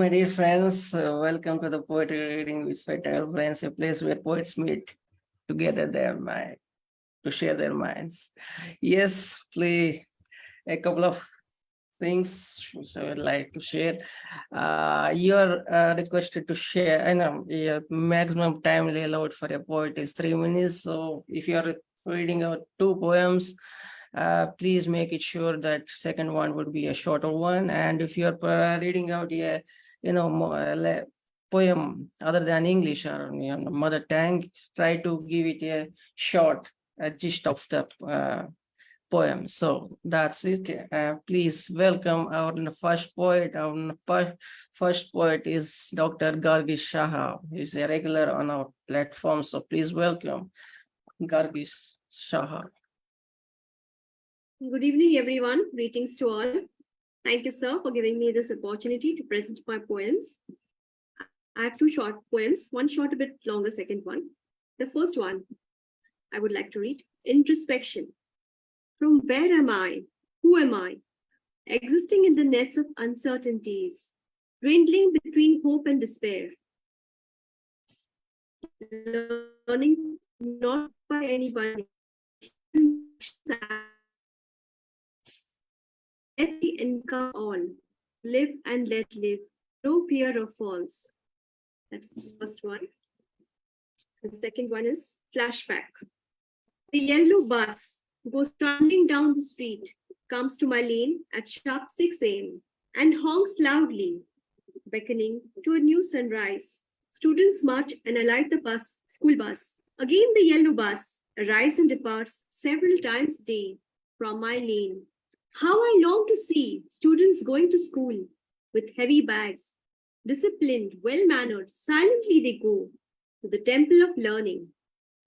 my dear friends. Welcome to the Poetry Reading with Shwetha A, a place where poets meet together their mind to share their minds. Yes, play a couple of things which I would like to share. You are requested to share. I know your maximum time allowed for a poet is 3 minutes. So if you are reading out 2 poems, please make it sure that second one would be a shorter one. And if you are reading out a poem other than English or mother tongue, try to give it a short gist of the poem. So that's it. Please welcome our first poet. Our first poet is Dr. Gargi Saha. He's a regular on our platform. So please welcome Gargi Saha. Good evening, everyone. Greetings to all. Thank you, sir, for giving me this opportunity to present my poems. I have 2 short poems, one short, a bit longer, second one. The first one I would like to read, Introspection. From where am I? Who am I? Existing in the nets of uncertainties, dwindling between hope and despair. Learning not by anybody. Let the encounter all. Live and let live. No fear of falls. That is the first one. The second one is Flashback. The yellow bus goes tumbling down the street, comes to my lane at sharp 6 a.m. and honks loudly, beckoning to a new sunrise. Students march and alight the school bus. Again the yellow bus arrives and departs several times a day from my lane. How I long to see students going to school with heavy bags, disciplined, well-mannered, silently they go to the temple of learning.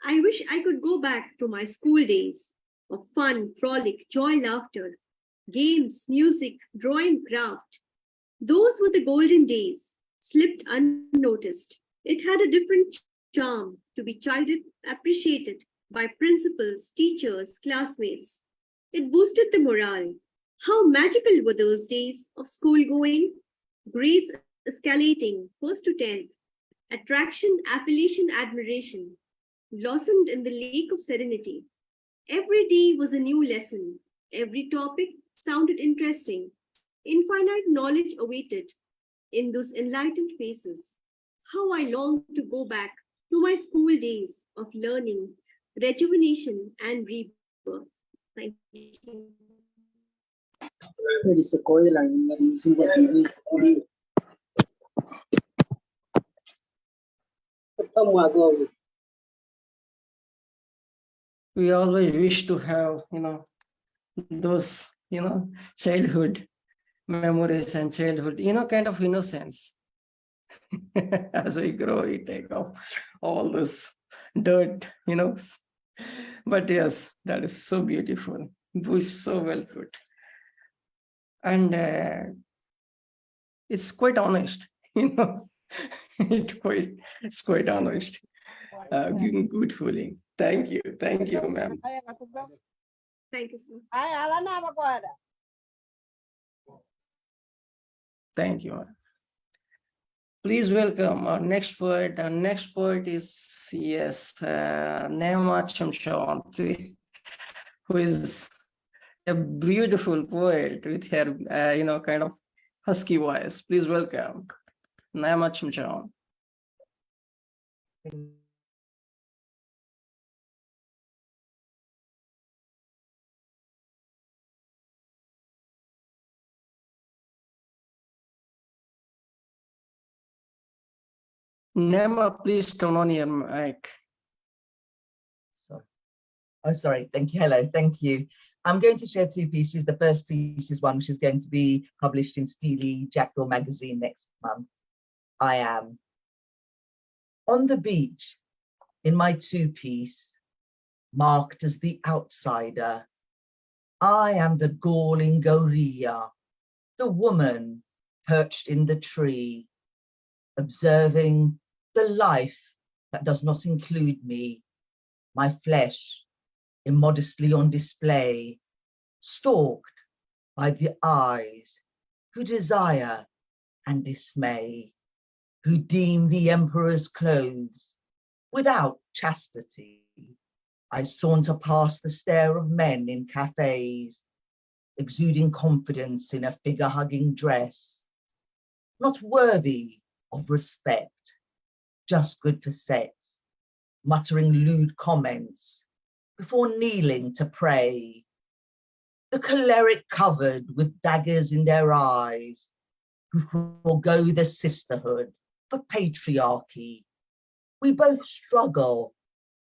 I wish I could go back to my school days of fun, frolic, joy, laughter, games, music, drawing, craft. Those were the golden days, slipped unnoticed. It had a different charm to be chided, appreciated by principals, teachers, classmates. It boosted the morale. How magical were those days of school going? Grades escalating, 1st to 10th. Attraction, appellation, admiration blossomed in the lake of serenity. Every day was a new lesson. Every topic sounded interesting. Infinite knowledge awaited in those enlightened faces. How I long to go back to my school days of learning, rejuvenation, and rebirth. Thank you. There is a correlation using the previous audio. We always wish to have, those, childhood memories and childhood, kind of innocence. As we grow, we take off all this dirt, But yes, that is so beautiful. Bush so well put. And it's quite honest, it's quite honest. Giving good feeling. Thank you, ma'am. Thank you, sir. Thank you. Please welcome our next poet. Our next poet is, Nayma Chamchoun, who is a beautiful poet with her, kind of husky voice. Please welcome Nayma Chamchoun. Nayma, please turn on your mic. Oh, sorry. Thank you. Hello. Thank you. I'm going to share 2 pieces. The first piece is one which is going to be published in Steely Jackdaw magazine next month. I am on the beach in my 2-piece, marked as the outsider. I am the galling gorilla, the woman perched in the tree, observing the life that does not include me, my flesh immodestly on display, stalked by the eyes who desire and dismay, who deem the emperor's clothes without chastity. I saunter past the stare of men in cafes, exuding confidence in a figure-hugging dress, not worthy of respect, just good for sex, muttering lewd comments before kneeling to pray. The choleric covered with daggers in their eyes, who forego the sisterhood for patriarchy. We both struggle,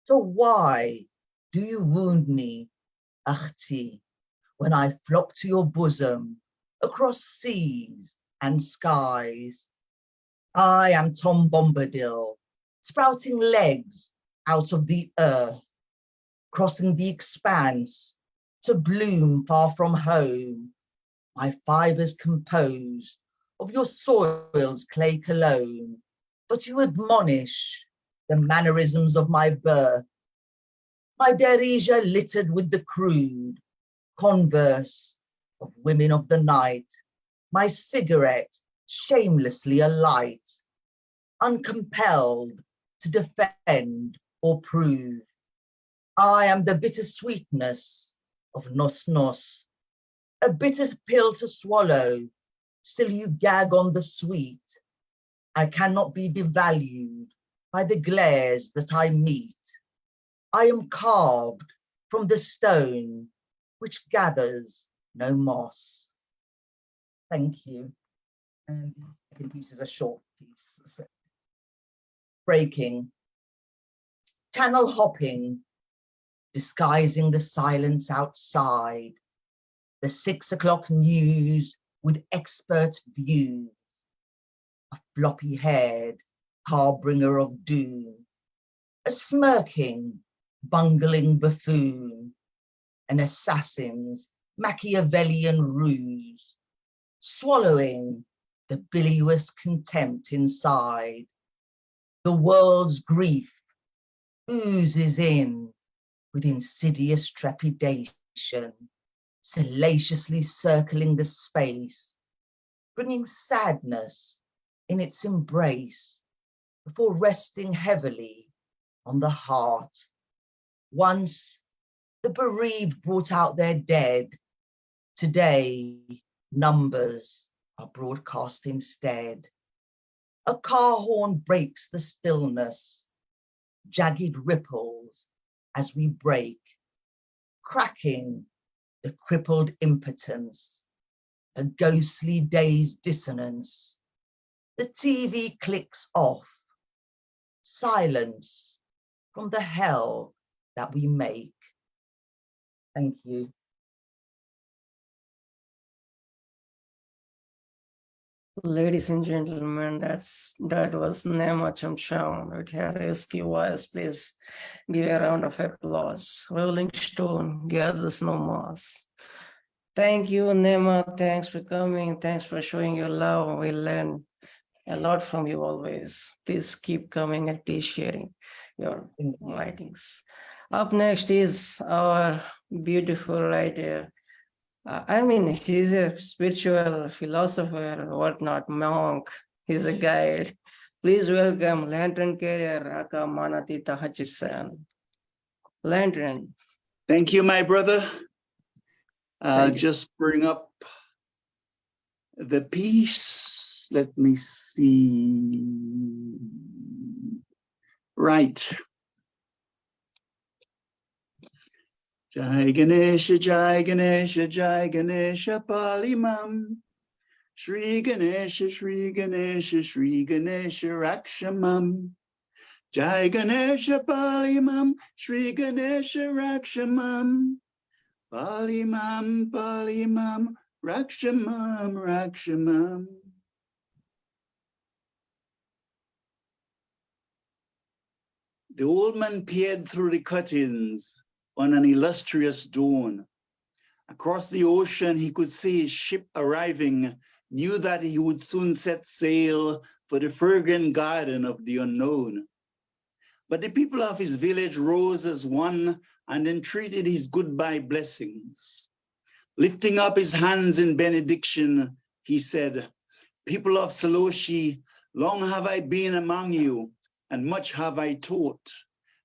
so why do you wound me, Akhti, when I flock to your bosom across seas and skies? I am Tom Bombadil, sprouting legs out of the earth, crossing the expanse to bloom far from home, my fibers composed of your soil's clay cologne, but you admonish the mannerisms of my birth, my derija littered with the crude converse of women of the night, my cigarette shamelessly alight, uncompelled to defend or prove. I am the bitter sweetness of nos nos, a bitter pill to swallow, still you gag on the sweet. I cannot be devalued by the glares that I meet. I am carved from the stone which gathers no moss. Thank you. And the second piece is a short piece. Breaking, channel hopping, disguising the silence outside, the 6 o'clock news with expert views, a floppy-haired harbinger of doom, a smirking, bungling buffoon, an assassin's Machiavellian ruse, swallowing the bilious contempt inside. The world's grief oozes in with insidious trepidation, salaciously circling the space, bringing sadness in its embrace before resting heavily on the heart. Once the bereaved brought out their dead, today numbers are broadcast instead. A car horn breaks the stillness, jagged ripples as we break, cracking the crippled impotence, a ghostly day's dissonance. The TV clicks off, silence from the hell that we make. Thank you. Ladies and gentlemen, that was Nayma Chamchoun with her rescue voice. Please give a round of applause. Rolling Stone gathers no moss. Thank you, Nayma. Thanks for coming. Thanks for showing your love. We learn a lot from you always. Please keep coming and please sharing your writings. Up next is our beautiful writer. I mean, he's a spiritual philosopher, whatnot, monk. He's a guide. Please welcome Lantern Carrier Raka Manatita Hutchinson. Lantern. Thank you, my brother. Just bring up the piece. Let me see. Right. Jai Ganesha, Jai Ganesha, Jai Ganesha, Palimam. Shri Ganesha, Shri Ganesha, Shri Ganesha, Rakshamam. Jai Ganesha, Palimam, Shri Ganesha, Rakshamam. Palimam, Palimam, Rakshamam, Rakshamam. The old man peered through the curtains on an illustrious dawn. Across the ocean, he could see his ship arriving, knew that he would soon set sail for the fragrant garden of the unknown. But the people of his village rose as one and entreated his goodbye blessings. Lifting up his hands in benediction, he said, People of Saloshi, long have I been among you, and much have I taught.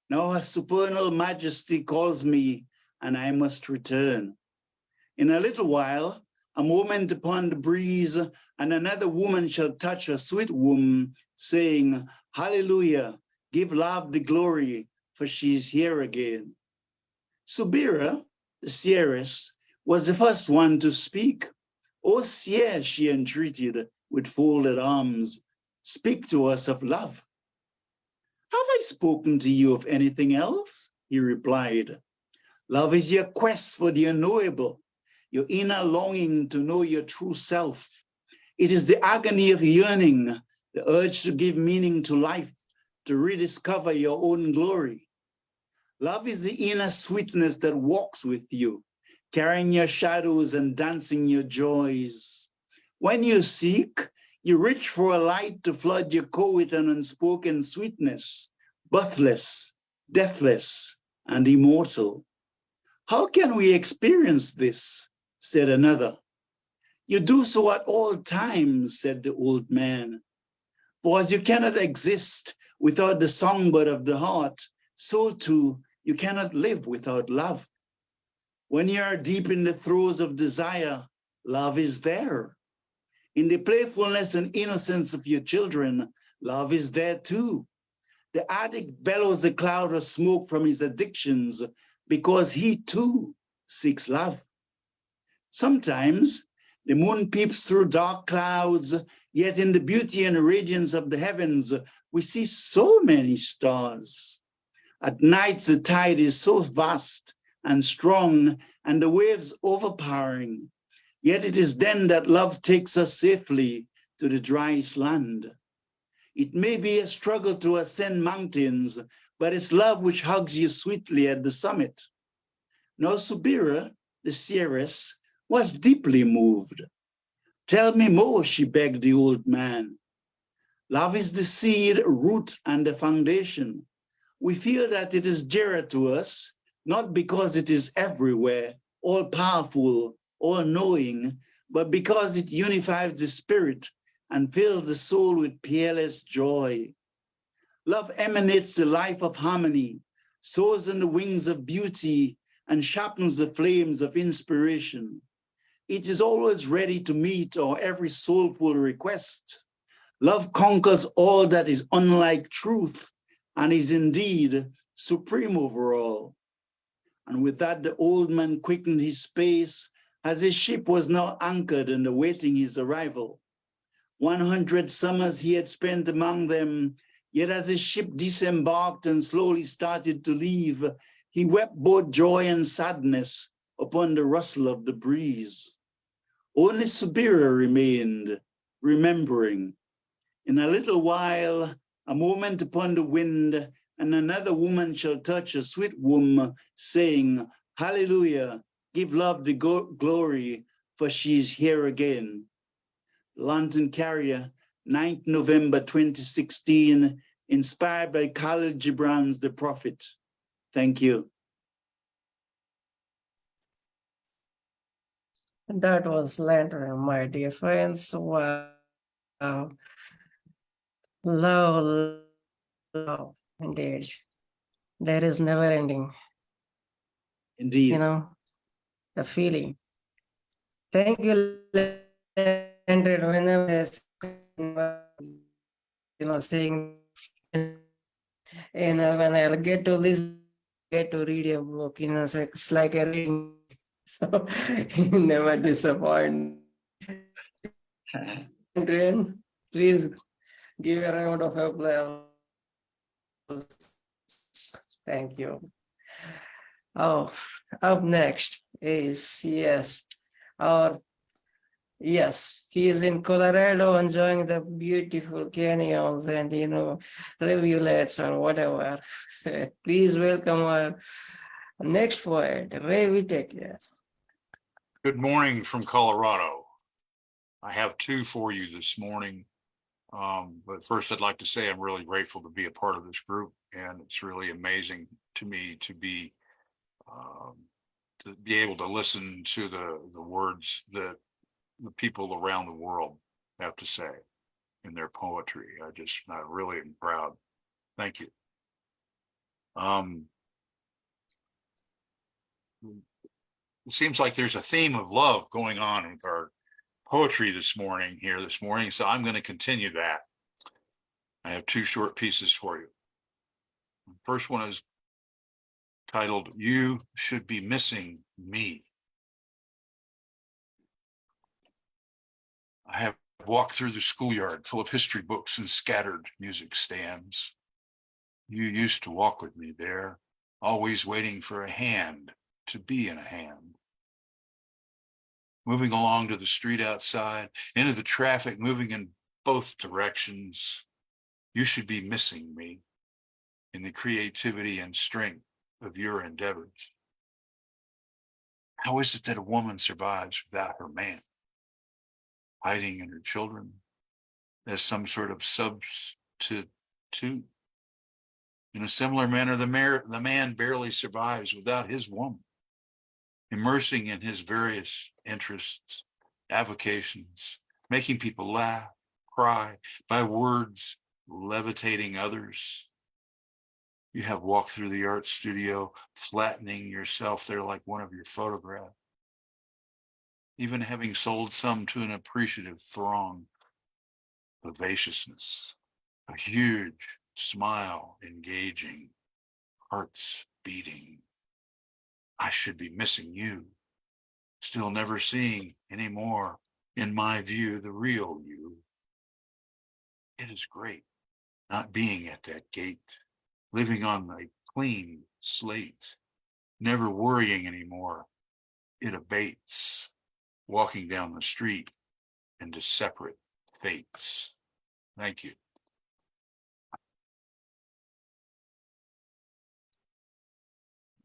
Now her supernal majesty calls me, and I must return. In a little while, a moment upon the breeze, and another woman shall touch her sweet womb, saying, Hallelujah, give love the glory, for she is here again. Subira, the seeress, was the first one to speak. O seer, she entreated with folded arms, speak to us of love. Have I spoken to you of anything else? He replied. Love is your quest for the unknowable, your inner longing to know your true self. It is the agony of yearning, the urge to give meaning to life, to rediscover your own glory. Love is the inner sweetness that walks with you, carrying your shadows and dancing your joys. When you seek, you reach for a light to flood your core with an unspoken sweetness, birthless, deathless, and immortal. How can we experience this? Said another. You do so at all times, said the old man. For as you cannot exist without the songbird of the heart, so too you cannot live without love. When you are deep in the throes of desire, love is there. In the playfulness and innocence of your children, love is there too. The addict bellows a cloud of smoke from his addictions because he too seeks love. Sometimes the moon peeps through dark clouds, yet in the beauty and radiance of the heavens, we see so many stars. At nights, the tide is so vast and strong, and the waves overpowering. Yet it is then that love takes us safely to the driest land. It may be a struggle to ascend mountains, but it's love which hugs you sweetly at the summit. Now Subira, the seeress, was deeply moved. Tell me more, she begged the old man. Love is the seed, root, and the foundation. We feel that it is dearer to us, not because it is everywhere, all-powerful, all-knowing, but because it unifies the spirit and fills the soul with peerless joy. Love emanates the life of harmony, soars on the wings of beauty, and sharpens the flames of inspiration. It is always ready to meet our every soulful request. Love conquers all that is unlike truth and is indeed supreme over all. And with that, the old man quickened his pace as his ship was now anchored and awaiting his arrival. 100 summers he had spent among them, yet as his ship disembarked and slowly started to leave, he wept both joy and sadness upon the rustle of the breeze. Only Subira remained, remembering. In a little while, a moment upon the wind, and another woman shall touch a sweet womb, saying, Hallelujah, give love the glory, for she is here again. Lantern Carrier, 9th November 2016, inspired by Khalil Gibran's The Prophet. Thank you. That was Lantern, my dear friends. Wow. Love, love, indeed. That is never ending. Indeed. You know, the feeling. Thank you, Lantern, whenever saying, and when I'll get to listen, get to read a book, it's like a reading. So you never disappoint. Adrian, please give a round of applause. Thank you. Oh, up next is, he is in Colorado enjoying the beautiful canyons and, rivulets or whatever. So please welcome our next poet, Ray Whitaker. Good morning from Colorado. I have two for you this morning. But first, I'd like to say I'm really grateful to be a part of this group, and it's really amazing to me to be able to listen to the words that the people around the world have to say in their poetry. I really am proud. Thank you. It seems like there's a theme of love going on with our poetry this morning, so I'm going to continue that. I have two short pieces for you. The first one is titled, You Should Be Missing Me. I have walked through the schoolyard full of history books and scattered music stands. You used to walk with me there, always waiting for a hand to be in a hand. Moving along to the street outside, into the traffic, moving in both directions. You should be missing me in the creativity and strength of your endeavors. How is it that a woman survives without her man? Hiding in her children as some sort of substitute. In a similar manner, the man barely survives without his woman, immersing in his various interests, avocations, making people laugh, cry, by words, levitating others. You have walked through the art studio, flattening yourself there like one of your photographs, even having sold some to an appreciative throng. Vivaciousness, a huge smile, engaging, hearts beating. I should be missing you, still never seeing anymore, in my view, the real you. It is great not being at that gate, living on a clean slate, never worrying anymore. It abates, walking down the street into separate fates. Thank you.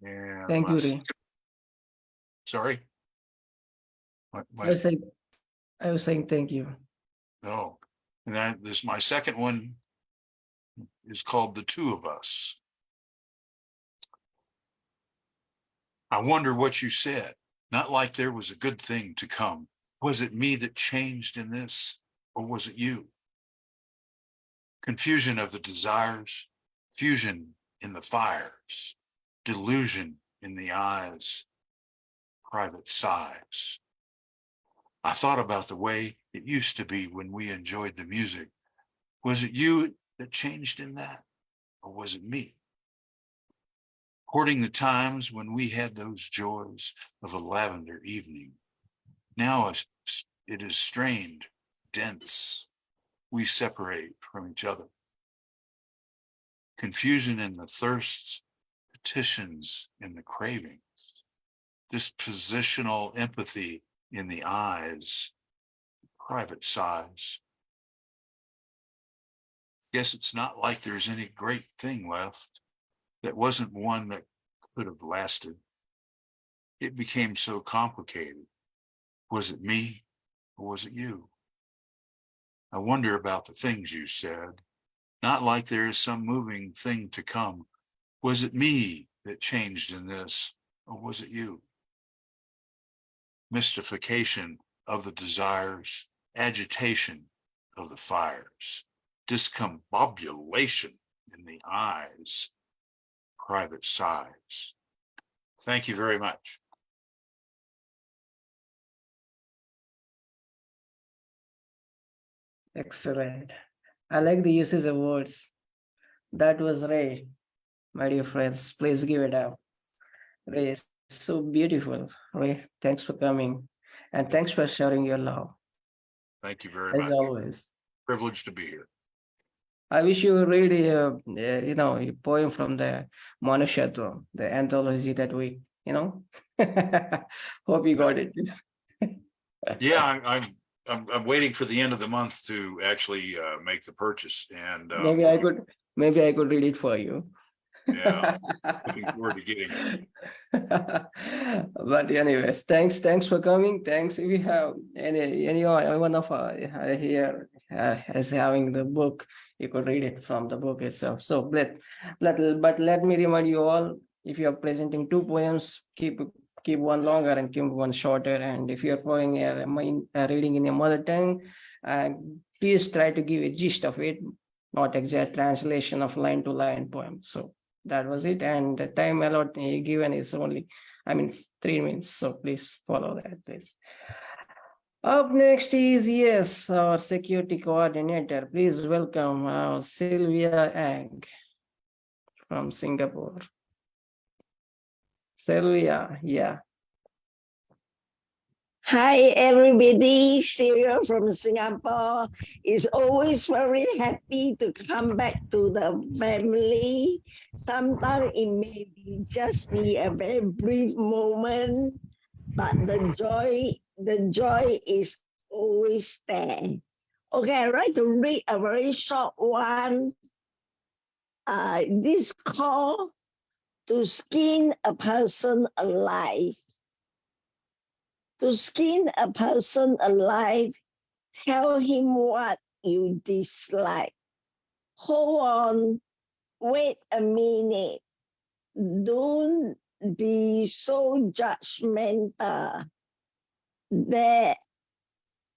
And Thank you, Ray. Sorry. I was saying thank you. No. And then my second one is called The Two of Us. I wonder what you said, not like there was a good thing to come. Was it me that changed in this, or was it you? Confusion of the desires, fusion in the fires, delusion in the eyes, private sighs. I thought about the way it used to be when we enjoyed the music. Was it you that changed in that, or was it me? Courting the times when we had those joys of a lavender evening. Now it is strained, dense. We separate from each other. Confusion in the thirsts, petitions in the cravings, dispositional empathy in the eyes, private sighs. Guess it's not like there's any great thing left that wasn't one that could have lasted. It became so complicated. Was it me or was it you? I wonder about the things you said, not like there is some moving thing to come. Was it me that changed in this, or was it you? Mystification of the desires, agitation of the fires, discombobulation in the eyes, private sighs. Thank you very much. Excellent. I like the uses of words. That was Ray, my dear friends. Please give it up. Ray is so beautiful. Ray, thanks for coming. And thanks for sharing your love. Thank you very As much. always. Privileged to be here. I wish you read a poem from the Manushatva, the anthology that we, hope you got it. Yeah, I'm waiting for the end of the month to actually make the purchase, and Maybe I could read it for you. Yeah, looking forward to getting it. But anyways, thanks for coming. Thanks. If you have any one of here is having the book, you could read it from the book itself. So let me remind you all, if you are presenting two poems, keep one longer and keep one shorter. And if you are reading in your mother tongue, And please try to give a gist of it, not exact translation of line to line poem. So that was it. And the time allowed given is only, it's 3 minutes. So please follow that, please. Up next is, yes, our security coordinator. Please welcome Sylvia Ang from Singapore. Sylvia, yeah. Hi, everybody. Sylvia from Singapore is always very happy to come back to the family. Sometimes it may just be a very brief moment, but the joy is always there. Okay, I'd like to read a very short one. This call to skin a person alive. To skin a person alive, tell him what you dislike. Hold on, wait a minute. Don't be so judgmental. There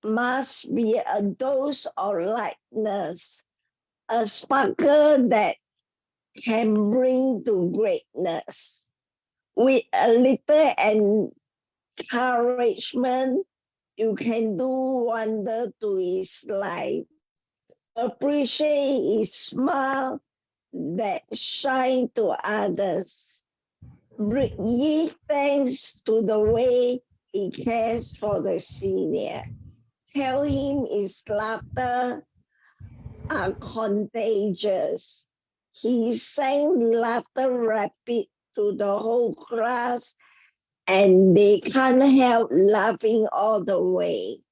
must be a dose of lightness, a sparkle that can bring to greatness. With a little encouragement, you can do wonder to his life. Appreciate his smile that shine to others. Give thanks to the way he cares for the senior. Tell him his laughter are contagious. He sang laughter rapid to the whole class, and they can't help laughing all the way.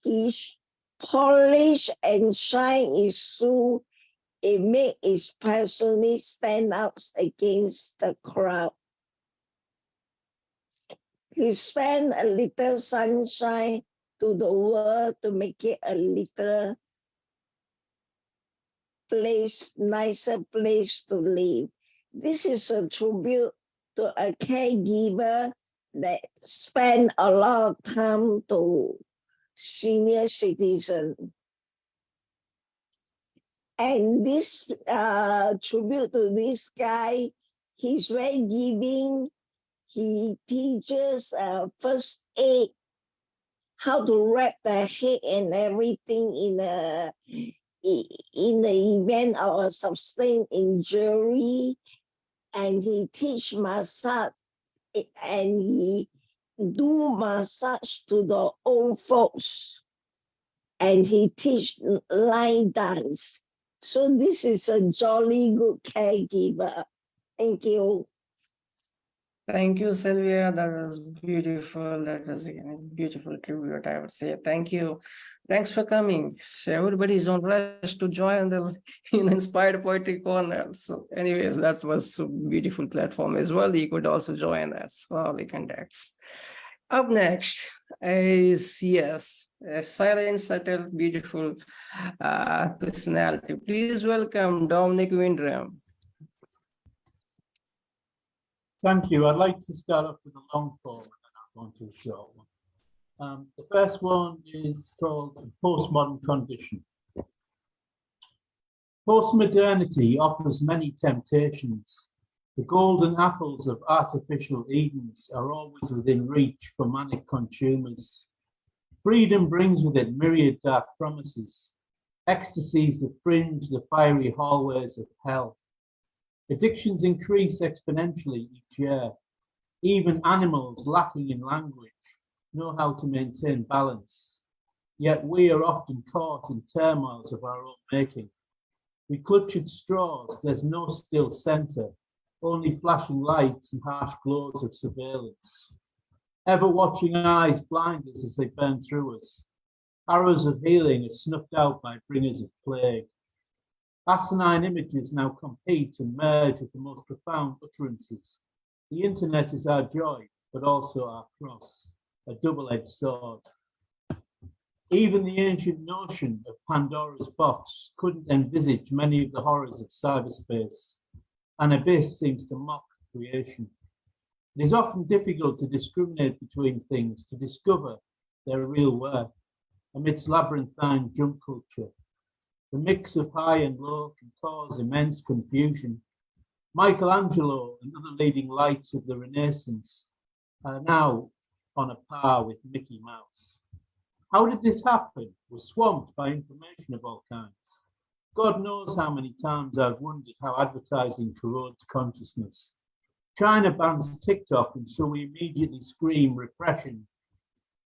He polish and shine his shoe. It makes his personality stand out against the crowd. He spent a little sunshine to the world to make it a little nicer place to live. This is a tribute to a caregiver that spend a lot of time to senior citizens. And this tribute to this guy, he's very giving. He teaches first aid, how to wrap the head and everything in the event of a sustained injury. And he teach massage, and he do massage to the old folks, and he teach line dance. So this is a jolly good caregiver. Thank you. Thank you, Sylvia. That was beautiful. That was a beautiful tribute, I would say. Thank you. Thanks for coming. So everybody is on rush to join the Inspired Poetry Corner. So anyways, that was a beautiful platform as well. You could also join us, all the contacts. Up next is, yes, a silent, subtle, beautiful personality. Please welcome Dominic Windram. Thank you. I'd like to start off with a long poem and then I'll go into a short one. The first one is called Postmodern Condition. Postmodernity offers many temptations. The golden apples of artificial Edens are always within reach for manic consumers. Freedom brings with it myriad dark promises, ecstasies that fringe the fiery hallways of hell. Addictions increase exponentially each year. Even animals lacking in language know how to maintain balance. Yet we are often caught in turmoils of our own making. We clutch at straws, there's no still center, only flashing lights and harsh glows of surveillance. Ever watching eyes blind us as they burn through us. Arrows of healing are snuffed out by bringers of plague. Asinine images now compete and merge with the most profound utterances. The internet is our joy, but also our cross, a double-edged sword. Even the ancient notion of Pandora's box couldn't envisage many of the horrors of cyberspace. An abyss seems to mock creation. It is often difficult to discriminate between things, to discover their real worth. amidst labyrinthine junk culture. The mix of high and low can cause immense confusion. Michelangelo and other leading lights of the Renaissance are now on a par with Mickey Mouse. How did this happen? We're swamped by information of all kinds. God knows how many times I've wondered how advertising corrodes consciousness. China bans TikTok, and so we immediately scream repression.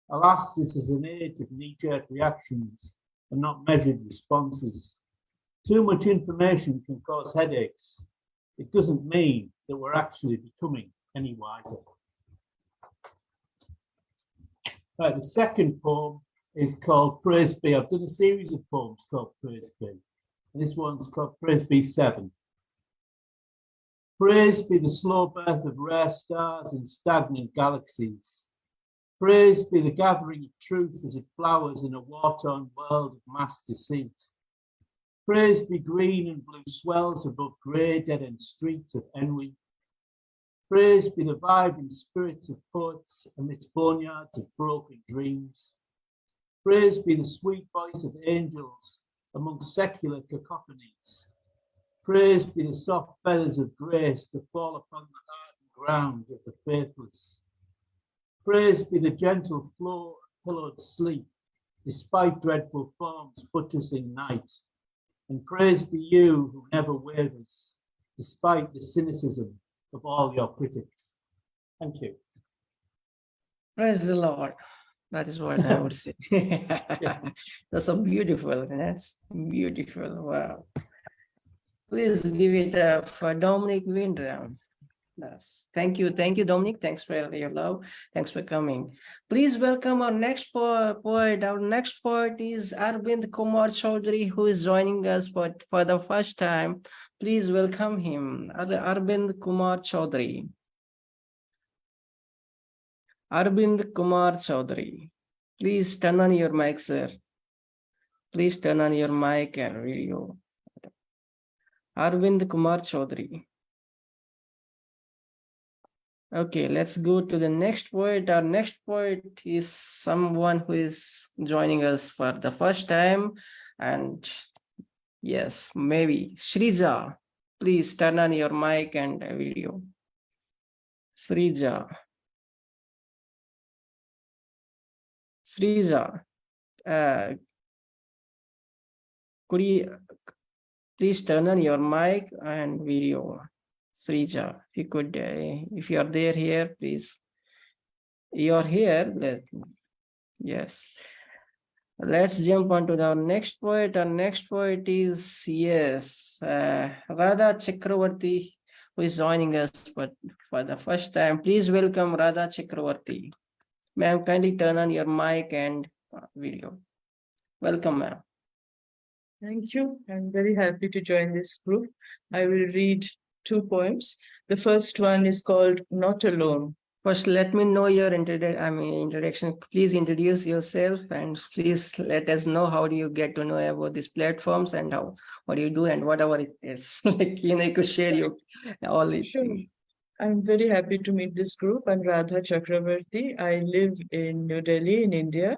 Alas, this is an age of knee-jerk reactions and not measured responses. Too much information can cause headaches. It doesn't mean that we're actually becoming any wiser. Right, the second poem is called Praise Be. I've done a series of poems called Praise Be. And this one's called Praise Be 7. Praise be the slow birth of rare stars in stagnant galaxies. Praise be the gathering of truth as it flowers in a war-torn world of mass deceit. Praise be green and blue swells above grey dead-end streets of ennui. Praise be the vibrant spirits of poets amidst boneyards of broken dreams. Praise be the sweet voice of angels amongst secular cacophonies. Praise be the soft feathers of grace that fall upon the hardened ground of the faithless. Praise be the gentle flow of pillowed sleep, despite dreadful forms buttressing night. And praise be you who never wavers, despite the cynicism of all your critics. Thank you. Praise the Lord. That is what I would say. That's so beautiful. That's beautiful. Wow. Please give it up for Dominic Windram. Yes. Thank you, Dominic. Thanks for your love. Thanks for coming. Please welcome our next poet. Our next poet is Arvind Kumar Chaudhary, who is joining us for the first time. Please welcome him, Arvind Kumar Chaudhary. Arvind Kumar Chaudhary. Please turn on your mic, sir. Please turn on your mic and video. Arvind Kumar Chaudhary. Okay, let's go to the next poet. Our next poet is someone who is joining us for the first time. And yes, maybe Shrija. Please turn on your mic and video. Shrija. Shrija. Could you please turn on your mic and video? Shrija, if you could, if you are there here, please. You are here. Yes. Let's jump on to our next poet. Our next poet is, yes, Radha Chakravarty, who is joining us for the first time. Please welcome Radha Chakravarty. Ma'am, kindly turn on your mic and video. Welcome, ma'am. Thank you. I'm very happy to join this group. I will read 2 poems. The first one is called Not Alone. First, let me know your introduction. Please introduce yourself and please let us know how do you get to know about these platforms and what do you do and whatever it is. Like, you could share your all these Sure. things. I'm very happy to meet this group. I'm Radha Chakravarty. I live in New Delhi in India.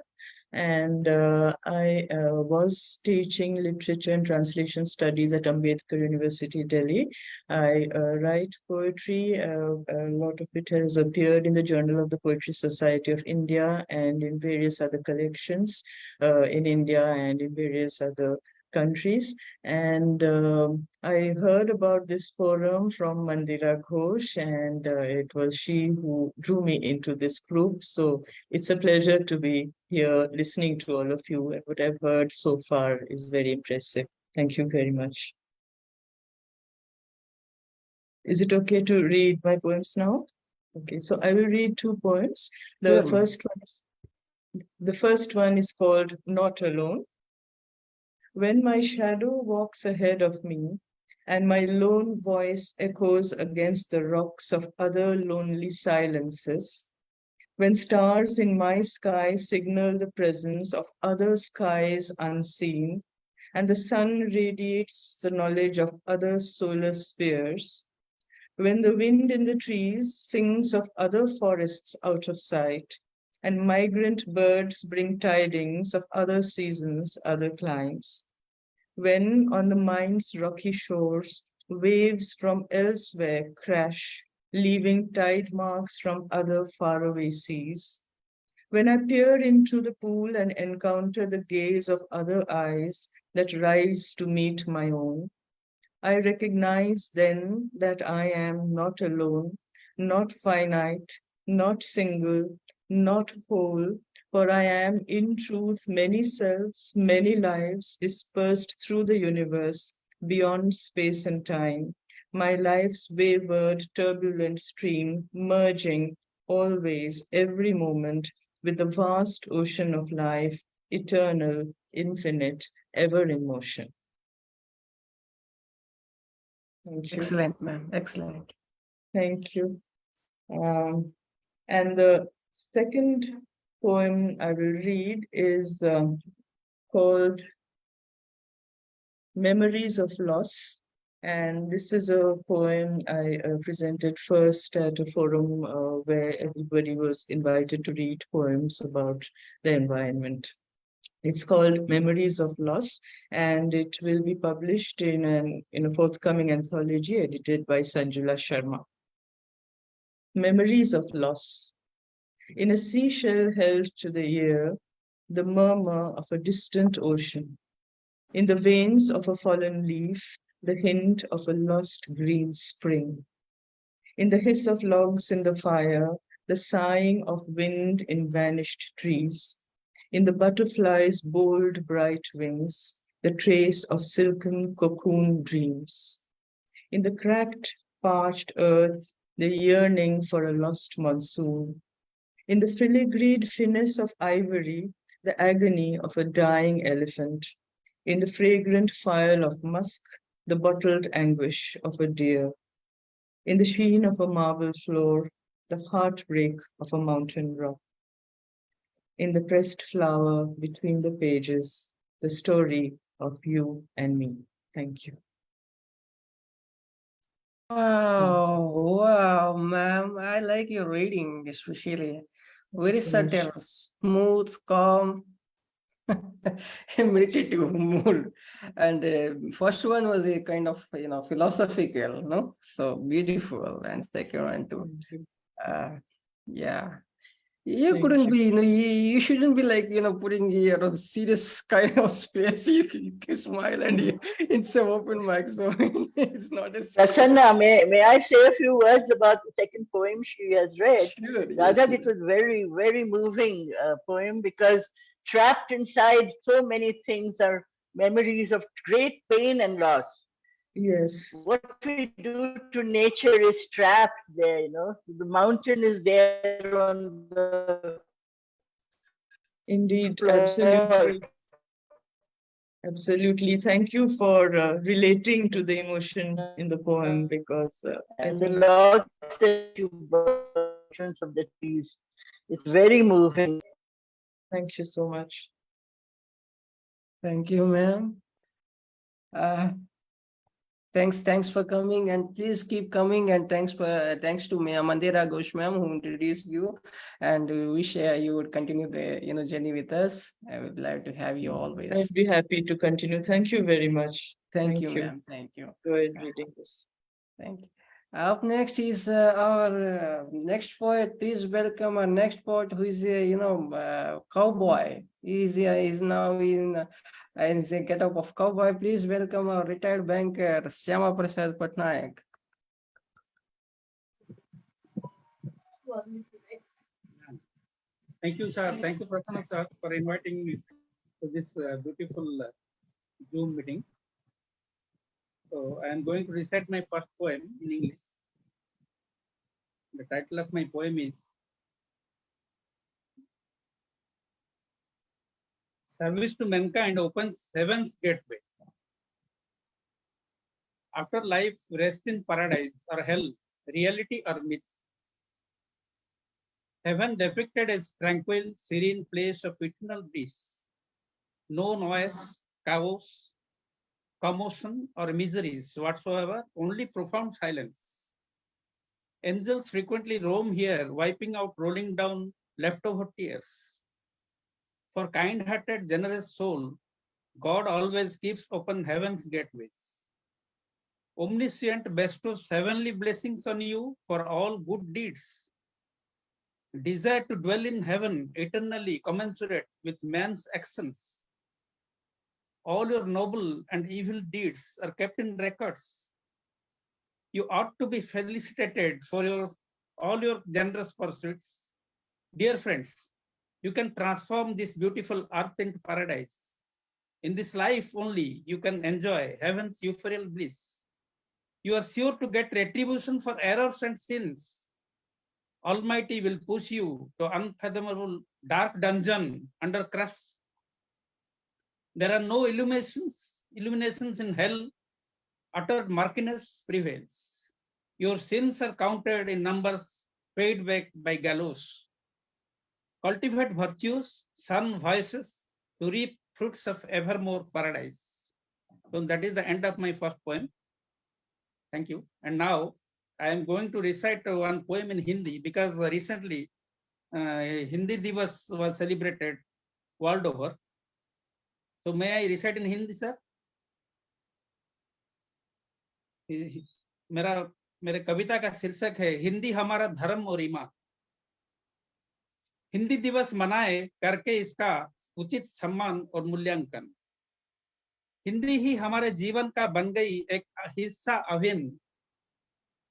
And I was teaching literature and translation studies at Ambedkar University, Delhi. I write poetry. A lot of it has appeared in the Journal of the Poetry Society of India and in various other collections in India and in various other countries. And I heard about this forum from Mandira Ghosh, and it was she who drew me into this group. So it's a pleasure to be here listening to all of you, and what I've heard so far is very impressive. Thank you very much. Is it okay to read my poems now? Okay, so I will read 2 poems. The first one is called Not Alone. When my shadow walks ahead of me, and my lone voice echoes against the rocks of other lonely silences, when stars in my sky signal the presence of other skies unseen, and the sun radiates the knowledge of other solar spheres, when the wind in the trees sings of other forests out of sight, and migrant birds bring tidings of other seasons, other climes. When on the mind's rocky shores, waves from elsewhere crash, leaving tide marks from other faraway seas. When I peer into the pool and encounter the gaze of other eyes that rise to meet my own, I recognize then that I am not alone, not finite, not single, not whole, for I am in truth many selves, many lives dispersed through the universe beyond space and time, my life's wayward, turbulent stream merging always, every moment, with the vast ocean of life, eternal, infinite, ever in motion. Thank you. Excellent, ma'am. Excellent. Thank you. And the second poem I will read is called Memories of Loss. And this is a poem I presented first at a forum where everybody was invited to read poems about the environment. It's called Memories of Loss, and it will be published in a forthcoming anthology edited by Sanjula Sharma. Memories of Loss. In a seashell held to the ear, the murmur of a distant ocean. In the veins of a fallen leaf, the hint of a lost green spring. In the hiss of logs in the fire, the sighing of wind in vanished trees. In the butterfly's bold, bright wings, the trace of silken cocoon dreams. In the cracked, parched earth, the yearning for a lost monsoon. In the filigreed finesse of ivory, the agony of a dying elephant. In the fragrant file of musk, the bottled anguish of a deer. In the sheen of a marble floor, the heartbreak of a mountain rock. In the pressed flower between the pages, the story of you and me. Thank you. Wow, ma'am. I like your reading, especially. Very so much. subtle, smooth, calm, meditative mood. And first one was a kind of, philosophical, no? So beautiful. And second one too. Yeah. You Thank couldn't you. be, you shouldn't be like, putting your serious kind of space. You can smile and it's an open mic, so it's not a Prasanna, may I say a few words about the second poem she has read? Sure, Radha, yes, it was very, very moving poem because trapped inside so many things are memories of great pain and loss. Yes. What we do to nature is trapped there, The mountain is there on the Indeed, floor. absolutely. Absolutely. Thank you for relating to the emotions in the poem because and the logs that you burn of the trees. It's very moving. Thank you so much. Thank you, ma'am. Thanks for coming, and please keep coming. And thanks to Mandira Ghosh ma'am who introduced you, and we wish you would continue the journey with us. I would like to have you always. I'd be happy to continue. Thank you very much. Thank you, ma'am. Thank you. Go ahead reading this. Thank you. Up next is our next poet. Please welcome our next poet, who is cowboy. He's now in the get-up of cowboy. Please welcome our retired banker, Shyamaprasad Patnaik. Thank you, sir. Thank you, Prasanna, sir, for inviting me to this beautiful Zoom meeting. So I am going to recite my first poem in English. The title of my poem is Service to Mankind Opens Heaven's Gateway. After life, rest in paradise or hell, reality or myths. Heaven depicted as tranquil, serene place of eternal bliss. No noise, chaos, commotion or miseries whatsoever, only profound silence. Angels frequently roam here, wiping out rolling down leftover tears. For kind-hearted, generous soul, God always keeps open heaven's gateways. Omniscient bestows heavenly blessings on you for all good deeds. Desire to dwell in heaven eternally commensurate with man's actions. All your noble and evil deeds are kept in records. You ought to be felicitated for all your generous pursuits. Dear friends, you can transform this beautiful earth into paradise. In this life only, you can enjoy heaven's euphorial bliss. You are sure to get retribution for errors and sins. Almighty will push you to unfathomable dark dungeon under crust. There are no illuminations in hell. Utter murkiness prevails. Your sins are counted in numbers paid back by gallows. Cultivate virtues, son vices, to reap fruits of evermore paradise. So that is the end of my first poem. Thank you. And now I am going to recite one poem in Hindi because recently Hindi Divas was celebrated world over. So may I recite in Hindi, sir? मेरे कविता का शीर्षक है हिंदी हमारा धर्म और ईमान। हिंदी दिवस मनाए करके इसका उचित सम्मान और मूल्यांकन। हिंदी ही हमारे जीवन का बन गई एक हिस्सा अभिन्न।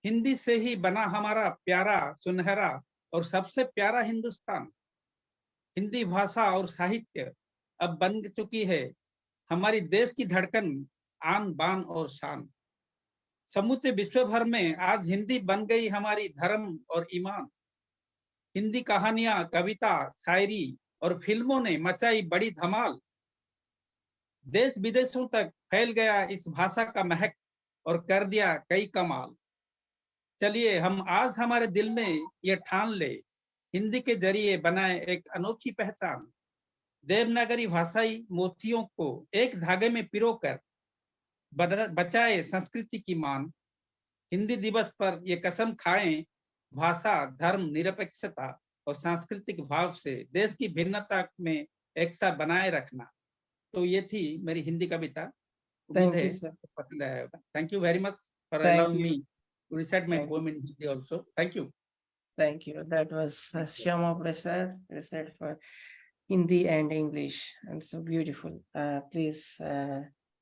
हिंदी से ही बना हमारा प्यारा सुनहरा और सबसे प्यारा हिंदुस्तान। हिंदी भाषा और साहित्य अब बन चुकी है हमारी देश की धड़कन, आन बान और शान। समूचे विश्व भर में आज हिंदी बन गई हमारी धर्म और ईमान। हिंदी कहानियां, कविता, शायरी और फिल्मों ने मचाई बड़ी धमाल। देश विदेशों तक फैल गया इस भाषा का महक और कर दिया कई कमाल। चलिए हम आज हमारे दिल में ये ठान ले, हिंदी के जरिए बनाए एक अनोखी पहचान। देवनागरी भाषाई मोतियों को एक धागे में पिरोकर बचाए संस्कृति की मान। हिंदी दिवस पर ये कसम खाएं, भाषा, धर्म, निरपेक्षता और सांस्कृतिक भाव से देश की भिन्नता में एकता बनाए रखना। तो ये थी मेरी हिंदी कविता। उम्मीद है पसंद आया होगा। Thank you very much for allowing me to recite my poem in Hindi also. Thank you. Thank you. That was Shyamaprasad, recite for Hindi and English, and so beautiful. Please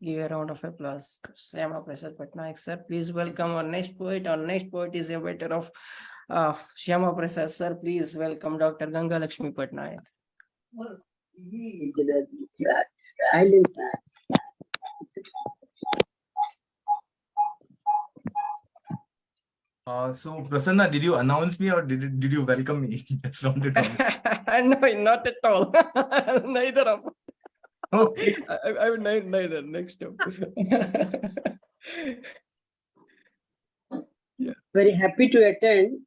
give a round of applause. Shyamaprasad Patnaik, sir. Please welcome our next poet. Our next poet is a veteran of Shyamaprasad, sir. Please welcome Dr. Gangalaxmi Patnaik. Silence. So Prasanna, did you announce me or did you welcome me? That's not at all. No, not at all. Neither of us. Okay. I would neither. Next step. Yeah. Very happy to attend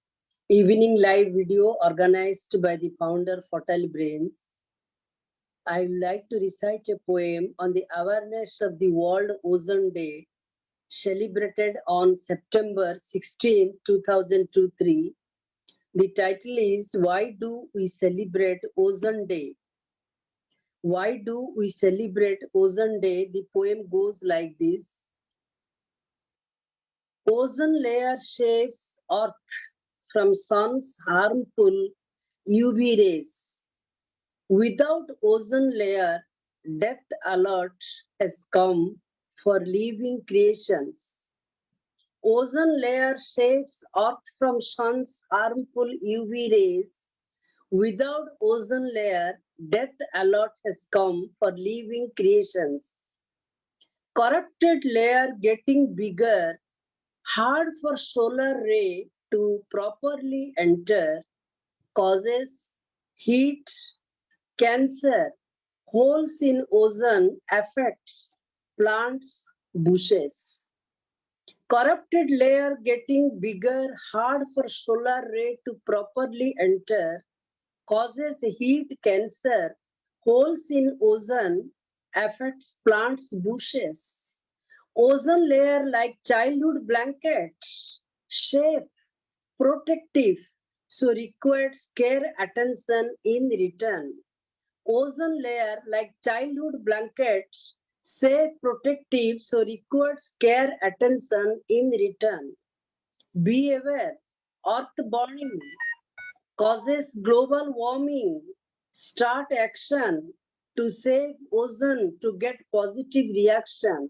evening live video organized by the founder Fertile Brains. I would like to recite a poem on the awareness of the World Ozone Day, celebrated on September 16, 2023. The title is Why Do We Celebrate Ozone Day? Why do we celebrate Ozone Day? The poem goes like this. Ozone layer shaves Earth from sun's harmful UV rays. Without ozone layer, death alert has come for living creations. Ozone layer saves Earth from sun's harmful UV rays. Without ozone layer, death alert has come for living creations. Corrupted layer getting bigger, hard for solar ray to properly enter, causes heat, cancer, holes in ozone affects plants, bushes. Corrupted layer getting bigger, hard for solar ray to properly enter, causes heat, cancer, holes in ozone affects plants, bushes. Ozone layer like childhood blanket, safe, protective, so requires care attention in return. Ozone layer like childhood blankets, safe protective, so requires care attention in return. Be aware, earth burning causes global warming. Start action to save ozone to get positive reaction.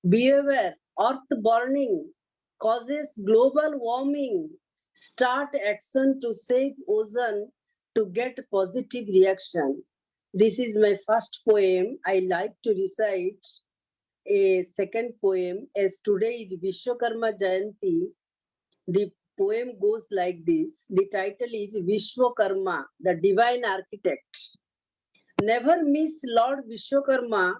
Be aware, earth burning causes global warming. Start action to save ozone to get positive reaction. This is my first poem. I like to recite a second poem as today is Vishwakarma Jayanti. The poem goes like this. The title is Vishwakarma, the divine architect. Never miss Lord Vishwakarma,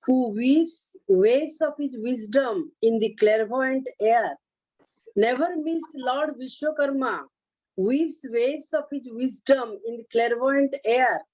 who weaves waves of his wisdom in the clairvoyant air. Never miss Lord Vishwakarma, weaves waves of his wisdom in the clairvoyant air.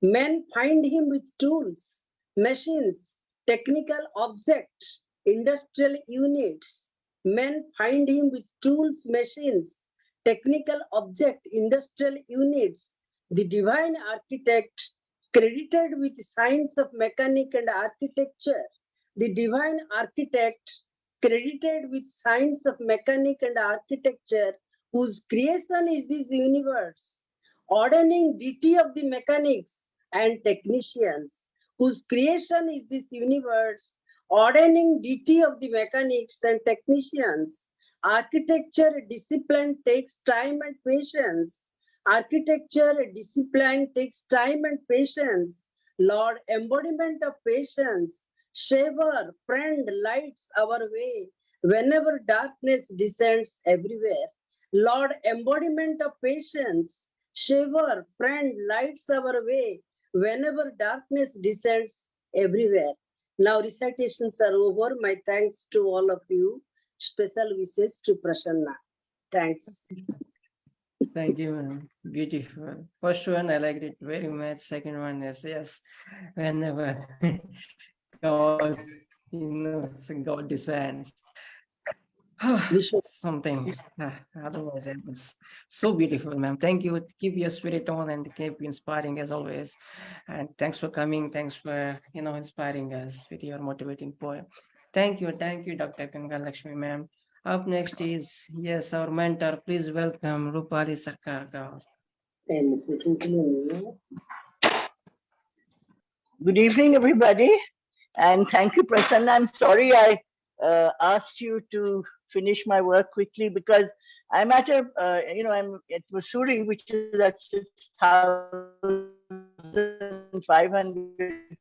Men find him with tools, machines, technical objects, industrial units. Men find him with tools, machines, technical object, industrial units. The divine architect credited with science of mechanic and architecture. The divine architect credited with science of mechanic and architecture, whose creation is this universe, ordaining deity of the mechanics and technicians, whose creation is this universe, ordaining deity of the mechanics and technicians. Architecture discipline takes time and patience. Architecture discipline takes time and patience. Lord, embodiment of patience, shaver, friend, lights our way whenever darkness descends everywhere. Lord, embodiment of patience, shaver, friend, lights our way whenever darkness descends everywhere. Now recitations are over. My thanks to all of you. Special wishes to Prasanna. Thanks. Thank you, ma'am. Beautiful. First one, I liked it very much. Second one is yes, whenever God, God descends. Something otherwise happens. So beautiful, ma'am. Thank you. Keep your spirit on and keep inspiring as always. And thanks for coming. Thanks for inspiring us with your motivating poem. Thank you, Dr. Gangalaxmi, ma'am. Up next is yes, our mentor. Please welcome Roopali Sircar. Good evening, everybody, and thank you, Prasanna. I'm sorry I asked you to finish my work quickly because I'm at I'm at Mussoorie, which is at 6,500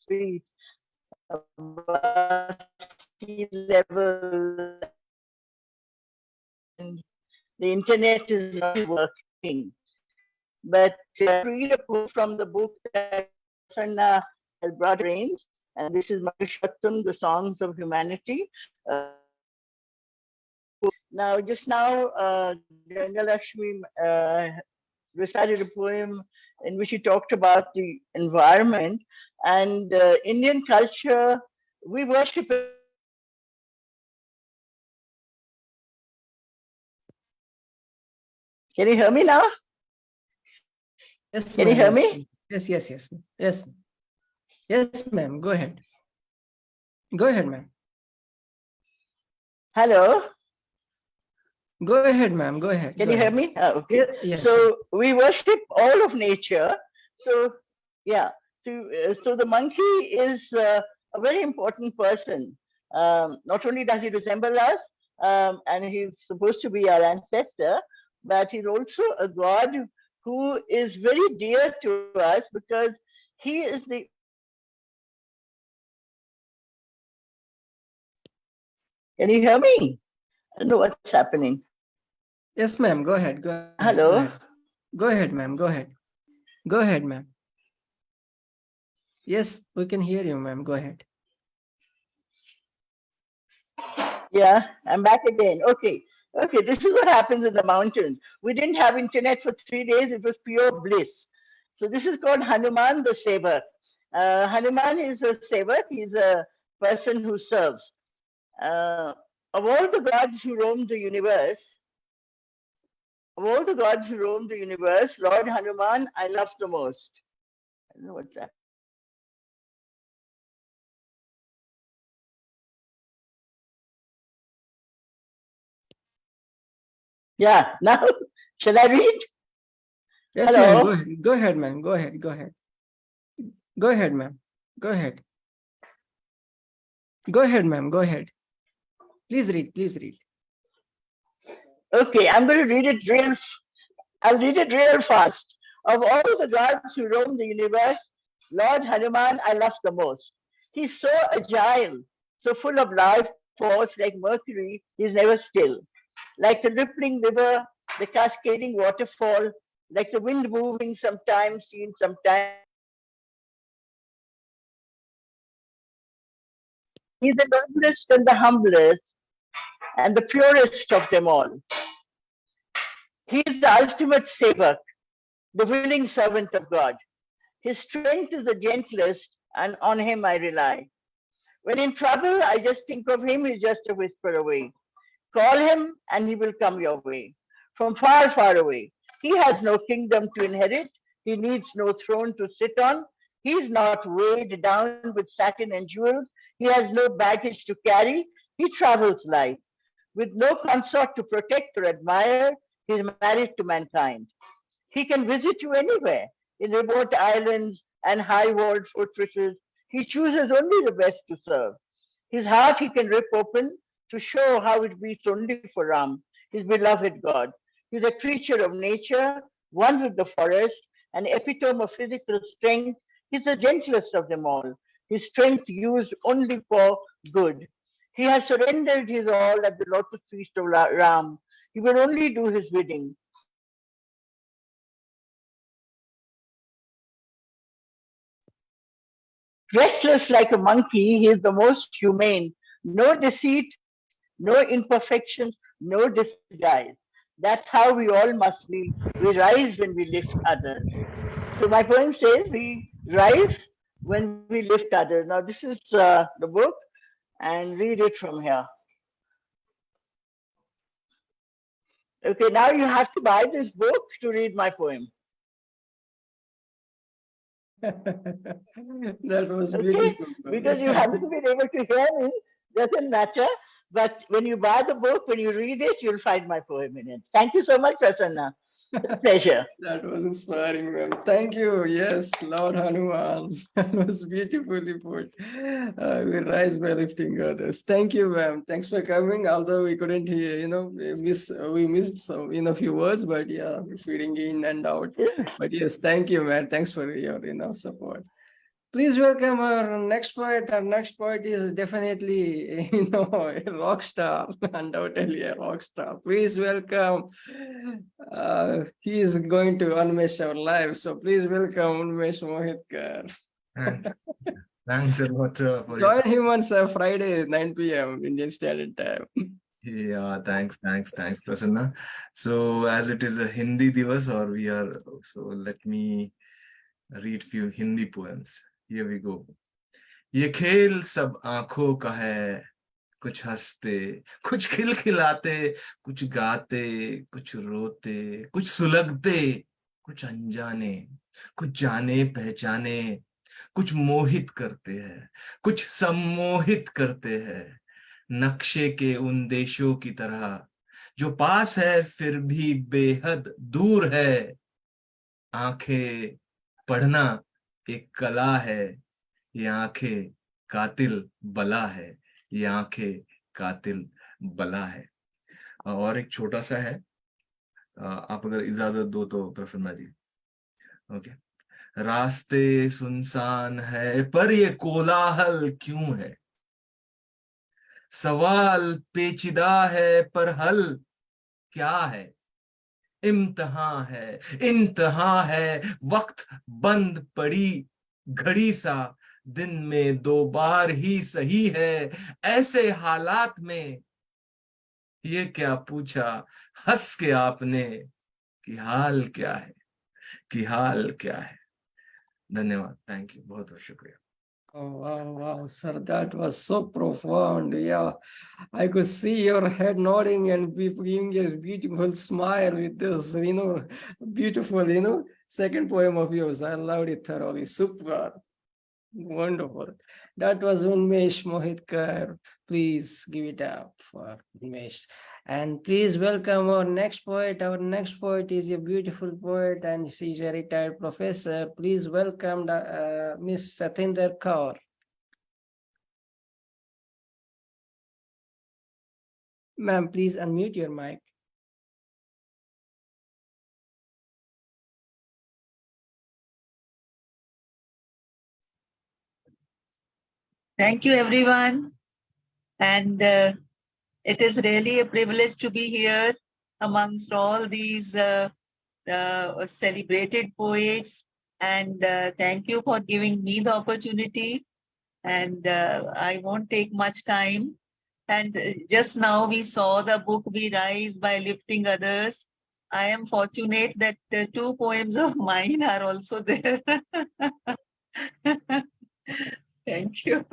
feet above sea level, and the internet is not working. But read a quote from the book that Prasanna has brought range, and this is Mahishwatam, The Songs of Humanity. Now, just now, Gangalaxmi recited a poem in which he talked about the environment and Indian culture. We worship it. Can you hear me now? Yes, can you hear me? Yes. Yes, ma'am. Go ahead. Go ahead, ma'am. Hello? Go ahead, ma'am. Go ahead. Can you hear me? Oh, okay. Yes. So we worship all of nature. So, yeah. So the monkey is a very important person. Not only does he resemble us, and he's supposed to be our ancestor, but he's also a god who is very dear to us because he is the Can you hear me? I don't know what's happening. Yes, ma'am. Go ahead. Hello? Go ahead, ma'am. Go ahead, ma'am. Yes, we can hear you, ma'am. Go ahead. Yeah, I'm back again. Okay, this is what happens in the mountains. We didn't have internet for 3 days. It was pure bliss. So this is called Hanuman the Saver. Hanuman is a saver. He's a person who serves. Of all the gods who roam the universe, Of all the gods who roam the universe, Lord Hanuman I love the most. I don't know what's that. Yeah, now, shall I read? Yes, ma'am. Hello? Go ahead, ma'am. Go ahead. Go ahead, ma'am. Go ahead. Go ahead, ma'am. Go ahead. Please read. Please read. Okay, I'm going to read it I'll read it real fast. Of all the gods who roam the universe, Lord Hanuman I love the most. He's so agile, so full of life force, like Mercury, he's never still. Like the rippling river, the cascading waterfall, like the wind moving sometimes, seen sometimes. He's the noblest and the humblest and the purest of them all. He is the ultimate saver, the willing servant of God. His strength is the gentlest, and on him I rely. When in trouble, I just think of him, he's just a whisper away. Call him, and he will come your way. From far, far away. He has no kingdom to inherit. He needs no throne to sit on. He's not weighed down with satin and jewels. He has no baggage to carry. He travels light. With no consort to protect or admire, he's married to mankind. He can visit you anywhere, in remote islands and high-walled fortresses. He chooses only the best to serve. His heart he can rip open to show how it beats only for Ram, his beloved God. He's a creature of nature, one with the forest, an epitome of physical strength. He's the gentlest of them all, his strength used only for good. He has surrendered his all at the lotus feast of Ram. He will only do his bidding. Restless like a monkey, he is the most humane. No deceit, no imperfections, no disguise. That's how we all must be. We rise when we lift others. So my poem says we rise when we lift others. Now this is the book, and read it from here. Okay, now you have to buy this book to read my poem. That was Okay, beautiful. because you haven't been able to hear me, doesn't matter. But when you buy the book, when you read it, you'll find my poem in it. Thank you so much, Prasanna. It's a pleasure. That was inspiring, ma'am. Thank you. Yes, Lord Hanuman. That was beautifully put. We rise by lifting others. Thank you, ma'am. Thanks for coming. Although we couldn't hear, we missed some, few words, but yeah, feeding in and out. But yes, thank you, ma'am. Thanks for your, support. Please welcome our next poet. Our next poet is definitely, a rock star, undoubtedly a rock star. Please welcome. He is going to unmesh our lives. So please welcome Unmesh Mohitkar. Thanks a lot for Join him on Friday, 9 p.m. Indian Standard Time. Yeah, thanks, Prasanna. So as it is a Hindi Divas, so let me read few Hindi poems. Here we go. ये खेल सब आंखों का है, कुछ हंसते, कुछ खिलखिलाते, कुछ गाते, कुछ रोते, कुछ सुलगते, कुछ अनजाने, कुछ जाने पहचाने, कुछ मोहित करते हैं, कुछ सम्मोहित करते हैं, नक्शे के उन देशों की तरह जो पास है फिर भी बेहद दूर है। आंखें पढ़ना एक कला है, ये आंखें कातिल बला है, ये आंखें कातिल बला है। और एक छोटा सा है, आप अगर इजाजत दो तो प्रसन्ना जी। ओके। रास्ते सुनसान है पर ये कोलाहल क्यों है, सवाल पेचीदा है पर हल क्या है, इम्तिहान है, इंतहा है, वक्त बंद पड़ी घड़ी सा, दिन में 2 बार ही सही है, ऐसे हालात में ये क्या पूछा हंस के आपने कि हाल क्या है, कि हाल क्या है। धन्यवाद, थैंक यू, बहुत बहुत शुक्रिया। wow, wow, sir, that was so profound. Yeah, I could see your head nodding and giving a beautiful smile with this, beautiful, second poem of yours. I loved it thoroughly. Super. Wonderful. That was Unmesh Mohitkar. Please give it up for Unmesh. And please welcome our next poet. Our next poet is a beautiful poet and she's a retired professor. Please welcome Miss Satinder Kaur. Ma'am, please unmute your mic. Thank you, everyone. And it is really a privilege to be here amongst all these celebrated poets. And thank you for giving me the opportunity. And I won't take much time. And just now we saw the book We Rise by Lifting Others. I am fortunate that the 2 poems of mine are also there. Thank you.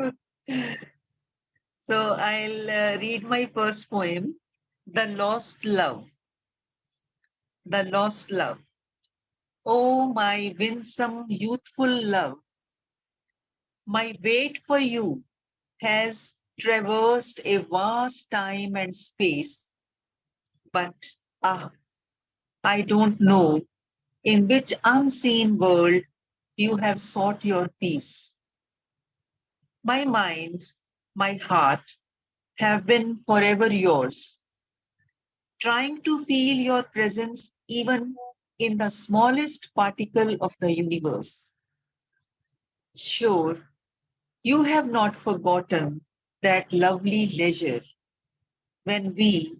So I'll read my first poem, The Lost Love. The Lost Love. Oh, my winsome, youthful love, my wait for you has traversed a vast time and space. But, I don't know in which unseen world you have sought your peace. My mind, my heart have been forever yours, trying to feel your presence even in the smallest particle of the universe. Sure, you have not forgotten that lovely leisure when we,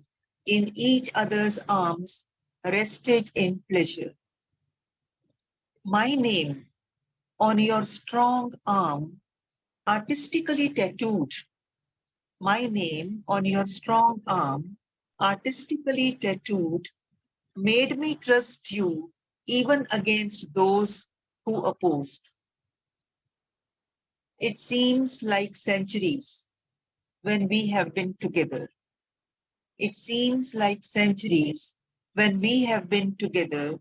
in each other's arms, rested in pleasure. My name on your strong arm, artistically tattooed. My name on your strong arm, artistically tattooed, made me trust you even against those who opposed. It seems like centuries when we have been together. It seems like centuries when we have been together.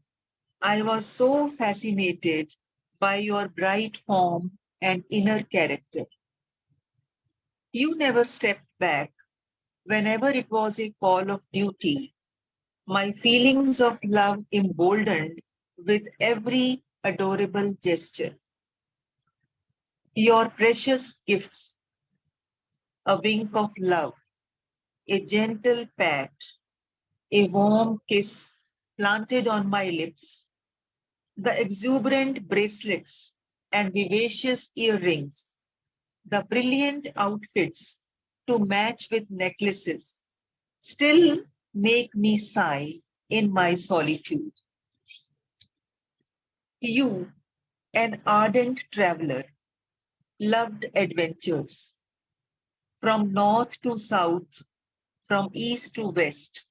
I was so fascinated by your bright form and inner character. You never stepped back whenever it was a call of duty. My feelings of love emboldened with every adorable gesture. Your precious gifts, a wink of love, a gentle pat, a warm kiss planted on my lips, the exuberant bracelets and vivacious earrings, the brilliant outfits to match with necklaces, still make me sigh in my solitude. You, an ardent traveler, loved adventures. From north to south, from east to west,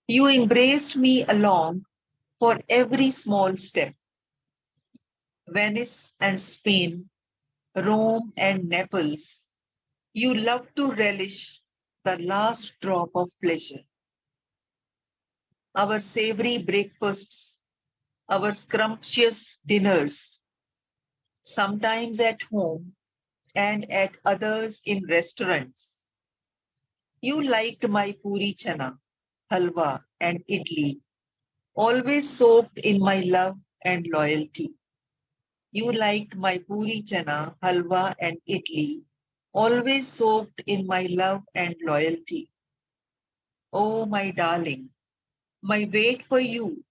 you embraced me along for every small step. Venice and Spain, Rome and Naples, you loved to relish the last drop of pleasure. Our savory breakfasts, our scrumptious dinners, sometimes at home and at others in restaurants. You liked my puri chana, halwa and idli, always soaked in my love and loyalty. You liked my puri chana, halwa and idli, always soaked in my love and loyalty. Oh, my darling, my wait for you,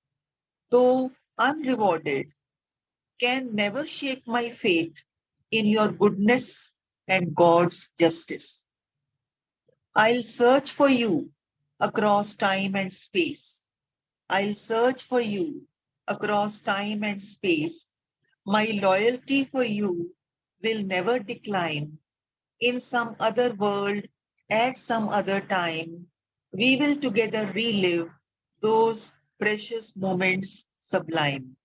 though unrewarded, can never shake my faith in your goodness and God's justice. I'll search for you across time and space. I'll search for you across time and space. My loyalty for you will never decline. In some other world, at some other time, we will together relive those precious moments sublime.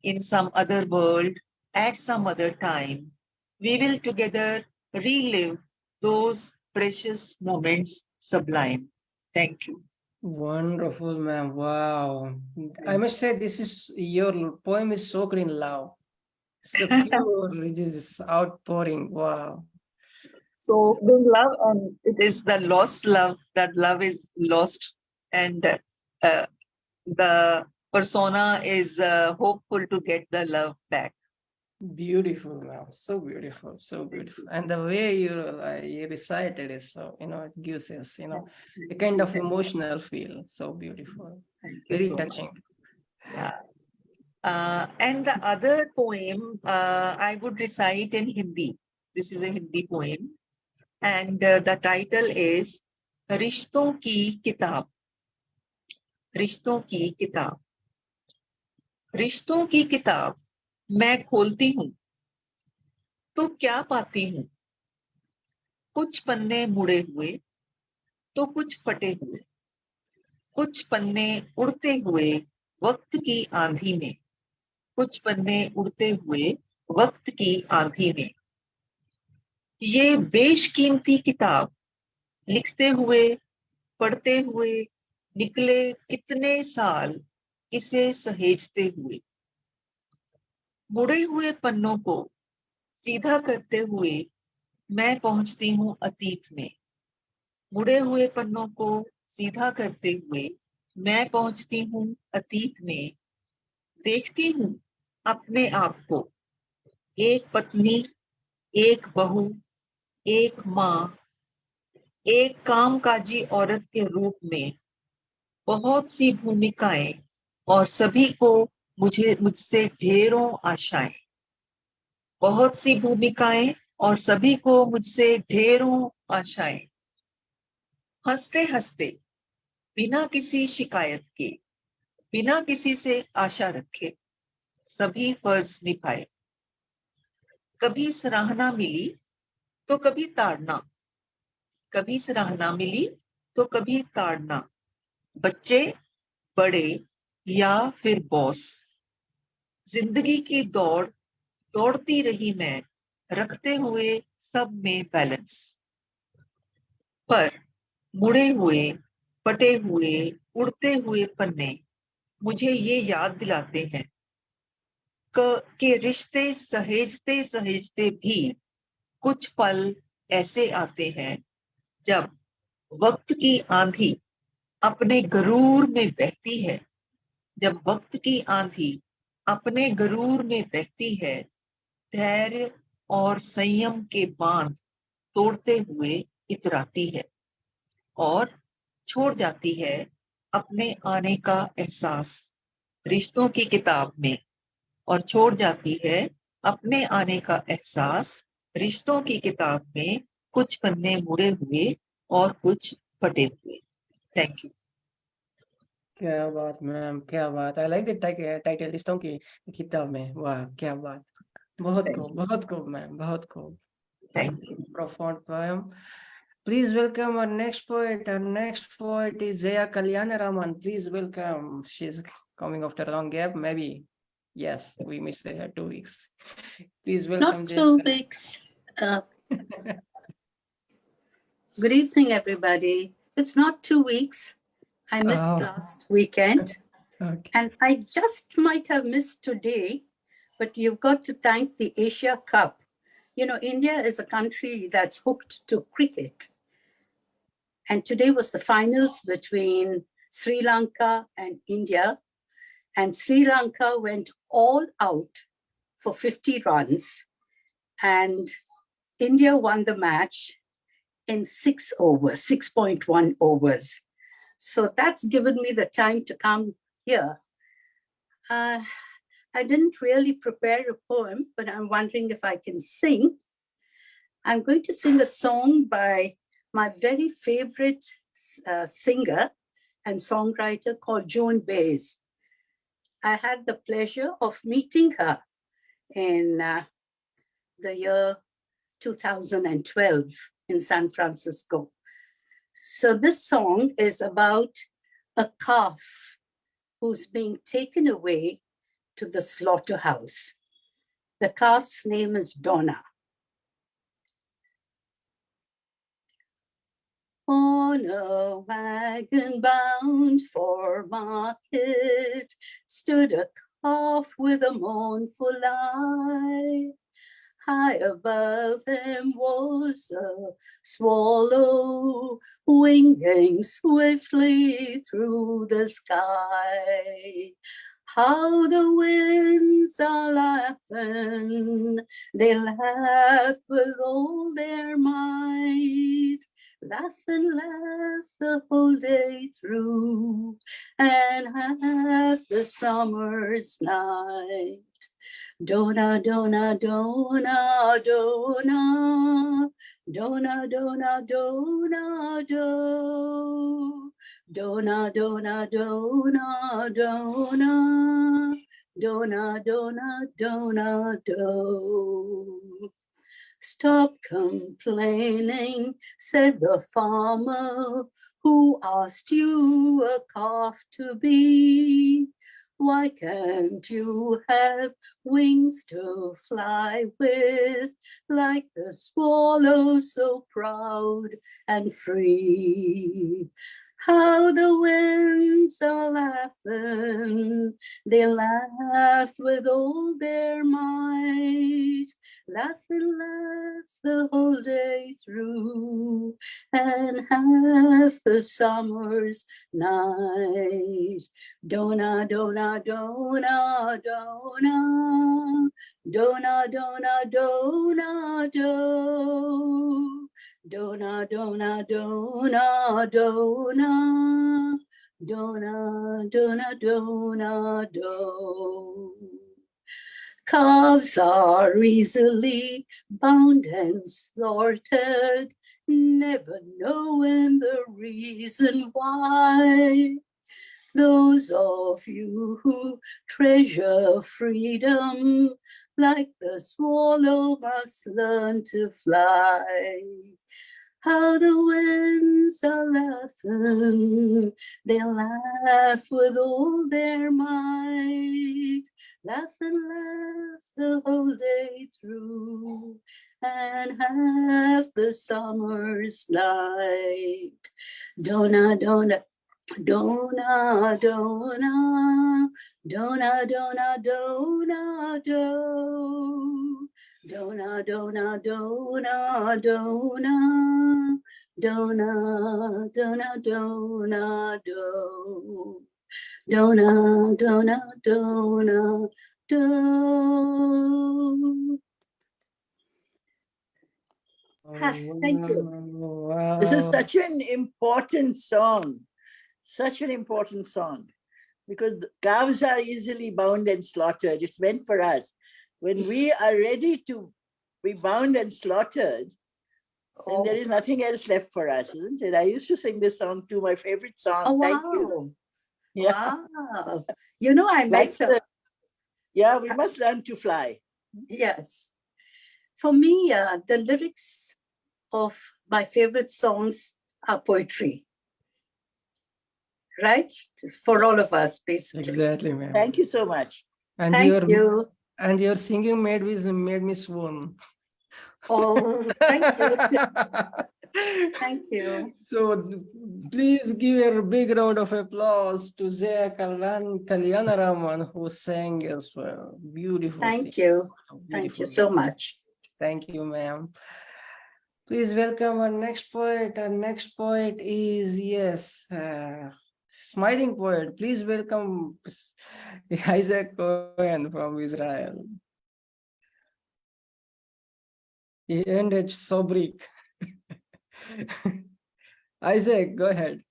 In some other world, at some other time, We will together relive those precious moments sublime. Thank you. Wonderful, ma'am. Wow. I must say, this is your poem is soaked in love. So pure, it is outpouring. Wow. So we love, and it is the lost love. That love is lost, and the persona is hopeful to get the love back. Beautiful, ma'am. So beautiful, so beautiful. And the way you recited it, so it gives us, a kind of emotional feel. So beautiful, Thank you very so much. touching. Yeah. And the other poem I would recite in Hindi. This is a Hindi poem, and the title is Rishton Ki Kitab. Rishton Ki Kitab. रिश्तों की किताब मैं खोलती हूँ तो क्या पाती हूँ? कुछ पन्ने मुड़े हुए तो कुछ फटे हुए, कुछ पन्ने उड़ते हुए वक्त की आंधी में, कुछ पन्ने उड़ते हुए वक्त की आंधी में। ये बेशकीमती किताब लिखते हुए पढ़ते हुए निकले कितने साल इसे सहेजते हुए। मुड़े हुए पन्नों को सीधा करते हुए मैं पहुंचती हूँ अतीत में। मुड़े हुए पन्नों को सीधा करते हुए मैं पहुंचती हूँ अतीत में। देखती हूँ अपने आप को एक पत्नी, एक बहू, एक माँ, एक कामकाजी औरत के रूप में। बहुत सी भूमिकाएं और सभी को मुझसे ढेरों आशाएं। बहुत सी भूमिकाएं और सभी को मुझसे ढेरों आशाएं। हंसते हंसते बिना किसी शिकायत के, बिना किसी से आशा रखे सभी फर्ज निभाए। कभी सराहना मिली तो कभी ताड़ना, कभी सराहना मिली तो कभी ताड़ना। बच्चे, बड़े या फिर बॉस, जिंदगी की दौड़ दौड़ती रही मैं, रखते हुए सब में बैलेंस। पर मुड़े हुए, फटे हुए, उड़ते हुए पन्ने मुझे ये याद दिलाते हैं कि रिश्ते सहेजते सहेजते भी कुछ पल ऐसे आते हैं जब वक्त की आंधी अपने गरूर में बहती है। जब वक्त की आंधी अपने गरूर में बहती है, धैर्य और संयम के बांध तोड़ते हुए इतराती है और छोड़ जाती है अपने आने का एहसास रिश्तों की किताब में, और छोड़ जाती है अपने आने का एहसास रिश्तों की किताब में। कुछ पन्ने मुड़े हुए और कुछ फटे हुए। Thank you. क्या बात मैम, क्या बात। आई लाइक द टाइटल, रिश्तों की किताब में। वाह, क्या बात। बहुत खूब मैम, बहुत खूब। Thank you. Profound poem. Please welcome our next poet. Our next poet is Jaya Kalayanaraman. Please welcome. She's coming after a long gap. Maybe, yes, we missed her 2 weeks. Please welcome Not Jaya. 2 weeks. Good evening, everybody. It's not 2 weeks. I missed last weekend. Okay. And I just might have missed today, but you've got to thank the Asia Cup. India is a country that's hooked to cricket. And today was the finals between Sri Lanka and India. And Sri Lanka went all out for 50 runs. And India won the match in 6 overs, 6.1 overs. So that's given me the time to come here. I didn't really prepare a poem, but I'm wondering if I can sing. I'm going to sing a song by my very favorite singer and songwriter called Joan Baez. I had the pleasure of meeting her in the year 2012 in San Francisco. So this song is about a calf who's being taken away to the slaughterhouse. The calf's name is Donna. On a wagon bound for market stood a calf with a mournful eye. High above him was a swallow winging swiftly through the sky. How the winds are laughing, they laugh with all their might. Laugh and laugh the whole day through, and half the summer's night. Dona, dona, dona, dona, dona, dona, dona, do. Dona, dona, dona, dona, dona, dona, dona, do. Stop complaining, said the farmer, who asked you a calf to be. Why can't you have wings to fly with, like the swallow so proud and free? How the winds are laughing, they laugh with all their might. Laugh and laugh the whole day through, and half the summer's night. Dona, dona, dona, dona, dona, dona, dona, do. Dona, dona, dona, dona, dona, dona, dona, do. Calves are easily bound and slaughtered, never knowing the reason why. Those of you who treasure freedom, like the swallow, must learn to fly. How the winds are laughing, they laugh with all their might. Laugh and laugh the whole day through, and half the summer's night. Dona, dona, dona, dona, dona, dona, dona, do. Dona, dona, dona, dona, dona, dona, dona, do. Dona, dona, dona, do. Thank you. Wow. This is such an important song, such an important song, because the calves are easily bound and slaughtered. It's meant for us. When we are ready to be bound and slaughtered, then there is nothing else left for us, isn't it? I used to sing this song too, my favorite song. Oh, Thank wow. you. Yeah. Wow. You know, I met her. Yeah, we must learn to fly. Yes. For me, the lyrics of my favorite songs are poetry. Right? For all of us, basically. Exactly, ma'am. Thank you so much. And Thank you. And your singing made me swoon. Oh, thank you. Thank you. So please give a big round of applause to Jaya Kalayanaraman, who sang as well. Beautiful. Thank singing. you. Thank you so much. Thank you, ma'am. Please welcome our next poet. Our next poet is, yes, smiling poet. Please welcome Isaac Cohen from Israel. He ended Sobrik. Isaac, go ahead.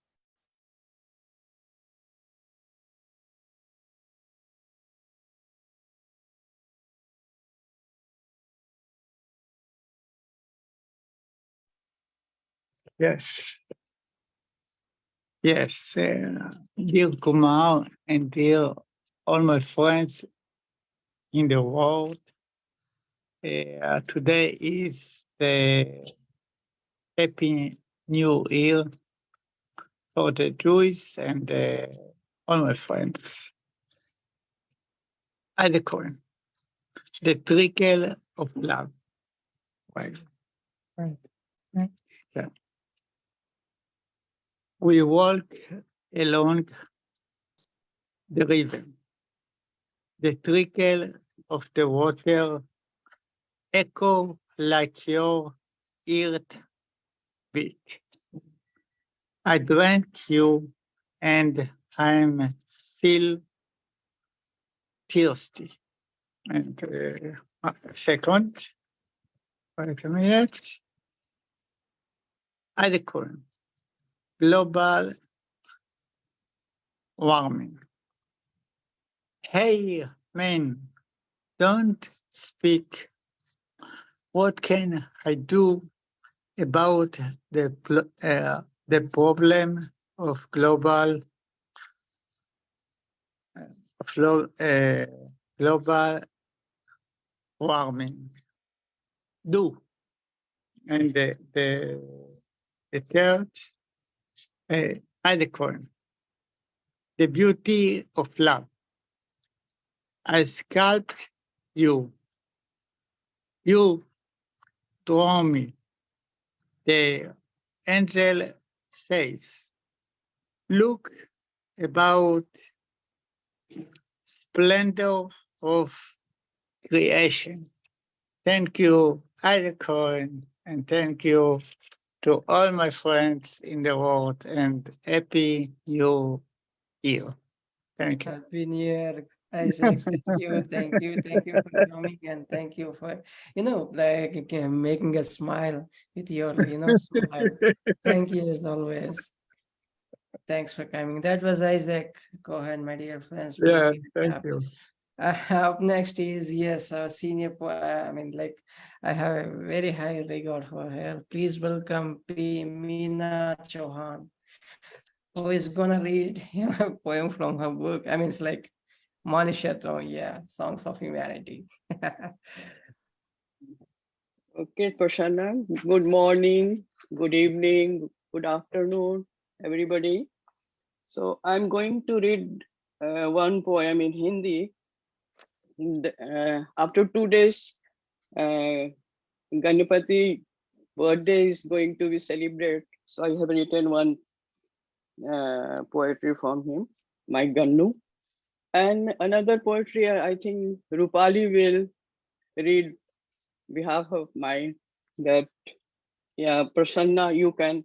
Yes. Yes. Dear Kumar and dear all my friends in the world, today is the Happy New Year for the Jews and all my friends. Isaac Cohen, the trickle of love. Right. Yeah. We walk along the river. The trickle of the water echo like your heartbeat. I drank you and I'm still thirsty. And second, wait a minute. Article, global warming. Hey, man, don't speak. What can I do about the problem of global global warming? Do. And the third article, the beauty of love. I sculpt you. You draw me. The angel says, look about splendor of creation. Thank you, Icon, and thank you to all my friends in the world, and happy New Year. Thank you. Happy New Year, Isaac. Thank you for coming, and thank you for, like making us smile with your, smile. Thank you as always. Thanks for coming. That was Isaac. Go ahead, my dear friends. Please Yeah, give it thank up. you. Up next is, yes, our senior I mean, like, I have a very high regard for her. Please welcome Meena Chouhan, who is gonna read a poem from her book. I mean, it's like Manishatram, yeah, Songs of Humanity. Okay, Prasanna, good morning, good evening, good afternoon, everybody. So I'm going to read one poem in Hindi. After 2 days, Ganapati birthday is going to be celebrated. So I have written one poetry from him, my Gannu. And another poetry, I think Roopali will read behalf of mine, that, yeah, Prasanna, you can,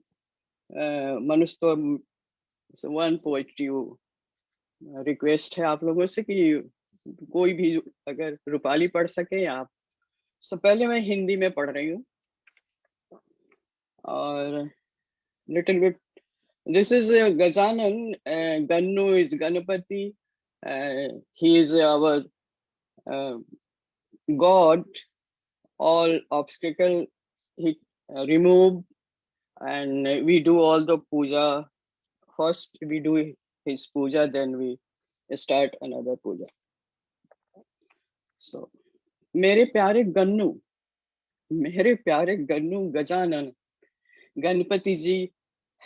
Manusto, so one poetry you request है आप लोगों से कि कोई भी अगर रूपाली पढ़ सके आप. So पहले मैं हिंदी में पढ़ रही हूँ और little bit. This is Gajanan. Gannu is Ganapati. He is our God. All obstacle he removed, and we do all the puja. First we do his puja, then we start another puja. So, मेरे प्यारे गन्नू गजानन, गणपति जी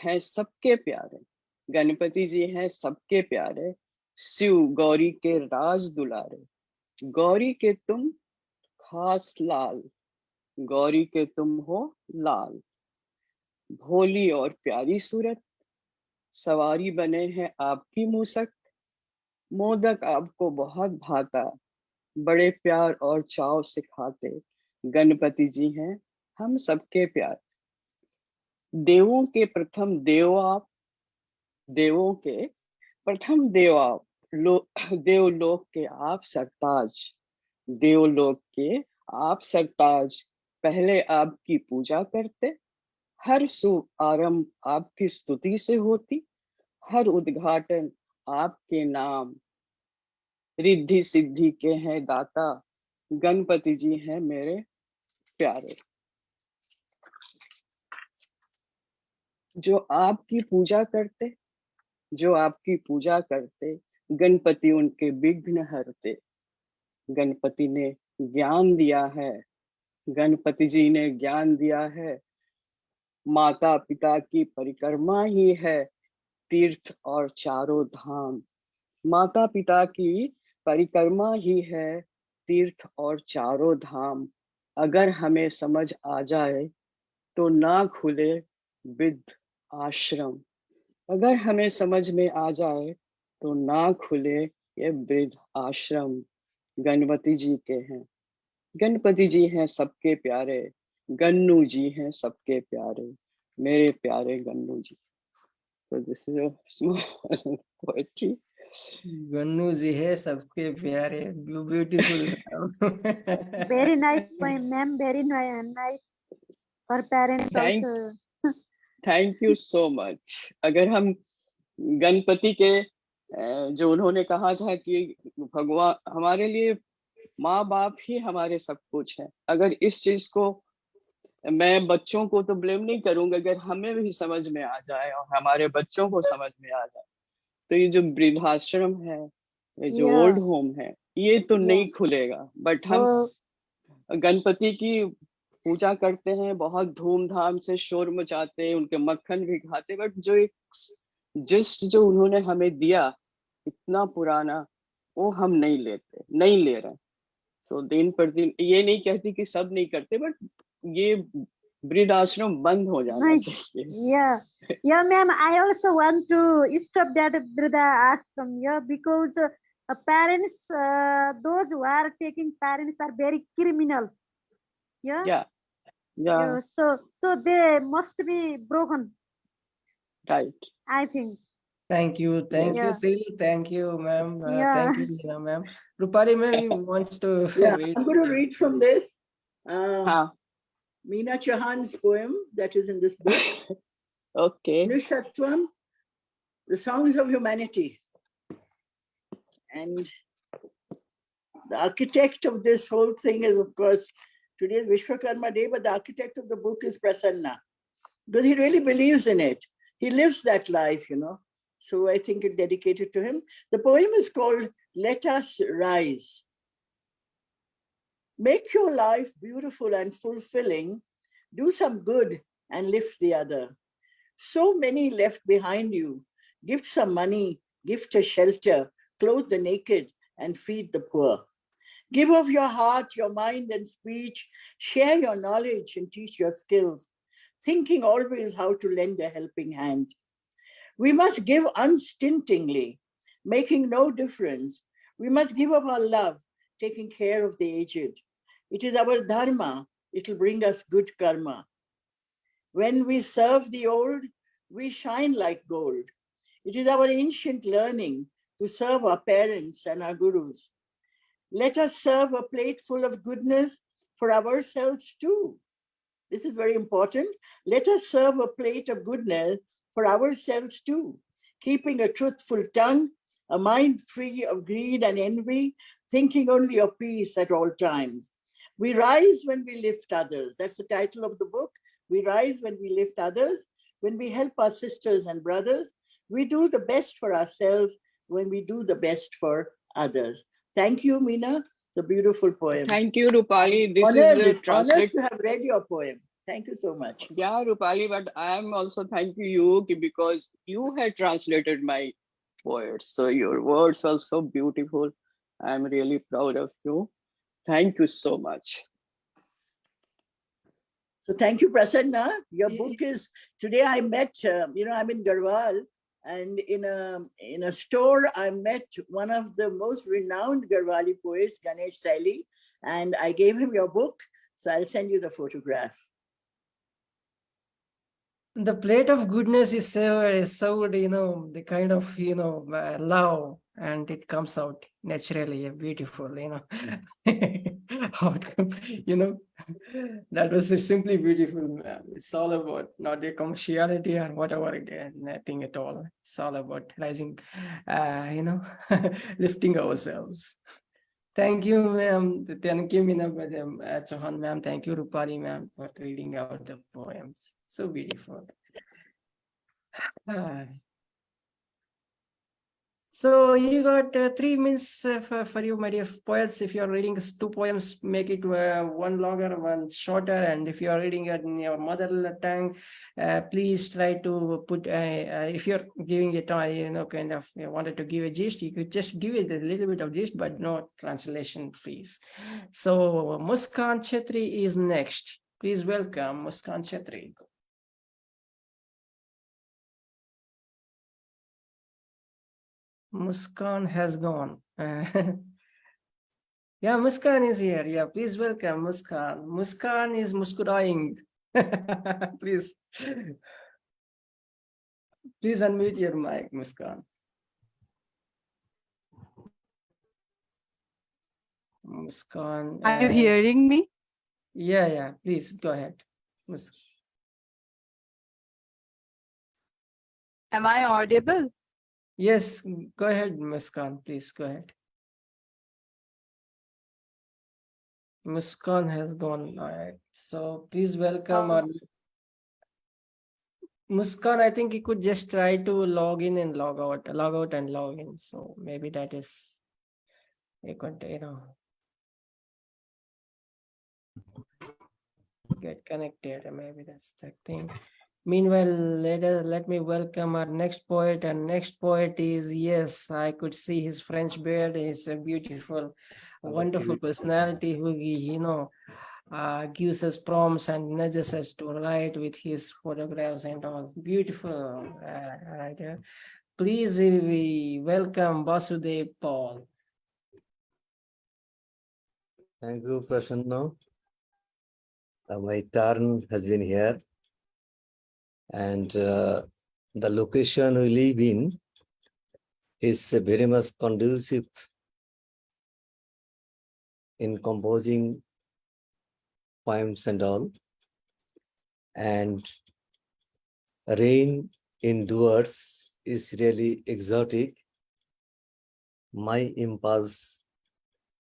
हैं सबके प्यारे, गणपति जी हैं सबके प्यारे, शिव गौरी के राज दुलारे, गौरी के तुम खास लाल, गौरी के तुम हो लाल, भोली और प्यारी सूरत, सवारी बने हैं आपकी मूसक, मोदक आपको बहुत भाता, बड़े प्यार और चाव से खाते, गणपति जी हैं हम सबके प्यार, देवों के प्रथम देव आप, देवों के प्रथम देव आप, देवलोक के आप सरताज, देवलोक के आप सरताज, पहले आपकी पूजा करते, हर शुभ आरंभ आपकी स्तुति से होती, हर उद्घाटन आपके नाम, रिद्धि सिद्धि के हैं दाता, गणपति जी हैं मेरे प्यारे। जो आपकी पूजा करते, जो आपकी पूजा करते, गणपति उनके विघ्न हरते, गणपति ने ज्ञान दिया है, गणपति जी ने ज्ञान दिया है, माता पिता की परिक्रमा ही है तीर्थ और चारों धाम, माता पिता की परिक्रमा ही है तीर्थ और चारों धाम, अगर हमें समझ आ जाए तो ना खुले विद्ध आश्रम, अगर हमें समझ में आ जाए तो ना खुले ये वृद्ध आश्रम गणपति जी के हैं। गणपति जी हैं सबके प्यारे, गन्नू जी हैं सबके प्यारे, मेरे प्यारे गन्नू जी। So this is a small poetry. Gannu जी है सबके प्यारे, beautiful. Very nice poem, ma'am. Very nice. For parents Thank also. Thank you so much. अगर हम गणपति के जो उन्होंने कहा था कि भगवान हमारे लिए माँ बाप ही हमारे सब कुछ है, अगर इस चीज को मैं बच्चों को तो ब्लेम नहीं करूंगा, अगर हमें भी समझ में आ जाए और हमारे बच्चों को समझ में आ जाए तो ये जो वृद्धाश्रम है, ये जो Yeah. ओल्ड होम है, ये तो नहीं खुलेगा। बट हम गणपति की पूजा करते हैं, बहुत धूमधाम से शोर मचाते हैं, उनके मक्खन भी खाते, बट जो एक जिस्ट जो उन्होंने हमें दिया इतना पुराना, वो हम नहीं ले रहे। सो दिन पर दिन, ये नहीं कहती कि सब नहीं करते, बट ये वृद्ध आश्रम बंद हो जाना चाहिए। Yeah, ma'am. I also want to stop that Brida ashram. Yeah, because parents, those who are taking parents are very criminal. Yeah. So they must be broken. Right. I think. Thank you, Yes. Til. Thank you, ma'am. Yeah. Thank you, Meena, ma'am. Rupali, ma'am, wants to read. I'm going to read from this. Meena Chouhan's poem that is in this book. Okay. Nishatvam, the Songs of Humanity. And the architect of this whole thing is, of course, today is Vishwakarma Day, but the architect of the book is Prasanna. Because he really believes in it. He lives that life, you know. So I think it's dedicated to him. The poem is called Let Us Rise. Make your life beautiful and fulfilling. Do some good and lift the other. So many left behind you. Gift some money, gift a shelter, clothe the naked and feed the poor. Give of your heart, your mind and speech. Share your knowledge and teach your skills. Thinking always how to lend a helping hand. We must give unstintingly, making no difference. We must give of our love, taking care of the aged. It is our dharma. It will bring us good karma. When we serve the old, we shine like gold. It is our ancient learning to serve our parents and our gurus. Let us serve a plate full of goodness for ourselves too. This is very important. Let us serve a plate of goodness for ourselves too, keeping a truthful tongue, a mind free of greed and envy, thinking only of peace at all times. We rise when we lift others. That's the title of the book. We rise when we lift others, when we help our sisters and brothers. We do the best for ourselves when we do the best for others. Thank you, Meena. It's a beautiful poem. Thank you, Roopali. This Honored is translate. to have read your poem. Thank you so much. Yeah, Roopali, but I am also thanking you because you had translated my words. So your words are so beautiful. I'm really proud of you. Thank you so much. So thank you, Prasanna. Your book is, today I met, I'm in Garhwal, and in a store, I met one of the most renowned Garhwali poets, Ganesh Saili, and I gave him your book. So I'll send you the photograph. The plate of goodness is served, the kind of, love, and it comes out naturally, beautiful, outcome, that was simply beautiful. It's all about not a commerciality or whatever it is, nothing at all. It's all about rising, lifting ourselves. Thank you, ma'am. Thank you, Meena Chouhan, ma'am. Thank you, Roopali, ma'am, for reading out the poems. So beautiful. So you got 3 minutes for you, my dear poets. If you're reading 2 poems, make it one longer, one shorter. And if you're reading it in your mother tongue, please try to put, if you're giving it, kind of wanted to give a gist, you could just give it a little bit of gist, but no translation, please. So Muskab Chhetri is next. Please welcome Muskab Chhetri. Muskan has gone. Yeah, Muskan is here. Yeah, please welcome Muskan. Muskan is muskuraing. Please, please unmute your mic, Muskan. Muskan. Are you hearing me? Yeah, yeah. Please go ahead. Am I audible? Yes, go ahead, Muskan. Please go ahead. Muskan has gone. All right. So please welcome our Muskan. I think you could just try to log in and log out and log in. So maybe that is you could, get connected. Maybe that's the thing. Meanwhile, let me welcome our next poet. And next poet is, yes, I could see his French beard. He's a beautiful, wonderful personality who, gives us prompts and nudges us to write with his photographs and all. Beautiful writer. Please we welcome Basudev Paul. Thank you, Prasanna. My turn has been here. And the location we live in is very much conducive in composing poems and all. And rain indoors is really exotic. My impulse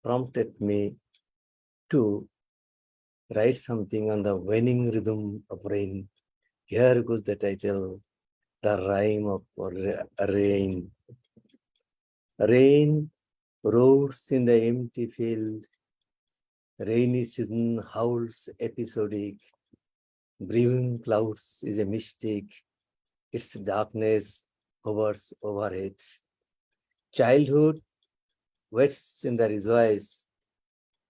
prompted me to write something on the waning rhythm of rain. Here goes the title, The Rhyme of Rain. Rain roars in the empty field. Rainy season howls episodic. Brewing clouds is a mistake. Its darkness hovers overhead. Childhood waits in the rejoice.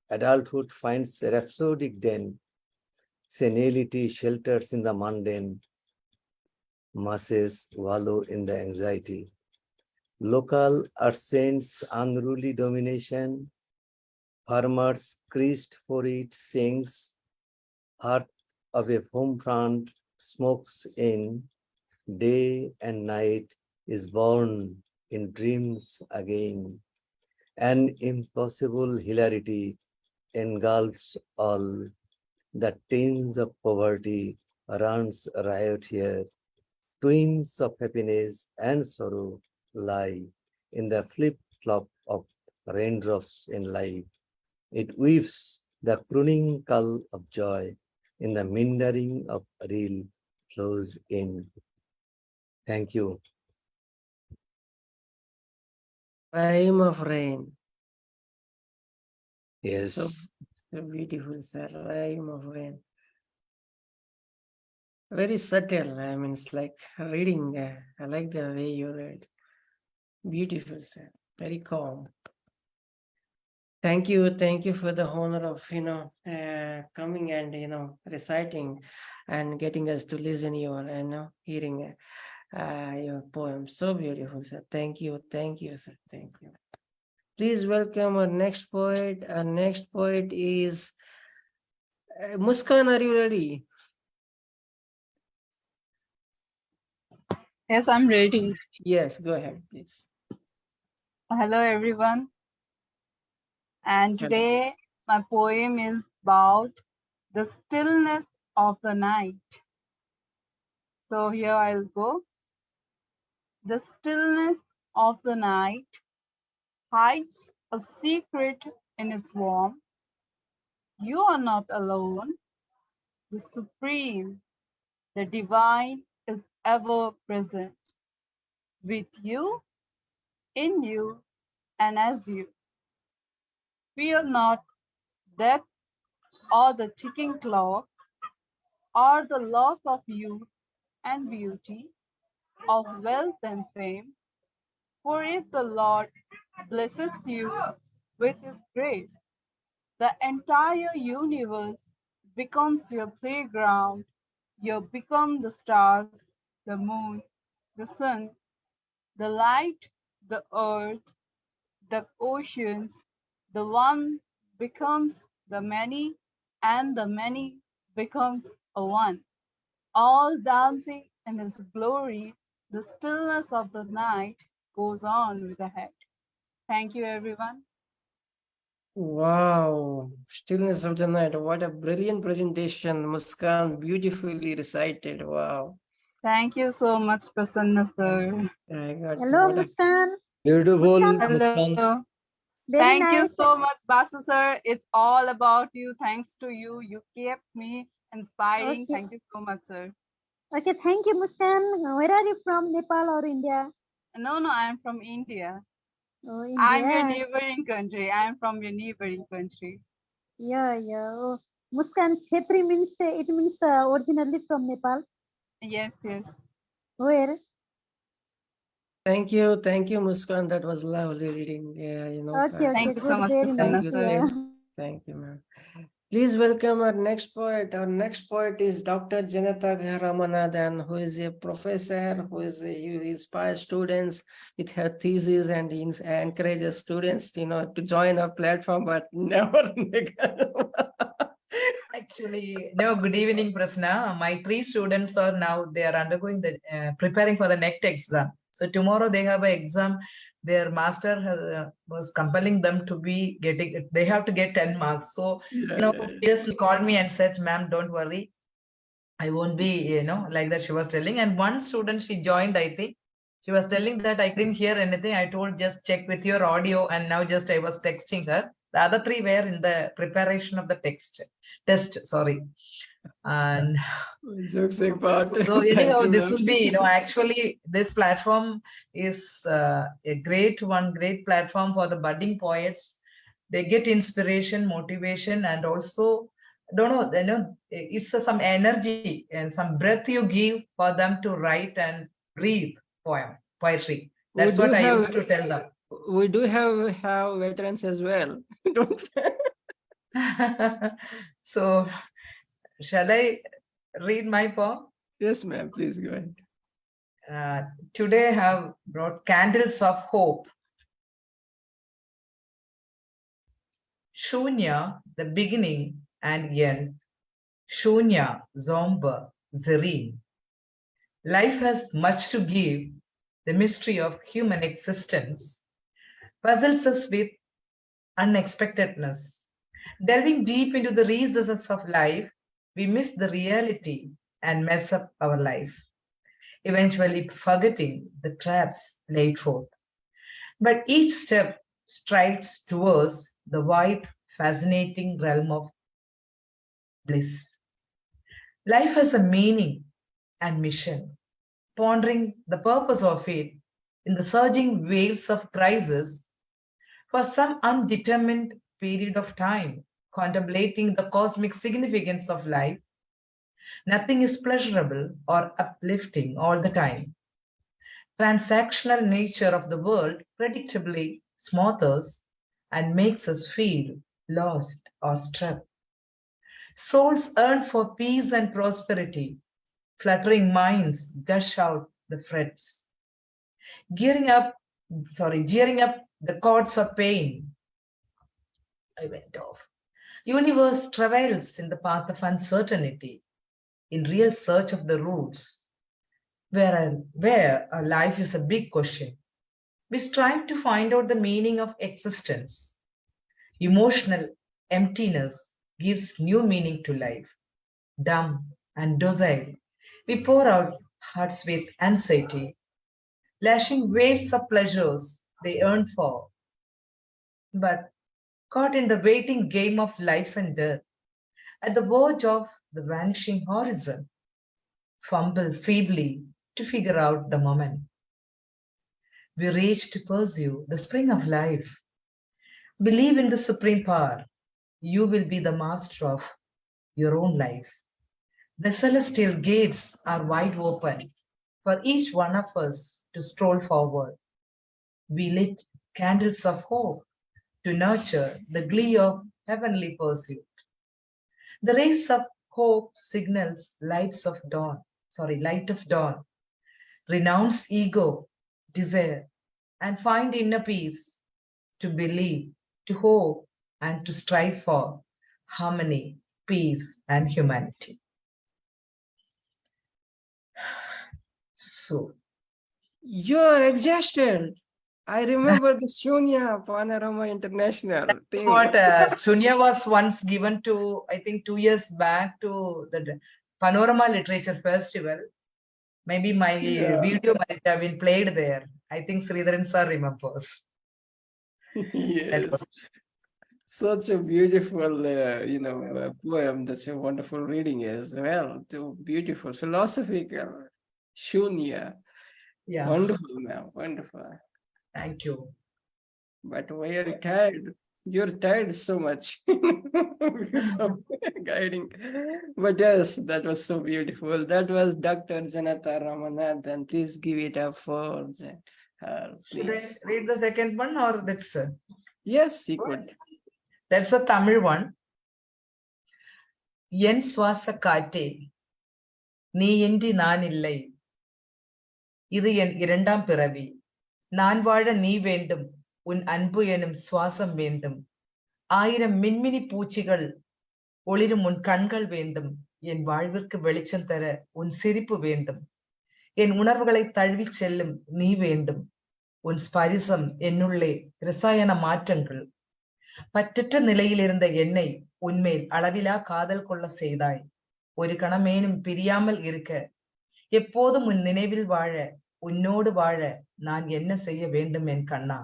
Adulthood finds a rhapsodic den. Senility shelters in the mundane. Masses wallow in the anxiety. Local ascents unruly domination. Farmers creased for it sings. Hearth of a home front smokes in. Day and night is born in dreams again. An impossible hilarity engulfs all. The tinge of poverty runs riot here. Twins of happiness and sorrow lie in the flip-flop of raindrops in life. It weaves the crooning call of joy in the mindering of real flows in. Thank you. Rhyme of rain. Yes. So beautiful, sir. Rhyme of rain. Very subtle. I mean, it's like reading. I like the way you read. Beautiful, sir. Very calm. Thank you for the honor of coming and reciting and getting us to listen your hearing your poem. So beautiful, sir. Thank you, sir. Thank you. Please welcome our next poet. Our next poet is Muskan. Are you ready? Yes, I'm ready. Yes, go ahead, please. Hello, everyone. And today my poem is about the stillness of the night. So here I'll go. The stillness of the night hides a secret in its warmth. You are not alone. The supreme, the divine is ever present with you, in you, and as you. Fear not death or the ticking clock or the loss of youth and beauty, of wealth and fame. For if the Lord blesses you with his grace, the entire universe becomes your playground. You become the stars, the moon, the sun, the light the earth, the oceans, the one becomes the many, and the many becomes a one, all dancing in his glory. The stillness of the night goes on with the head. Thank you, everyone. Wow, Stillness of the Night. What a brilliant presentation, Muskan. Beautifully recited. Wow. Thank you so much, Prasanna sir. Hello, Muskan. Beautiful, Hello. Muskan. Very Thank you nice. so much, Basu sir. It's all about you. Thanks to you. You kept me inspiring. Okay. Thank you so much, sir. Okay, thank you, Muskan. Where are you from, Nepal or India? No, I'm from India. Oh, I'm your India. neighboring country. I'm from your neighboring country. Yeah. Oh, Muskab Chhetri means it means originally from Nepal. Yes. Where? Thank you, Muskan. That was lovely reading. Yeah, Okay, Thank you so good, much, very Prasanna nice. sir. Thank you, ma'am. Please welcome our next poet. Our next poet is Dr. Janatha Ramanathan, who is a professor, who inspires students with her thesis and encourages students, to join our platform, but never. Actually, no, good evening, Prasna. My 3 students are now, they are undergoing preparing for the next exam. So tomorrow they have an exam. Their master was compelling them to be they have to get 10 marks. So, she just called me and said, ma'am, don't worry. I won't be, like that she was telling. And one student, she joined, I think. She was telling that I couldn't hear anything. I told just check with your audio, and now just I was texting her. The other 3 were in the preparation of the test, sorry. And jokes apart. so anyhow, this will be, actually this platform is a great platform for the budding poets. They get inspiration, motivation, and also, it's some energy and some breath you give for them to write and breathe poetry. That's what I used to tell them. We do have veterans as well. So, shall I read my poem? Yes, ma'am. Please go ahead. Today I have brought Candles of Hope. Shunya, the beginning and end. Shunya, Zomba, Zareen. Life has much to give. The mystery of human existence puzzles us with unexpectedness. Delving deep into the recesses of life, we miss the reality and mess up our life, eventually forgetting the traps laid forth. But each step strides towards the wide, fascinating realm of bliss. Life has a meaning and mission. Pondering the purpose of it in the surging waves of crisis for some undetermined period of time, contemplating the cosmic significance of life, nothing is pleasurable or uplifting all the time. Transactional nature of the world predictably smothers and makes us feel lost or struck. Souls yearn for peace and prosperity. Fluttering minds gush out the frets. Gearing up the chords of pain. I went off. Universe travails in the path of uncertainty, in real search of the roots, where our life is a big question. We strive to find out the meaning of existence. Emotional emptiness gives new meaning to life. Dumb and docile, we pour out hearts with anxiety, lashing waves of pleasures they yearn for. But caught in the waiting game of life and death, at the verge of the vanishing horizon, fumble feebly to figure out the moment. We reach to pursue the spring of life. Believe in the supreme power. You will be the master of your own life. The celestial gates are wide open for each one of us to stroll forward. We lit candles of hope to nurture the glee of heavenly pursuit. The rays of hope signals light of dawn. Renounce ego, desire, and find inner peace, to believe, to hope, and to strive for harmony, peace, and humanity. So, You're exhausted. I remember the Shunya Panorama International that's thing. what Shunya was once given to, I think 2 years back, to the Panorama Literature Festival. Maybe my video might have been played there. I think Sreedharan sir remembers. Yes. Such a beautiful, poem. That's a wonderful reading as well. Too beautiful, philosophical, Shunya. Yeah. Wonderful, ma'am. Wonderful. Thank you. But why are you tired? You're tired so much because of guiding. But yes, that was so beautiful. That was Dr. Janatha Ramanathan. Please give it up for her, Should I please. read the second one or that's? Yes, you could. That's a Tamil one. Yen swasa kaate, nee indi naan illai. Idu en irandam piravi. Naan vaada nee vendum, un anbu enum swasam vendum. Ayiram minmini பூச்சிகள் ஒளிரும் உன் கண்கள் வேண்டும். என் வாழ்விற்கு வெளிச்சம் தர உன் சிரிப்பு வேண்டும். என் உணர்வுகளை தழுவிச் செல்லும் நீ வேண்டும். உன் ஸ்பரிசம் என்னுள்ளே ரசாயன மாற்றங்கள். பற்றற்ற நிலையில் இருந்த என்னை உன்மேல் அளவிலா காதல் கொள்ள செய்தாய். ஒரு கணமேனும் பிரியாமல் இருக்க, எப்போதும் உன் நினைவில் வாழ, உன்னோடு வாழ நான் என்ன செய்ய வேண்டும் என் கண்ணா?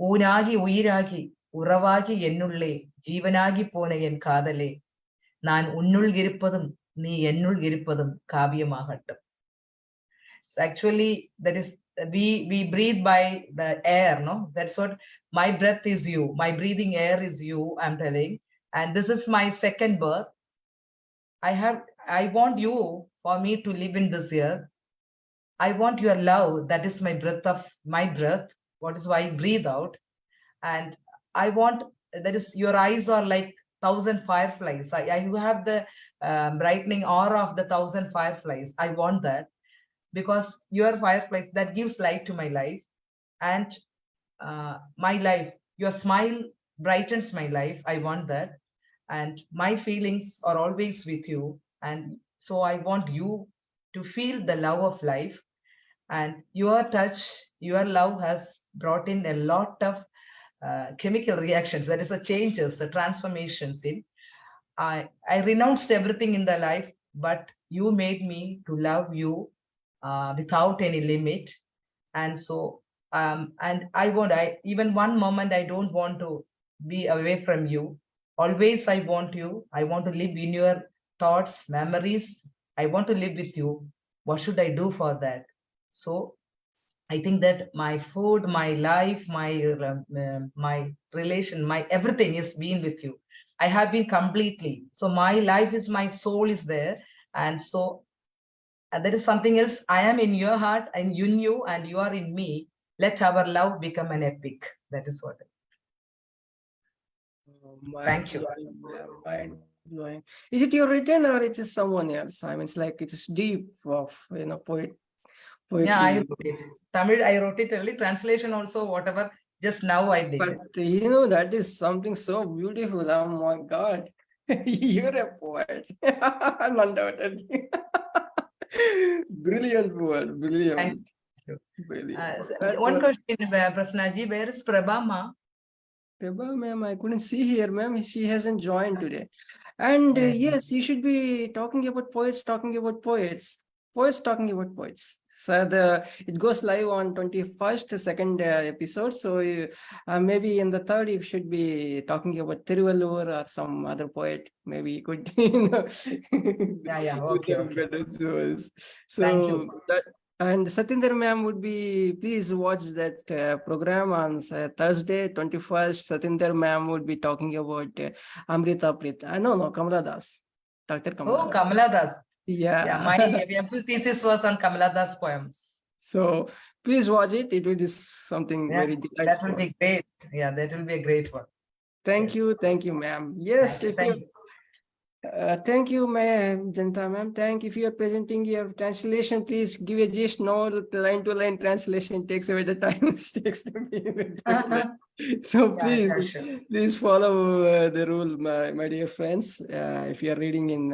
ஊனாகி உயிராகி உறவாகி என்னுள்ளே ஜீவனாகி போன என் காதலே, நான் உன்னுள் இருப்பதும் நீ என்னுள் இருப்பதும் காவியமாகட்டும். So actually, that is, we breathe by the air, no? That's what my breath is you, my breathing air is you, I'm telling. And this is my second birth. I want you for me to live in this year. I want your love. That is my breath of my breath. What is why I breathe out. And I want, that is, your eyes are like 1,000 fireflies. I have the brightening aura of the 1,000 fireflies. I want that, because your fireflies, that gives light to my life. And my life, your smile brightens my life. I want that. And my feelings are always with you. And so I want you to feel the love of life. And your touch, your love has brought in a lot of chemical reactions. That is the changes, the transformations in. I renounced everything in the life, but you made me to love you without any limit. And so, and even one moment, I don't want to be away from you. Always I want you. I want to live in your thoughts, memories. I want to live with you. What should I do for that? So I think that my food, my life, my relation, my everything is being with you. I have been completely. So my life is, my soul is there. And so there is something else. I am in your heart, I'm in you, and you are in me. Let our love become an epic. That is what. Thank you. Mind-blowing. Is it your written or it is someone else? I mean, it's like it's deep of poetry. Yeah, I wrote it. Tamil, I wrote it early. Translation also, whatever. Just now I did it. But that is something so beautiful. Oh my God. You're a poet. Undoubtedly. Brilliant poet. Brilliant. Thank you. Brilliant. One question, Prasnaji, where is Prabha Ma? Prabha ma'am, I couldn't see here, ma'am. She hasn't joined today. And yes, you should be talking about poets, talking about poets. Poets talking about poets. So it goes live on 21st, second episode. So maybe in the third, you should be talking about Tiruvallur or some other poet. Maybe you could, Yeah. Okay. So thank you. And Satinder ma'am would be, please watch that program on Thursday, 21st. Satinder ma'am would be talking about Amrita Prita. No, Kamala Das. Dr. Kamala. Oh, Kamala Das. Yeah. My MPhil thesis was on Kamala Das poems. So please watch it. It will be something very delightful. That will be great. Yeah, that will be a great one. Thank you, ma'am. Yes, Thank you, ma'am, Janatha ma'am. Thank you. If you are presenting your translation, please give a gist. No line to line translation takes away the time it takes to be with the So please, please follow the rule, my dear friends. If you are reading in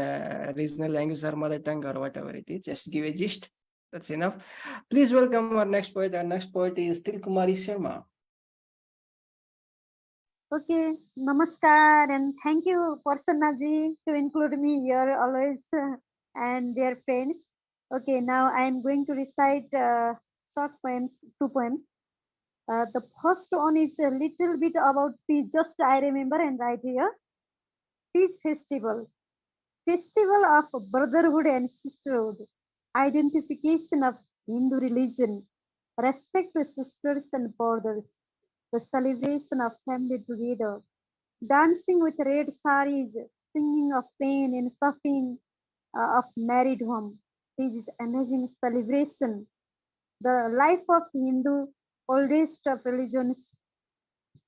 regional language or mother tongue or whatever it is, just give a gist. That's enough. Please welcome our next poet. Our next poet is Til Kumari Sharma. Okay, namaskar and thank you, Prasanna ji, to include me here always and dear friends. Okay, now I am going to recite short poems, 2 poems. The first one is a little bit about Tej. Just I remember and write here. Tej festival, festival of brotherhood and sisterhood, identification of Hindu religion, respect to sisters and brothers, the celebration of family together, dancing with red saris, singing of pain and suffering of married home. This is amazing celebration. The life of Hindu, oldest of religions,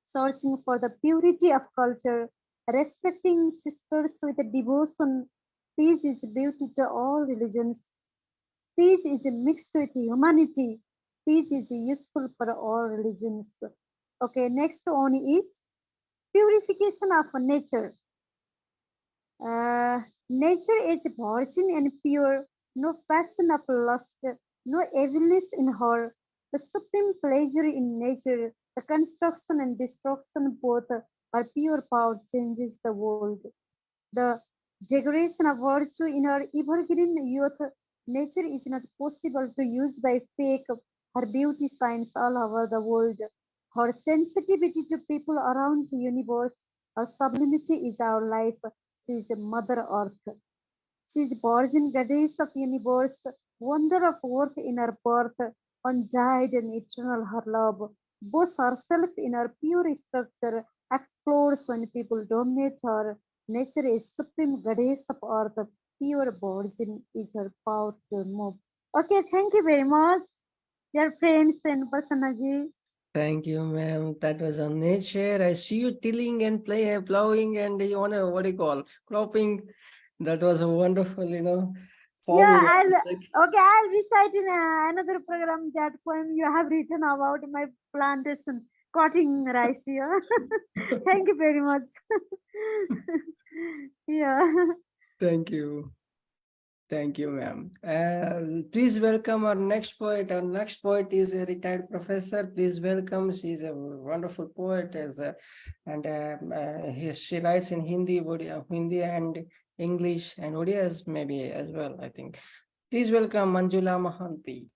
searching for the purity of culture, respecting sisters with devotion. Peace is beauty to all religions. Peace is mixed with humanity. Peace is useful for all religions. Okay, next one is purification of nature. Nature is virgin and pure, no passion of lust, no evilness in her. The supreme pleasure in nature, the construction and destruction both are pure power changes the world. The degradation of virtue in her evergreen youth, nature is not possible to use by fake. Her beauty shines all over the world. Her sensitivity to people around the universe, her sublimity is our life. She is Mother Earth. She is virgin goddess of universe, wonder of worth in her birth, undyed and eternal her love. Boasts herself in her pure structure, explores when people dominate her. Nature is supreme goddess of earth, pure virgin is her power to move. Okay, thank you very much, dear friends and Prasannaji. Thank you, ma'am. That was on nature. I see you tilling and plowing and you want to, what do you call, cropping. That was a wonderful, Yeah, farming. I'll recite in another program that poem you have written about my plantation, cutting rice here. Thank you very much. Yeah. Thank you. Thank you, ma'am. Please welcome our next poet. Our next poet is a retired professor. Please welcome. She's a wonderful poet, she writes in Hindi, Hindi and English and Odia maybe as well, I think. Please welcome Manjula Mahanti.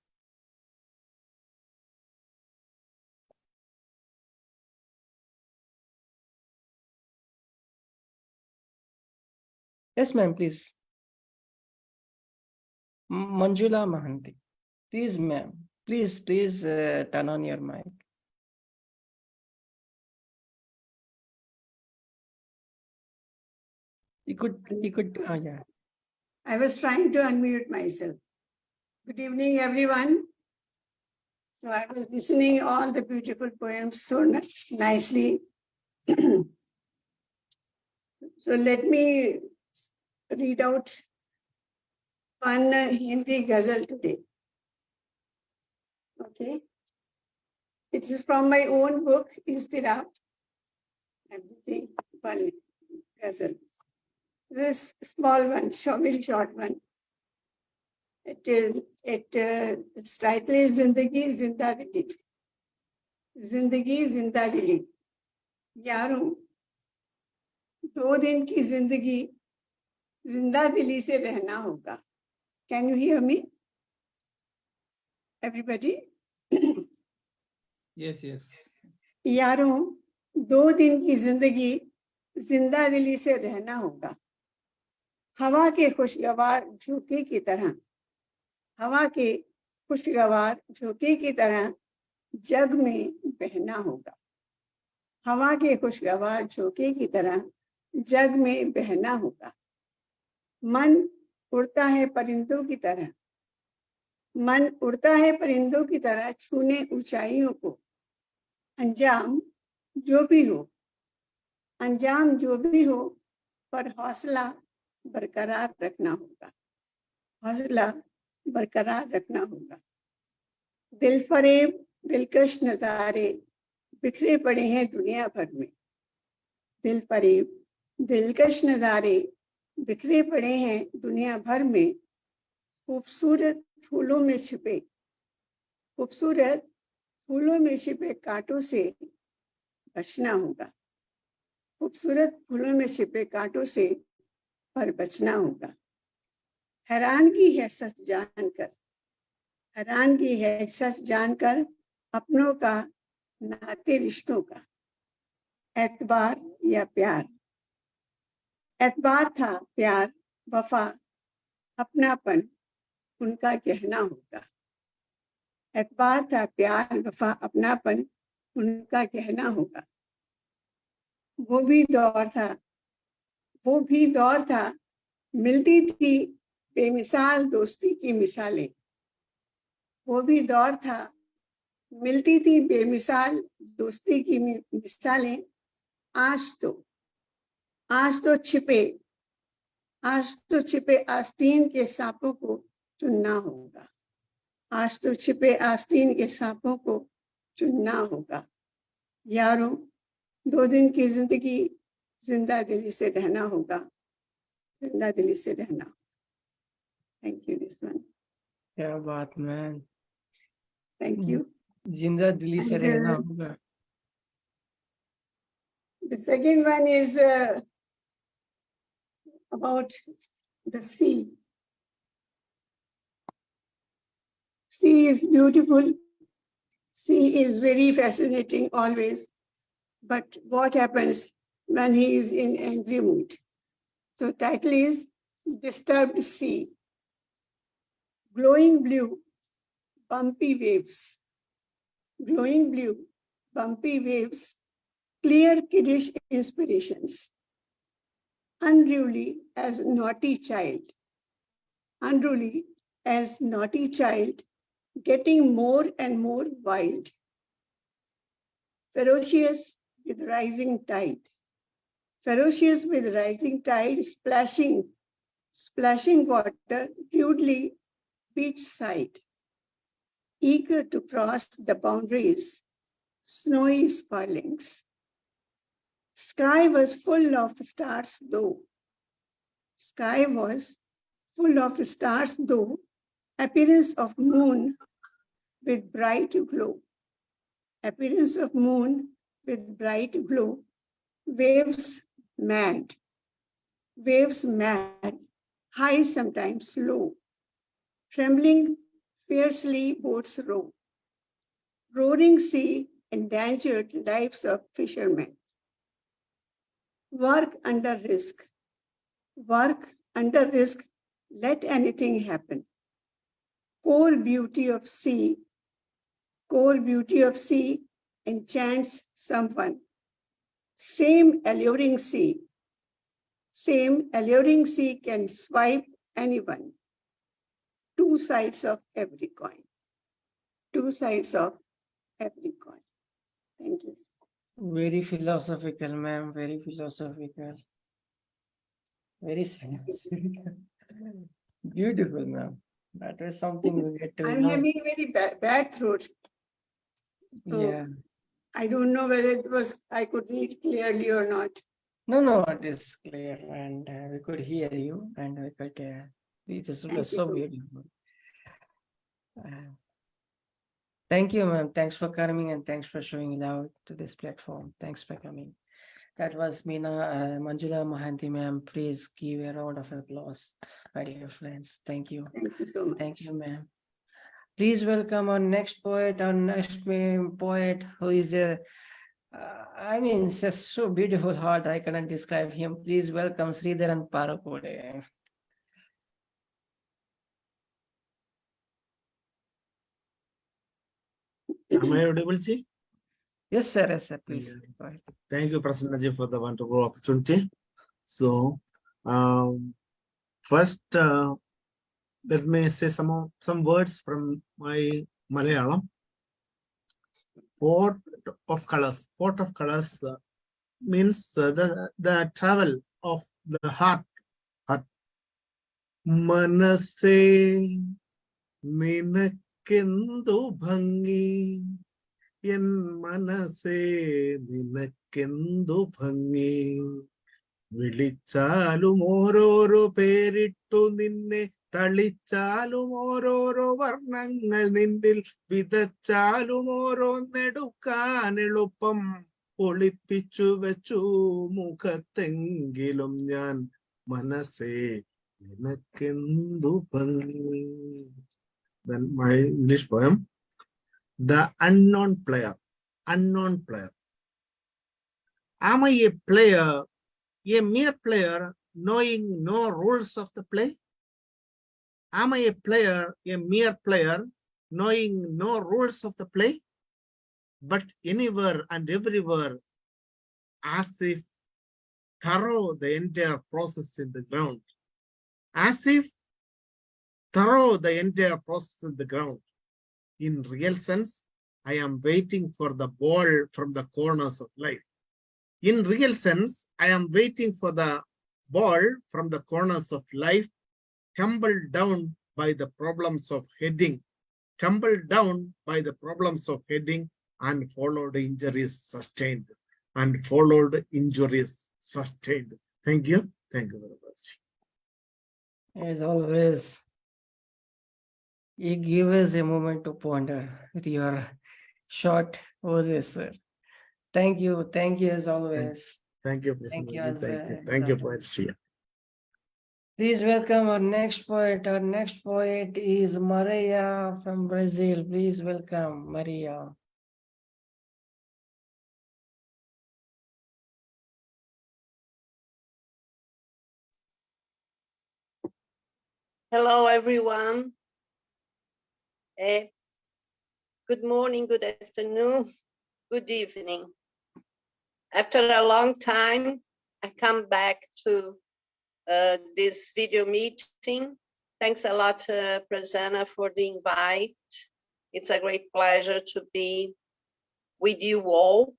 Yes, ma'am, please. Manjula Mahanti. Please, ma'am. Please turn on your mic. You could, yeah. I was trying to unmute myself. Good evening, everyone. So I was listening all the beautiful poems so nicely. So let me read out one Hindi ghazal today. Okay. It is from my own book, Istirab. Everything, one ghazal. This small one, very short one. Its title is Zindagi Zinda Dili. Zindagi Zinda Dili. यारों, 2 दिन की जिंदगी जिंदा दिली से रहना होगा. Can you hear me? Everybody? Yes, yes. यारों, 2 दिन की जिंदगी जिंदा दिली से रहना होगा. हवा के खुशगवार झोंके की तरह, हवा के खुशगवार झोंके की तरह जग में बहना होगा. हवा के खुशगवार झोंके की तरह जग में बहना होगा. मन उड़ता है परिंदों की तरह, मन उड़ता है परिंदों की तरह छूने ऊंचाइयों को. अंजाम जो भी हो, अंजाम जो भी हो, पर हौसला बरकरार रखना होगा, हौसला बरकरार रखना होगा। दिल फरेब दिलकश नजारे बिखरे पड़े हैं दुनिया भर में, दिल फरेब दिलकश नजारे बिखरे पड़े हैं दुनिया भर में। खूबसूरत फूलों में छिपे, खूबसूरत फूलों में छिपे कांटों से बचना होगा, खूबसूरत फूलों में छिपे कांटों से पर बचना होगा। हैरानगी है सच जानकर, हैरानगी है सच जानकर अपनों का नाते रिश्तों का। एतबार या प्यार, एतबार था प्यार वफा अपनापन उनका कहना होगा, एतबार था प्यार वफा अपनापन उनका कहना होगा। वो भी दौर था, वो भी दौर था, मिलती थी बेमिसाल दोस्ती की मिसालें, वो भी दौर था, मिलती थी बेमिसाल दोस्ती की मिसालें। आज तो छिपे आस्तीन के सांपों को चुनना होगा, आज तो छिपे आस्तीन के सांपों को चुनना होगा। यारों 2 दिन की जिंदगी जिंदा दिली से रहना होगा, जिंदा दिली से रहना। Thank you this one. क्या बात मैन, थैंक यू। जिंदा दिली से रहना होगा। The second one is about the sea. Sea is beautiful. Sea is very fascinating always. But what happens when he is in angry mood? So title is Disturbed Sea. Glowing blue, bumpy waves. Glowing blue, bumpy waves. Clear kiddish inspirations. Unruly as naughty child. Unruly as naughty child, getting more and more wild. Ferocious with rising tide. Ferocious with rising tide, splashing water rudely beachside. Eager to cross the boundaries, snowy sparlings. Sky was full of stars though. Sky was full of stars though. Appearance of moon with bright glow. Appearance of moon with bright glow. Waves mad. Waves mad. High sometimes low. Trembling fiercely boats row. Roaring sea endangered lives of fishermen. Work under risk. Work under risk. Let anything happen. Core beauty of sea. Core beauty of sea enchants someone. Same alluring sea. Same alluring sea can swipe anyone. Two sides of every coin. Two sides of every coin. Thank you. Very philosophical, ma'am. Very philosophical. Very philosophical. Beautiful, ma'am. That is something we get to I'm know. having very bad throat. So Yeah. I don't know whether it was I could read clearly or not. No, it is clear, and we could hear you, and we could. It was so beautiful. Thank you, ma'am. Thanks for coming, and thanks for showing love to this platform. Thanks for coming. That was Meena Manjula Mahanti, ma'am. Please give a round of applause, my dear friends. Thank you. Thank you so much. Thank you, ma'am. Please welcome our next poet, poet who is it's just so beautiful heart. I cannot describe him. Please welcome Sreedharan Parokode. Am I audible, Ji? Yes, sir. Yes, sir. Please. Go ahead. Thank you, Prasanna Ji, for the wonderful opportunity. So, first, let me say some words from my Malayalam. Port of colors. Port of colors means the travel of the heart മനസ്സേ നിനക്കെന്തു ഭംഗി N മനസ്സേ നിനക്കെന്തു ഭംഗി വിളിച്ചാലും ഓരോരോ പേരിട്ടു നിന്നെ തളിച്ചാലും ഓരോരോ വർണ്ണങ്ങൾ നിന്നിൽ വിതച്ചാലും ഓരോന്നെടുക്കാൻ എളുപ്പം ഒളിപ്പിച്ചു വെച്ചു മുഖത്തെങ്കിലും ഞാൻ മനസ്സേ നിനക്കെന്തു ഭംഗി. Then my English poem, The Unknown Player. Unknown player. Am I a player, a mere player, knowing no rules of the play? Am I a player, a mere player, knowing no rules of the play? But anywhere and everywhere, as if thorough the entire process in the ground. As if thorough the entire process in the ground. In real sense, I am waiting for the ball from the corners of life. In real sense, I am waiting for the ball from the corners of life, tumbled down by the problems of heading, tumbled down by the problems of heading, and followed injuries sustained, and followed injuries sustained. Thank you. Thank you very much. As always, you give us a moment to ponder with your short verses, sir. Thank you as always. Thank you, Thank you as thank you. well. Thank you, poets here. Please welcome our next poet. Our next poet is Maria from Brazil. Please welcome Maria. Hello, everyone. Good morning, good afternoon, good evening. After a long time, I come back to this video meeting. Thanks a lot, Prasanna, for the invite. It's a great pleasure to be with you all.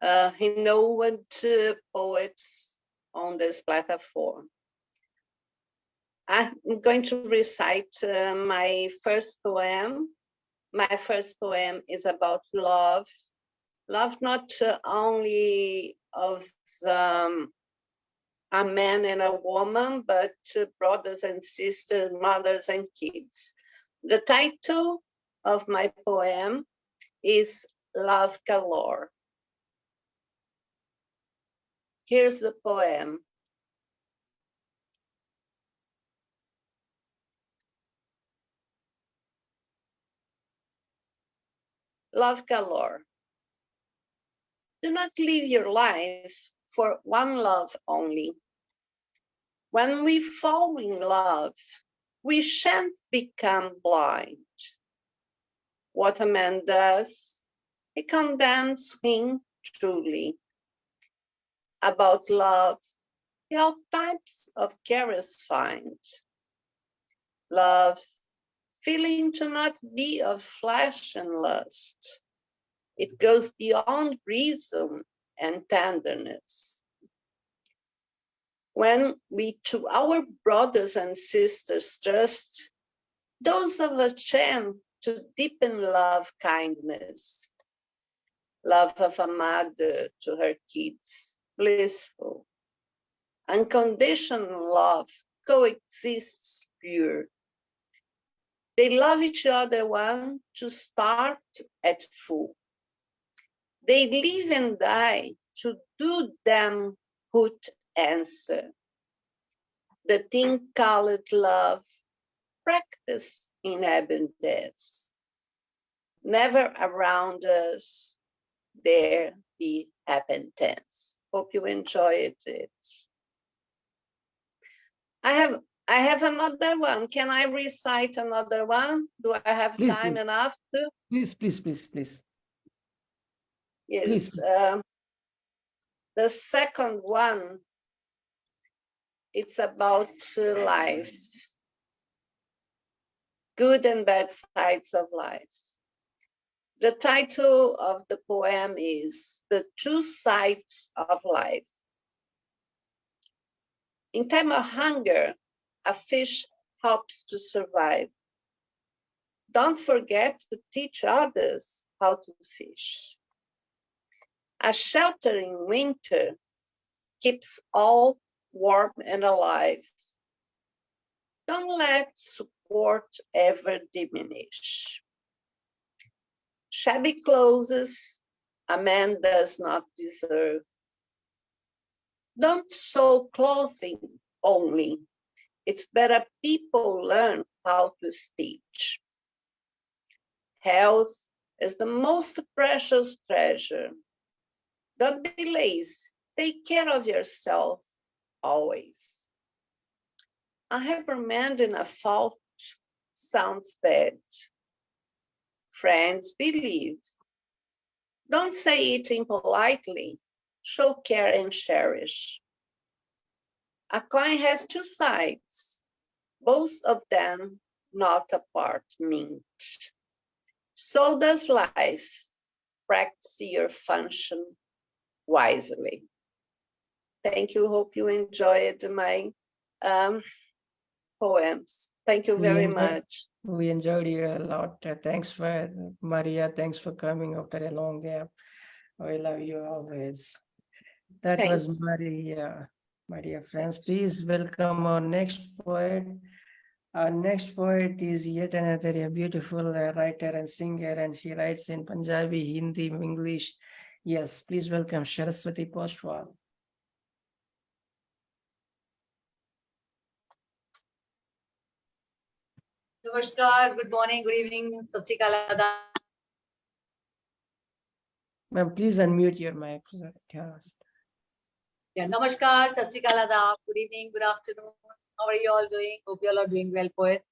Renowned poets on this platform. I'm going to recite my first poem. My first poem is about love. Love not only of a man and a woman, but brothers and sisters, mothers and kids. The title of my poem is Love Galore. Here's the poem. Love galore. Do not live your life for one love only. When we fall in love, we shan't become blind. What a man does, he condemns him truly. About love, he all types of carriers find. Love, feeling to not be of flesh and lust. It goes beyond reason and tenderness. When we to our brothers and sisters trust, those of a chance to deepen love kindness, love of a mother to her kids, blissful, unconditional love coexists pure. They love each other one to start at full. They live and die to do them who'd answer. The thing called love, practiced in abundance. Never around us there be abundance. Hope you enjoyed it. I have another one. Can I recite another one? Do I have Please, time please. enough to? Please. Yes. Please. The second one, it's about life. Good and bad sides of life. The title of the poem is The Two Sides of Life. In time of hunger, a fish helps to survive. Don't forget to teach others how to fish. A shelter in winter keeps all warm and alive. Don't let support ever diminish. Shabby clothes a man does not deserve. Don't sew clothing only. It's better people learn how to stitch. Health is the most precious treasure. Don't be lazy. Take care of yourself always. A reprimand in a fault sounds bad. Friends believe. Don't say it impolitely. Show care and cherish. A coin has two sides, both of them not apart mint. So does life. Practice your function wisely. Thank you. Hope you enjoyed my poems. Thank you very much. We enjoyed you a lot. Thanks for Maria. Thanks for coming after a long gap. I love you always. That was Thanks. Maria. My dear friends, please welcome our next poet. Our next poet is yet another beautiful writer and singer, and she writes in Punjabi, Hindi, English. Yes, please welcome Saraswati Poswal. Namaskar, good morning, good evening, Sat Sri Akal Adab. Ma'am, please unmute your mic. Yeah, Namaskar, Sat Sri Akal Adab, good evening, good afternoon. How are you all doing? Hope you all are doing well, poet.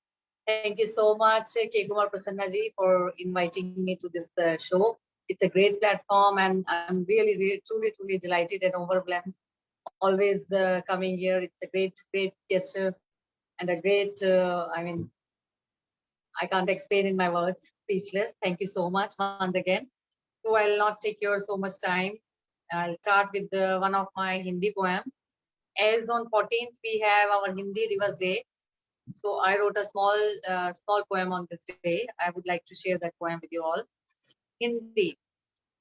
Thank you so much, K. Kumar Prasanna ji, for inviting me to this show. It's a great platform, and I'm really, truly delighted and overwhelmed. Always coming here. It's a great gesture and a great, I can't explain in my words, speechless. Thank you so much once again. So I'll not take your so much time. I'll start with one of my Hindi poems. As on 14th, we have our Hindi Divas Day. So I wrote a small poem on this day. I would like to share that poem with you all. Hindi.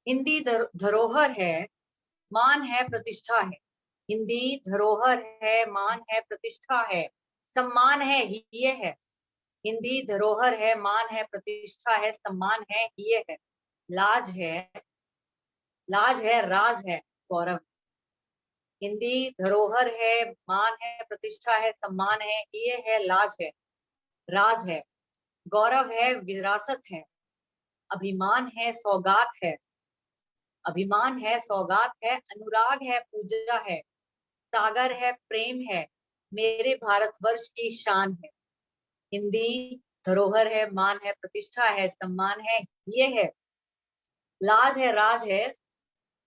Hindi धरोहर है, मान है, प्रतिष्ठा है. हिंदी धरोहर है, मान है, प्रतिष्ठा है, सम्मान है, ये है. हिंदी धरोहर है, मान है, प्रतिष्ठा है, सम्मान है, ये है. लाज है, राज है, गौरव. हिंदी धरोहर है, मान है, प्रतिष्ठा है, सम्मान है, ये है, लाज है, राज है, गौरव है, विरासत है, अभिमान है, सौगात है. अभिमान है, सौगात है, अनुराग है, पूजा है, सागर है, प्रेम है, मेरे भारतवर्ष की शान है. हिंदी धरोहर है, मान है, प्रतिष्ठा है, सम्मान है, ये है. लाज है, राज है,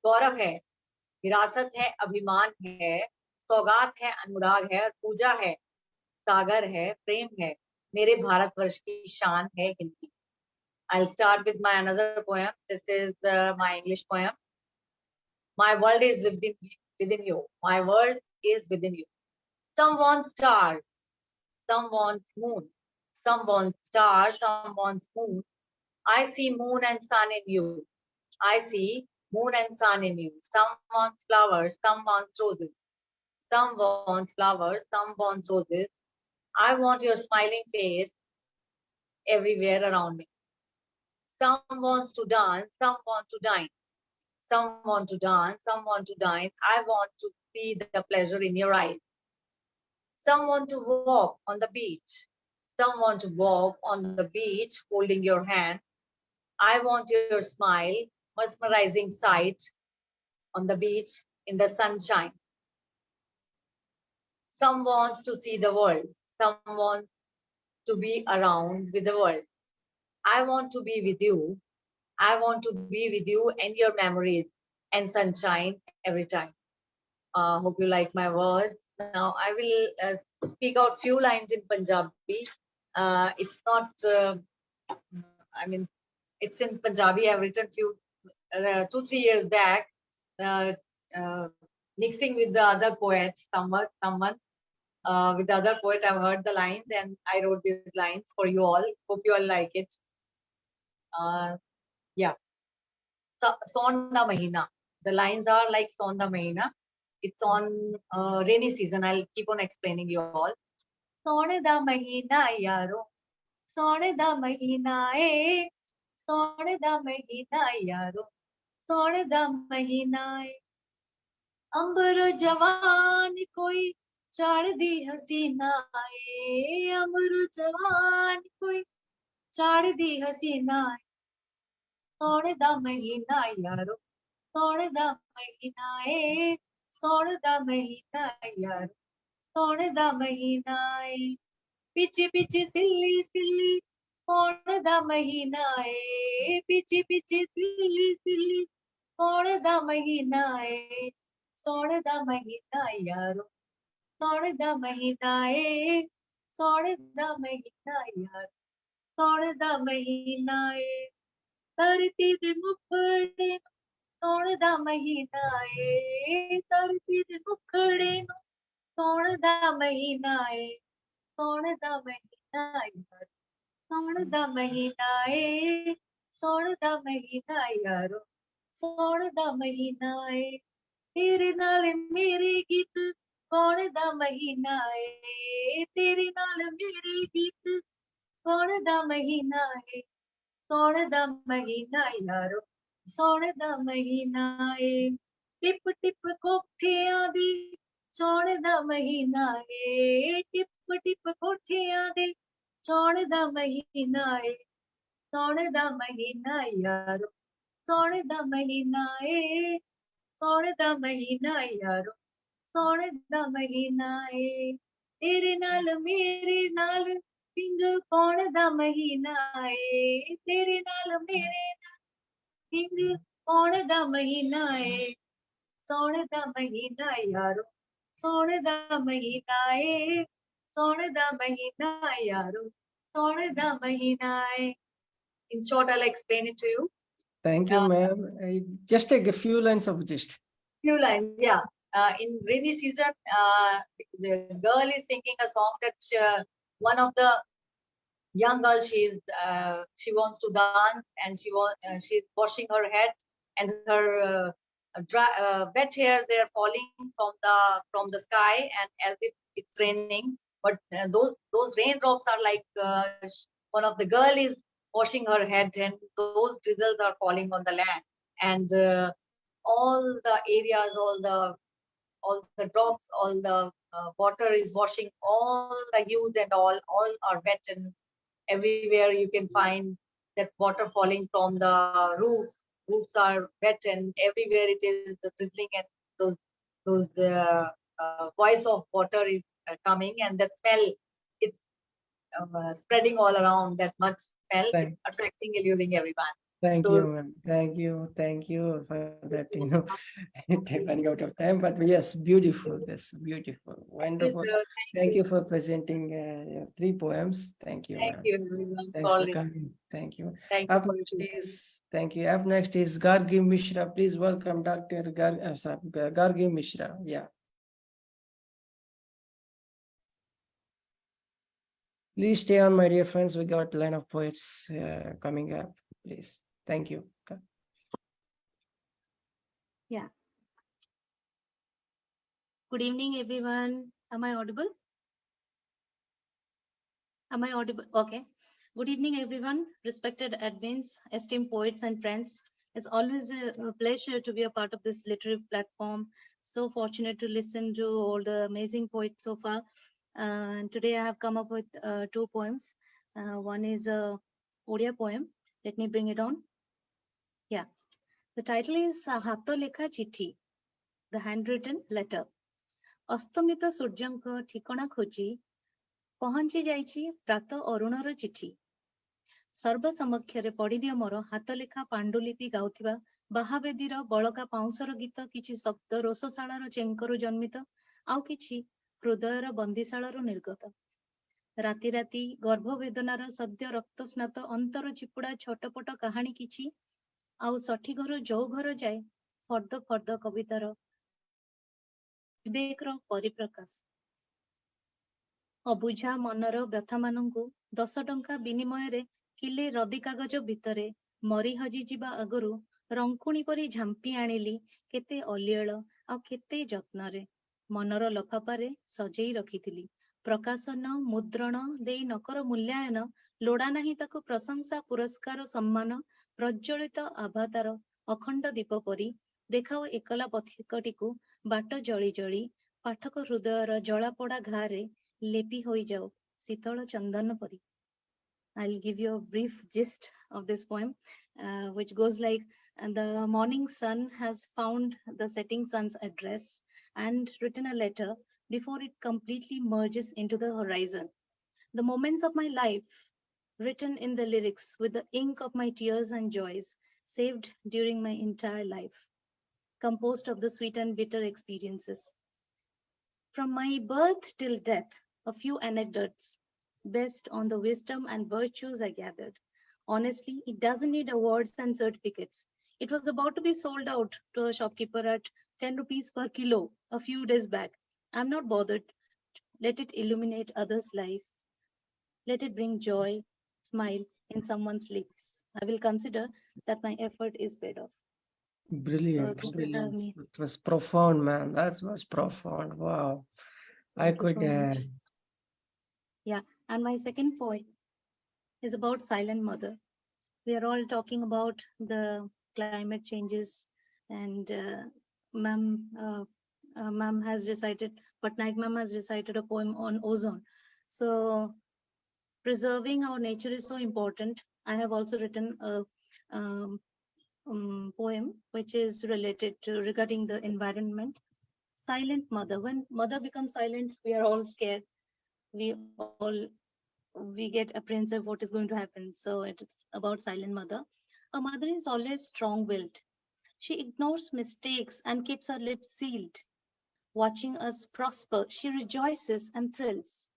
गौरव है, विरासत है, अभिमान है, सौगात है, अनुराग है, पूजा है, सागर है, प्रेम है, मेरे भारतवर्ष की शान है Hindi. I'll start with my another poem. This is my English poem. My world is within you. My world is within you. Some want stars, some want moon. Some want stars, some want moon. I see moon and sun in you. I see moon and sun in you. Some want flowers, some want roses. Some want flowers, some want roses. I want your smiling face everywhere around me. Some wants to dance, some want to dine. Some want to dance, some want to dine. I want to see the pleasure in your eyes. Some want to walk on the beach. Some want to walk on the beach holding your hand. I want your smile, mesmerizing sight on the beach in the sunshine. Some wants to see the world. Some want to be around with the world. I want to be with you. I want to be with you and your memories and sunshine every time. Hope you like my words. Now I will speak out few lines in Punjabi. It's not, it's in Punjabi. I've written 2-3 years back, mixing with the other poet, someone. with the other poet. I've heard the lines and I wrote these lines for you all. Hope you all like it. Yeah. Sonda Mahina. The lines are like Sonda Mahina. It's on rainy season. I'll keep on explaining you all. Sone da Mahina yaro. Sone da Mahina eh. Sone da Mahina yaro. Sone da Mahina eh. अंबर जवान कोई चाड़ दी हसीना ए अंबर जवान कोई चाड़ दी हसीना सोने दा महीना यारो सोने दा महीना ए सोने दा महीना यारो सोने दा महीना ए पिची पिची सिल्ली सिल्ली सोने दा महीना ए पिची पिची सिल्ली सिल्ली सोने दा महीना ए सोने दा महीना यारो सोने दा महीना ए सोने दा महीना यारो सोने दा महीना ए धरती दे मुखड़े सोने दा महीना ए धरती दे मुखड़े सोने दा महीना ए सोने दा महीना यारो सोने दा महीना ए सोने दा महीना यारो सोने दा महीना ए तेरे नाल मेरे गीत कौन दा महीना है तेरे नाल मेरे गीत कौन दा महीना है सोने दा महीना यारो सोने दा महीना है टिप टिप कोठियां दी सोने दा महीना है टिप टिप कोठियां दे सोने दा महीना है सोने दा महीना यारो सोने दा महीना है सोने दा महीना यारो सोने दा महीना है तेरे नाल मेरे नाल पिंग कौन दा महीना है तेरे नाल मेरे नाल पिंग कौन दा महीना है सोने दा महीना यारो सोने दा महीना है सोने दा महीना यारो सोने दा महीना है. In short, I'll explain it to you. Thank you, ma'am. Just take a few lines of gist. Few lines, yeah. In rainy season, the girl is singing a song that one of the young girls, she wants to dance and she's washing her head and her wet hairs, they are falling from the sky and as if it's raining. But those raindrops are like one of the girl is washing her head and those drizzles are falling on the land and all the areas, all the drops, all the water is washing all the hues and all are wet and everywhere you can find that water falling from the roofs. Roofs are wet and everywhere it is the drizzling and those voice of water is coming and that smell, it's spreading all around, that much smell, it's attracting, alluring everyone. Thank you, ma'am. Thank you for that. Running out of time, but yes, beautiful. That's beautiful, wonderful. Thank you for presenting your 3 poems. Thank you, Thank ma'am. you, everyone. Thanks for coming. Thank you. Thank Up you. next is Up next is Gargi Mishra. Please welcome Dr. Gargi Mishra. Yeah. Please stay on, my dear friends. We got a line of poets coming up. Please. Thank you. Yeah. Good evening, everyone. Am I audible? Am I audible? Okay. Good evening, everyone. Respected admins, esteemed poets and friends. It's always a pleasure to be a part of this literary platform. So fortunate to listen to all the amazing poets so far. Today I have come up with 2 poems. One is a Odia poem. Let me bring it on. Yeah. The title is Hato Lekha Chithi, the handwritten letter. ଅସ୍ତମିତ ସୂର୍ଯ୍ୟଙ୍କ ଠିକଣା ଖୋଜି ପହଞ୍ଚି ଯାଇଛି ପ୍ରାତ ଅରୁଣର ଚିଠି। ସର୍ବ ସମକ୍ଷରେ ପଢିଦିଅ ମୋର ହାତ ଲେଖା ପାଣ୍ଡୁଲିପି ଗାଉଥିବା ବାହାବେଦୀର ବଳକା ପାଉଁଶର ଗୀତ, କିଛି ଶବ୍ଦ ରୋଷଶାଳାର ଚେଙ୍କରୁ ଜନ୍ମିତ, ଆଉ କିଛି ହୃଦୟର ବନ୍ଦିଶାଳାରୁ ନିର୍ଗତ। ରାତି ରାତି ଗର୍ଭବେଦନାର ସଦ୍ୟ ରକ୍ତସ୍ନାତ ଅନ୍ତର ଚିପୁଡ଼ା ଛଟପଟ କାହାଣୀ କିଛି, ଆଉ ଷଠି ଘର ଯୋଉ ଘର ଯାଏ ଫର୍ଦ୍ଦ ଫର୍ଦ୍ଦ କବିତାର ବିବେକର ପରିପ୍ରକାଶ। ଅବୁଝା ମନର ବ୍ୟଥାମାନଙ୍କୁ 10 ଟଙ୍କା ବିନିମୟରେ କିଲେ ରଦି କାଗଜ ଭିତରେ ମରି ହଜିଯିବା ଆଗରୁ ରଙ୍କୁଣୀ ପରି ଝାମ୍ପି ଆଣିଲି କେତେ ଅଲିଅଳ ଆଉ କେତେ ଯତ୍ନରେ ମନର ଲଫାପାରେ ସଜେଇ ରଖିଥିଲି। ପ୍ରକାଶନ ମୁଦ୍ରଣ ଦେଇ ନକର ମୂଲ୍ୟାୟନ, ଲୋଡ଼ା ନାହିଁ ତାକୁ ପ୍ରଶଂସା ପୁରସ୍କାର ସମ୍ମାନ, ପ୍ରଜ୍ୱଳିତ ଆଭାତାର ଅଖଣ୍ଡ ଦୀପ ପରି ଦେଖାଅ ଏକଲା ପଥିକଟିକୁ ବାଟ ଜଳି ଜଳି ପାଠକ ହୃଦୟର ଜଳାପୋଡ଼ା ଘାରେ ଲେପି ହୋଇଯାଉ ଶୀତଳ ଚନ୍ଦନ ପରି। I'll give you a brief gist of this poem, which goes like, the morning sun has found the setting sun's address and written a letter before it completely merges into the horizon. The moments of my life, written in the lyrics with the ink of my tears and joys, saved during my entire life, composed of the sweet and bitter experiences. From my birth till death, a few anecdotes based on the wisdom and virtues I gathered. Honestly, it doesn't need awards and certificates. It was about to be sold out to a shopkeeper at 10 rupees per kilo a few days back. I'm not bothered. Let it illuminate others' lives. Let it bring joy, smile in someone's lips. I will consider that my effort is paid off. Brilliant, So, brilliant. It was profound, man. That was profound. Wow. I Thank you could, so much. Yeah, and my second poem is about Silent Mother. We are all talking about the climate changes, and ma'am has recited, Patnaik ma'am has recited a poem on ozone. So preserving our nature is so important. I have also written a poem which is related to regarding the environment. Silent Mother. When mother becomes silent, we are all scared. We get apprehensive what is going to happen. So it's about Silent Mother. A mother is always strong-willed. She ignores mistakes and keeps her lips sealed. Watching us prosper, she rejoices and thrills.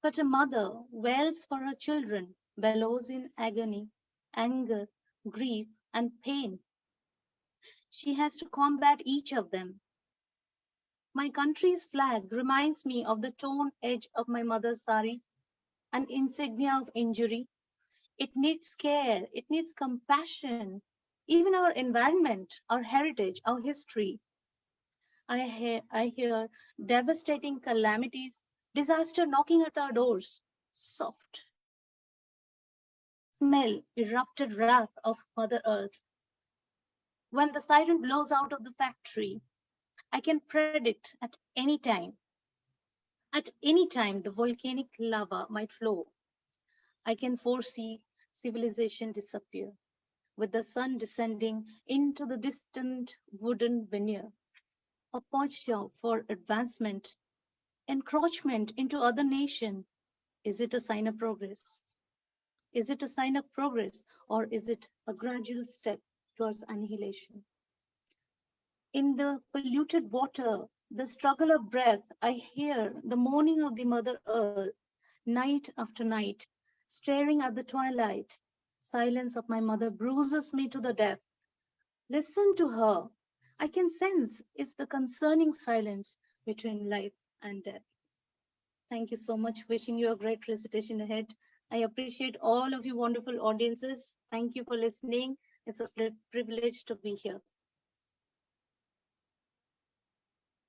But a mother wails for her children, bellows in agony, anger, grief, and pain. She has to combat each of them. My country's flag reminds me of the torn edge of my mother's sari, an insignia of injury. It needs care, it needs compassion. Even our environment, our heritage, our history. I hear devastating calamities, disaster knocking at our doors. Soft. Smell erupted wrath of Mother Earth. When the siren blows out of the factory, I can predict at any time the volcanic lava might flow. I can foresee civilization disappear, with the sun descending into the distant wooden veneer. A posture for advancement, encroachment into other nation. Is it a sign of progress? Is it a sign of progress, or is it a gradual step towards annihilation? In the polluted water, the struggle of breath, I hear the moaning of the Mother Earth, night after night, staring at the twilight. Silence of my mother bruises me to the depth. Listen to her. I can sense it's the concerning silence between life and death. Thank you so much. Wishing you a great recitation ahead. I appreciate all of you wonderful audiences. Thank you for listening. It's a privilege to be here.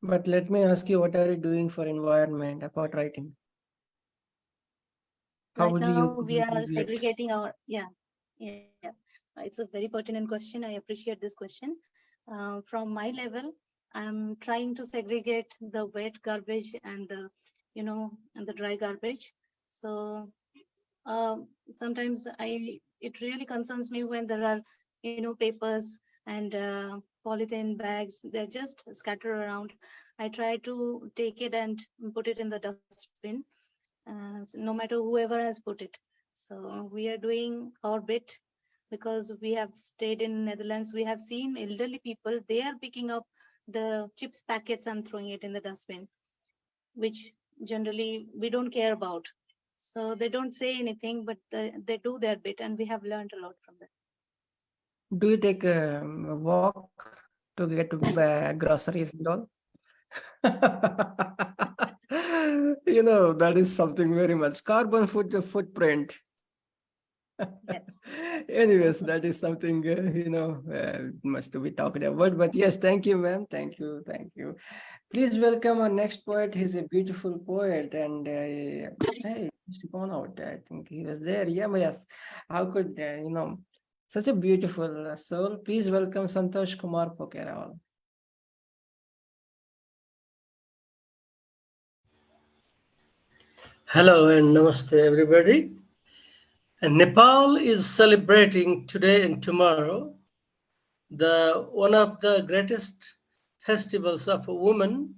But let me ask you, what are you doing for environment apart writing? How Right would now, you we are contribute? segregating our, yeah. It's a very pertinent question. I appreciate this question. From my level, I'm trying to segregate the wet garbage and the, and the dry garbage. So sometimes it really concerns me when there are, papers and polythene bags, they're just scattered around. I try to take it and put it in the dustbin, no matter whoever has put it. So we are doing our bit, because we have stayed in Netherlands. We have seen elderly people, they are picking up the chips packets and throwing it in the dustbin, which generally we don't care about. So they don't say anything, but they do their bit, and we have learned a lot from them. Do you take a walk to get groceries and all? That is something very much carbon footprint. Yes. Anyways, that is something, must be talked about. But yes, thank you, ma'am. Thank you. Thank you. Please welcome our next poet. He's a beautiful poet. And hey, he's gone out. I think he was there. Yeah, but yes. How could, such a beautiful soul. Please welcome Santosh Kumar Pokerawal. Hello and namaste, everybody. And Nepal is celebrating today and tomorrow one of the greatest festivals of a woman,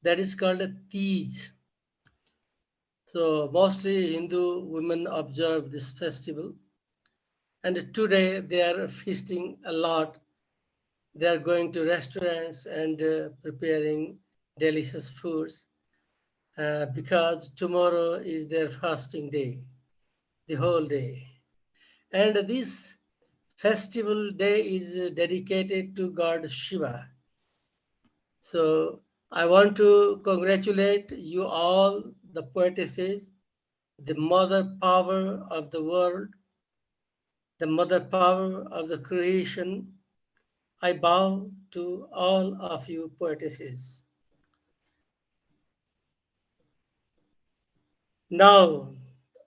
that is called a Tej. So mostly Hindu women observe this festival. And today they are feasting a lot. They are going to restaurants and preparing delicious foods because tomorrow is their fasting day, the whole day. And this festival day is dedicated to God Shiva. So I want to congratulate you all, the poetesses, the mother power of the world, the mother power of the creation. I bow to all of you poetesses. Now,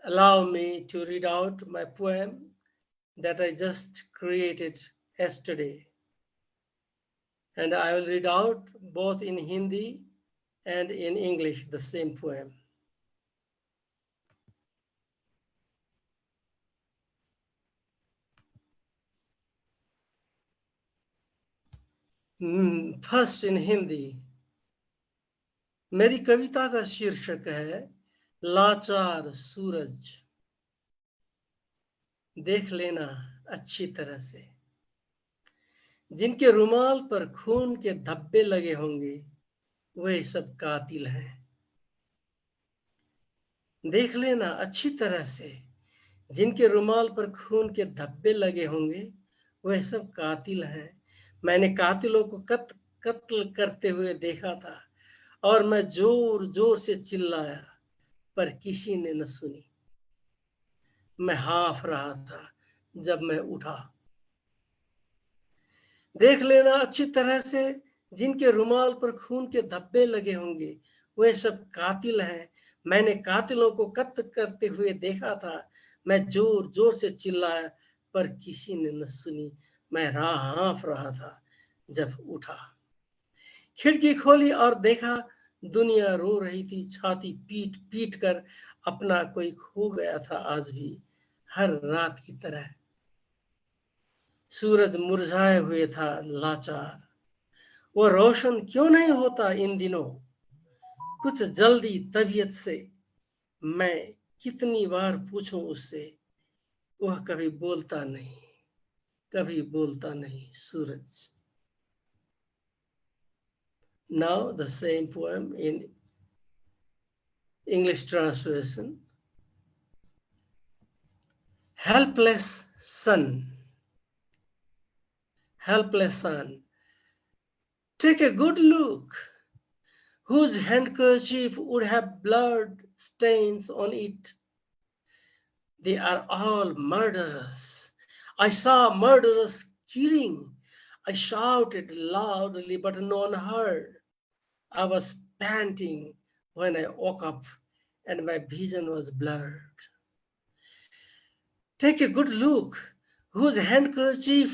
allow me to read out my poem that I just created yesterday. And I will read out both in Hindi and in English the same poem. First in Hindi. मेरी कविता का शीर्षक है लाचार सूरज। देख लेना अच्छी तरह से, जिनके रुमाल पर खून के धब्बे लगे होंगे वे सब कातिल हैं। देख लेना अच्छी तरह से, जिनके रुमाल पर खून के धब्बे लगे होंगे वे सब कातिल हैं। मैंने कातिलों को कत्ल करते हुए देखा था और मैं जोर जोर से चिल्लाया पर किसी ने न सुनी। मैं हाफ रहा था जब मैं उठा। देख लेना अच्छी तरह से, जिनके रुमाल पर खून के धब्बे लगे होंगे वे सब कातिल हैं। मैंने कातिलों को कत्ल करते हुए देखा था। मैं जोर जोर से चिल्लाया पर किसी ने न सुनी। मैं हाफ रहा था जब उठा। खिड़की खोली और देखा दुनिया रो रही थी, छाती पीट पीट कर। अपना कोई खो गया था आज भी हर रात की तरह। सूरज मुरझाए हुए था लाचार, वो रोशन क्यों नहीं होता इन दिनों। कुछ जल्दी तबीयत से, मैं कितनी बार पूछूं उससे, वह कभी बोलता नहीं, कभी बोलता नहीं सूरज। Now the same poem in English translation. Helpless son. Helpless son. Take a good look. Whose handkerchief would have blood stains on it? They are all murderers. I saw murderers killing. I shouted loudly, but no one heard. I was panting when I woke up and my vision was blurred. Take a good look. Whose handkerchief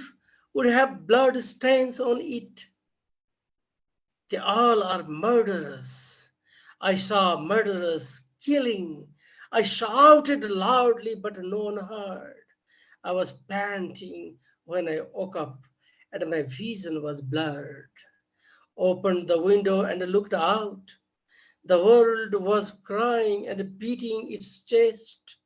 would have blood stains on it? They all are murderers. I saw murderers killing. I shouted loudly, but no one heard. I was panting when I woke up and my vision was blurred. Opened the window and looked out. The world was crying and beating its chest.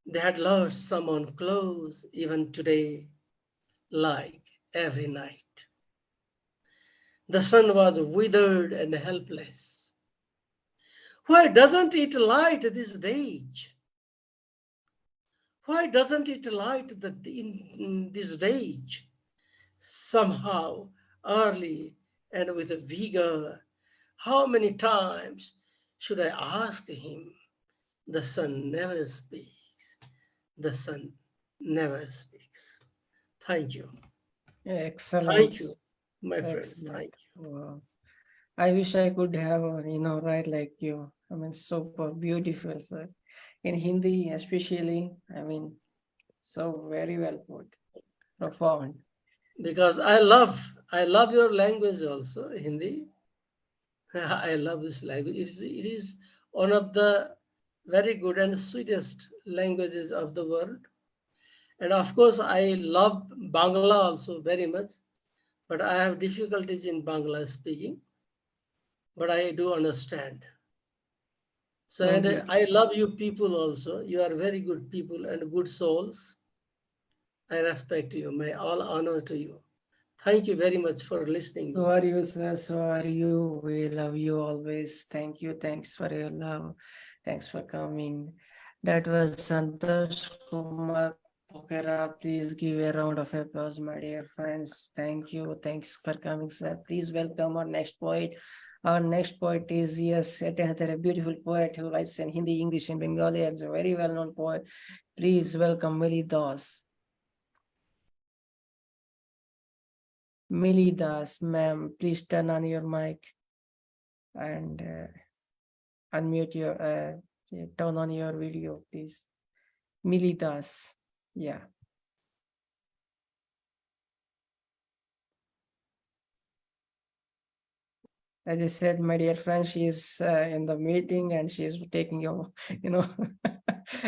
They had lost someone close even today, like every night. The sun was withered and helpless. Why doesn't it light this day? Why doesn't it light in this rage? Somehow, early and with vigor, How many times should I ask him? The sun never speaks. The sun never speaks. Thank you. Excellent. Thank you, my friends. Excellent. Thank you. Wow. I wish I could have, write like you. I mean, super beautiful, sir. In Hindi, especially, I mean, so very well put, profound. Because I love your language also, Hindi. I love this language. It is one of the very good and sweetest languages of the world. And of course, I love Bangla also very much, but I have difficulties in Bangla speaking, but I do understand. So, and I love you people also. You are very good people and good souls. I respect you. May all honor to you. Thank you very much for listening. So are you, sir. So are you. We love you always. Thank you. Thanks for your love. Thanks for coming. That was Santosh Kumar Pokera. Please give a round of applause, my dear friends. Thank you. Thanks for coming, sir. Please welcome our next poet. Our next poet is, yes, another beautiful poet who writes in Hindi, English, and Bengali, and a very well-known poet. Please welcome Mili Das. Mili Das, ma'am, please turn on your mic and unmute your, turn on your video, please. Mili Das, yeah. As I said, my dear friend, she is in the meeting and she is taking your,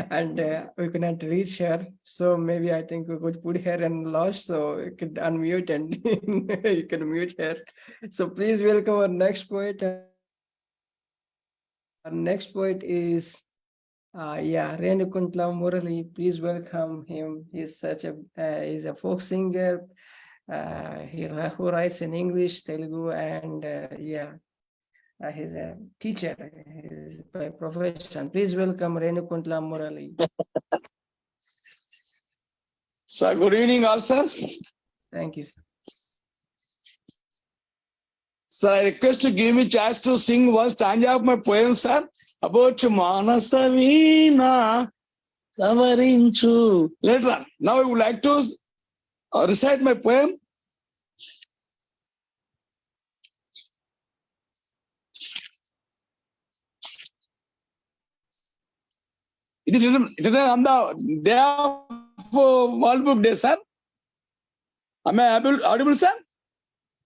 and we could not reach her. So maybe I think we could put her in lounge so you could unmute and you can mute her. So please welcome our next poet. Our next poet is, Renukuntla Murali. Please welcome him. He's such a, he's a folk singer. Who writes in English, Telugu, and he's a teacher. He's by profession. Please welcome Renukuntla Murali. Sir, good evening, all, sir. Thank you, sir. Sir, I request to give me chance to sing one stanza of my poem, sir, about Manasavina Kavarinchu. Later on. Now I would like to recite my poem. It is written on the day of World Book Day, sir. Am I audible, sir?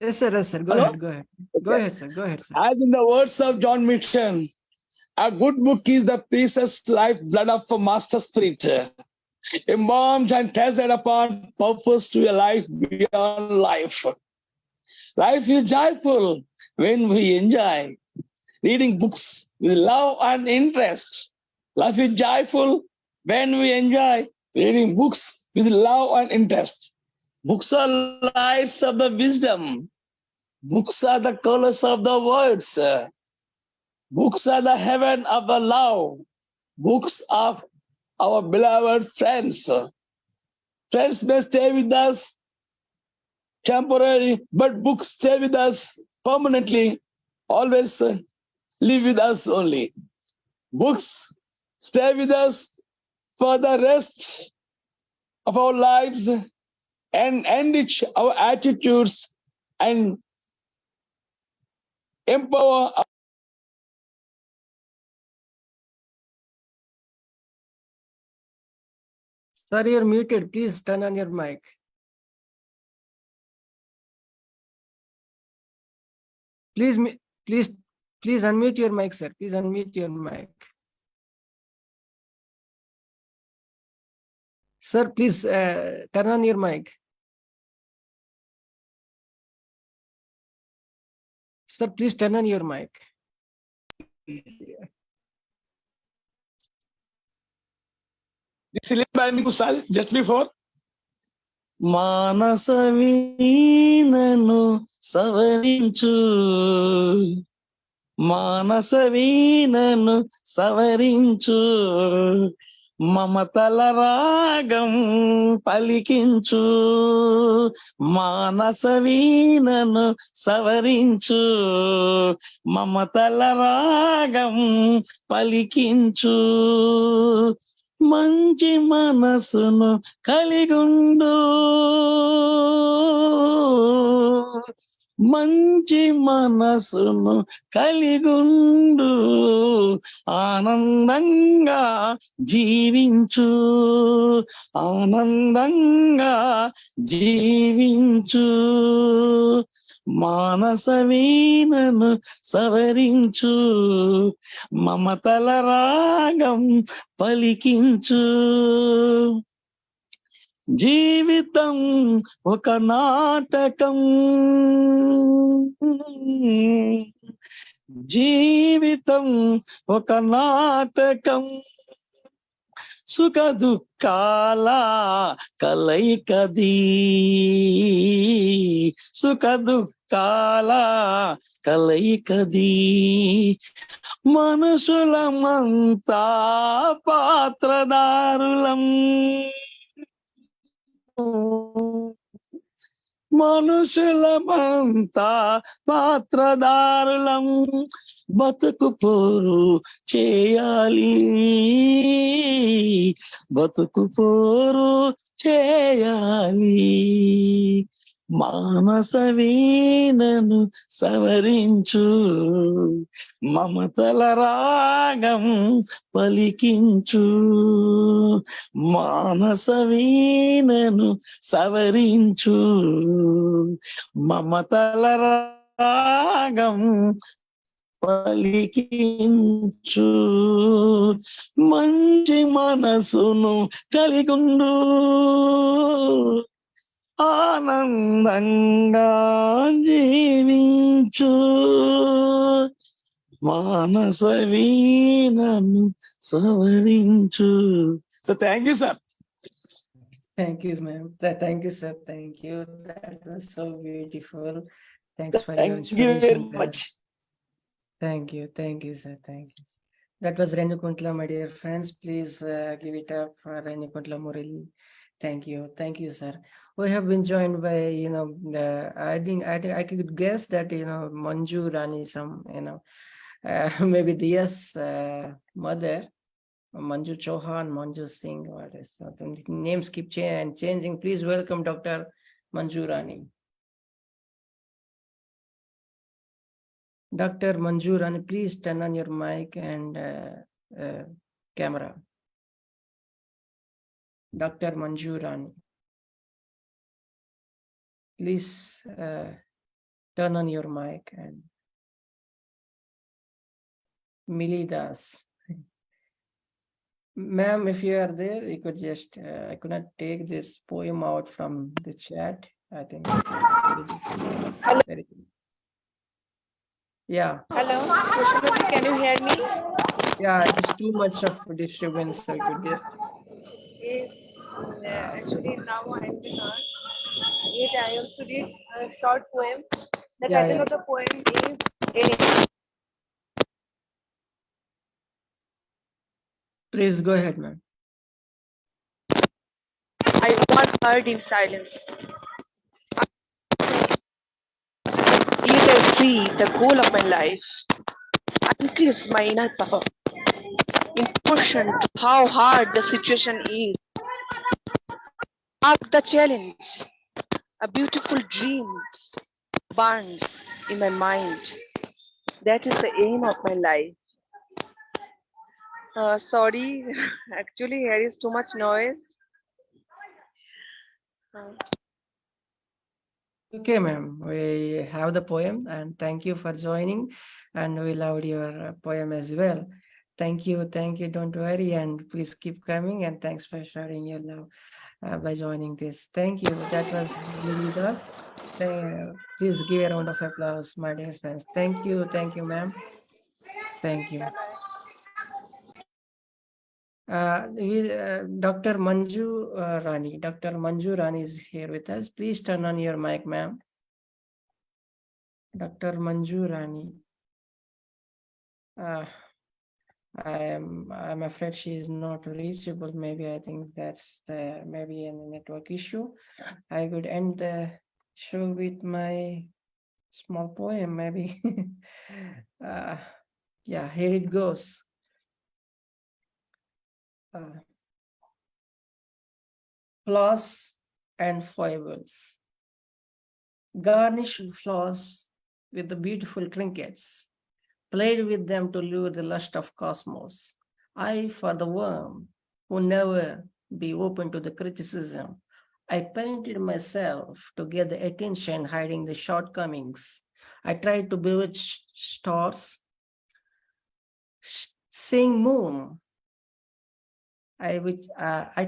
Yes, sir. Yes, sir. Go Hello? ahead. Go ahead. Okay. Go ahead, sir. Go ahead, sir. As in the words of John Mitchell, a good book is the precious lifeblood of a master spirit, embalmed and tested upon purpose to a life beyond life. Life is joyful when we enjoy reading books with love and interest. Life is joyful when we enjoy reading books with love and interest. Books are lights of the wisdom. Books are the colors of the words. Books are the heaven of the love. Books are our beloved friends. Friends may stay with us temporarily, but books stay with us permanently, always live with us only. Books stay with us for the rest of our lives and enrich our attitudes and empower our Sir, you're muted. Please turn on your mic. Please unmute your mic, sir. Please unmute your mic. Sir, please turn on your mic. Sir, please turn on your mic. This is by Kusal just before. Manasavinanu savarinchu. Manasavinanu savarinchu. మమతల రాగం పలికించు మానస వీణను సవరించు మమతల రాగం పలికించు మంచి మనసును కలిగుండు మంచి మనసును కలిగుండు ఆనందంగా జీవించు ఆనందంగా జీవించు మానస వీణను సవరించు మమతల రాగం పలికించు జీవితం ఒక నాటకం జీవితం ఒక నాటకం సుఖ దుఃఖాల కలయికది సుఖ దుఃఖాల కలయికది మనుషులమంతా పాత్రదారులం మనుషులమంతా పాత్రదారులం బతుకు పోరు చేయాలి బతుకు పోరు చేయాలి మానస వీణను సవరించు మమతల రాగం పలికించు మానస వీణను సవరించు మమతల రాగం పలికించు మంచి మనసును కలిగుండు ఆనందంగా జీవించు మానస వీణను సవరించు. So thank you, sir. Thank you, ma'am. Thank you, sir. Thank you. That was so beautiful. Thanks for your Thank you inspiration. very much. Thank you, sir. Thank you. That was Renu Kuntla, my dear friends. Please give it up for Renu Kuntla Murali. Thank you, sir. We have been joined by, I think I could guess that, Manju Rani, maybe Diya's mother, Manju Chouhan, Manju Singh, what is the names keep changing. Please welcome Dr. Manju Rani. Dr. Manju Rani, please turn on your mic and camera. Dr. Manju Rani, please turn on your mic and Milidas. Ma'am, if you are there, you could just, I could not take this poem out from the chat. I think. Hello. Yeah. Hello, Krishnaji, can you hear me? Yeah, it is too much of disturbance. So you could just. Yes, actually now I am the nurse. Yet I also did a short poem. The title of the poem is Please go ahead, ma'am. I once heard in silence. Yet I see the goal of my life. I increase my inner power in proportion to how hard the situation is. Ask the challenge. A beautiful dream burns in my mind. That is the aim of my life. Sorry, actually here is too much noise. Okay, ma'am. We have the poem and thank you for joining, and we loved your poem as well. Thank you. Don't worry, and please keep coming, and thanks for sharing your love by joining this. Thank you. That was really us. Please give a round of applause, my dear friends. Thank you, ma'am. Thank you. Dr. Manju Rani. Dr. Manju Rani is here with us. Please turn on your mic, ma'am. Dr. Manju Rani. I'm afraid she is not reachable. Maybe I think that's maybe a network issue. I would end the show with my small poem, maybe. Yeah, here it goes. Flaws and foibles. Garnish flaws with the beautiful trinkets. Played with them to lure the lust of cosmos. I for the worm who never be open to the criticism. I painted myself to get the attention hiding the shortcomings. I tried to bewitch stars, saying moon. I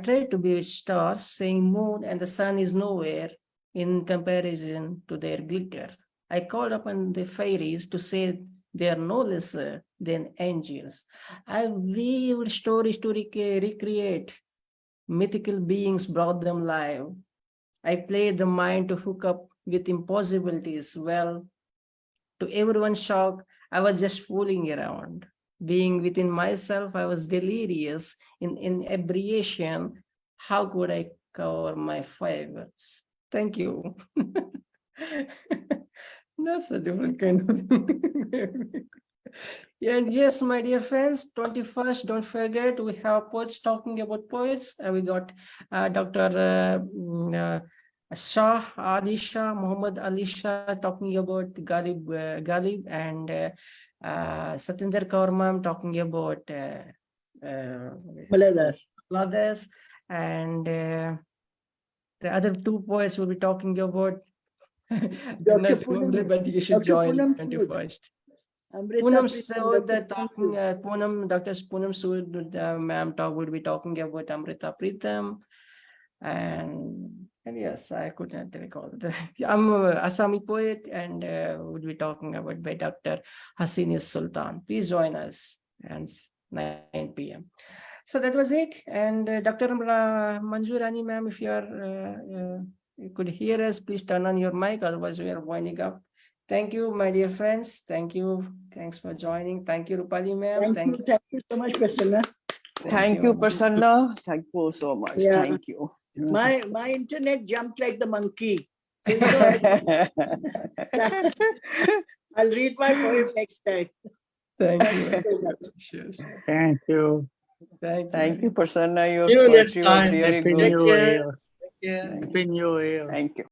tried to bewitch stars, saying moon and the sun is nowhere in comparison to their glitter. I called upon the fairies to say they are no lesser than angels. I weaved stories to recreate mythical beings, brought them live. I played the mind to hook up with impossibilities. Well, to everyone's shock, I was just fooling around. Being within myself, I was delirious in inebriation. How could I cover my favorites? Thank you. That's a different kind of thing. And yes, my dear friends, 21st, don't forget, we have poets talking about poets. We got Dr. Shah, Adi Shah, Muhammad Ali Shah talking about Ghalib and Satinder Kaur ma'am talking about Maladas, and the other two poets will be talking about Dr. not remember, but you should Dr. join Poonam 21st. Amrita Poonam Preetham, Sood, Dr. talking, Poonam, Dr. Poonam Sood, ma'am will be talking about Amrita Preetham. And yes, I could not recall. I'm an Assami poet and would be talking about by Dr. Hasini Sultan. Please join us at 9 p.m. So that was it. And Dr. Manjurani ma'am, if you could hear us, please turn on your mic, otherwise we are winding up. Thank you, my dear friends. Thank you. Thanks for joining. Thank you, Roopali ma'am. Thank you so much, Prasanna. Thank you, Prasanna. Thank you so much. Yeah. Thank you. My internet jumped like the monkey. So I'll read my poem next time. Thank you so much. Thank you. Thank you, Prasanna. Your See you next poetry was time. really Happy good. New Year. Happy New Year. Thank you.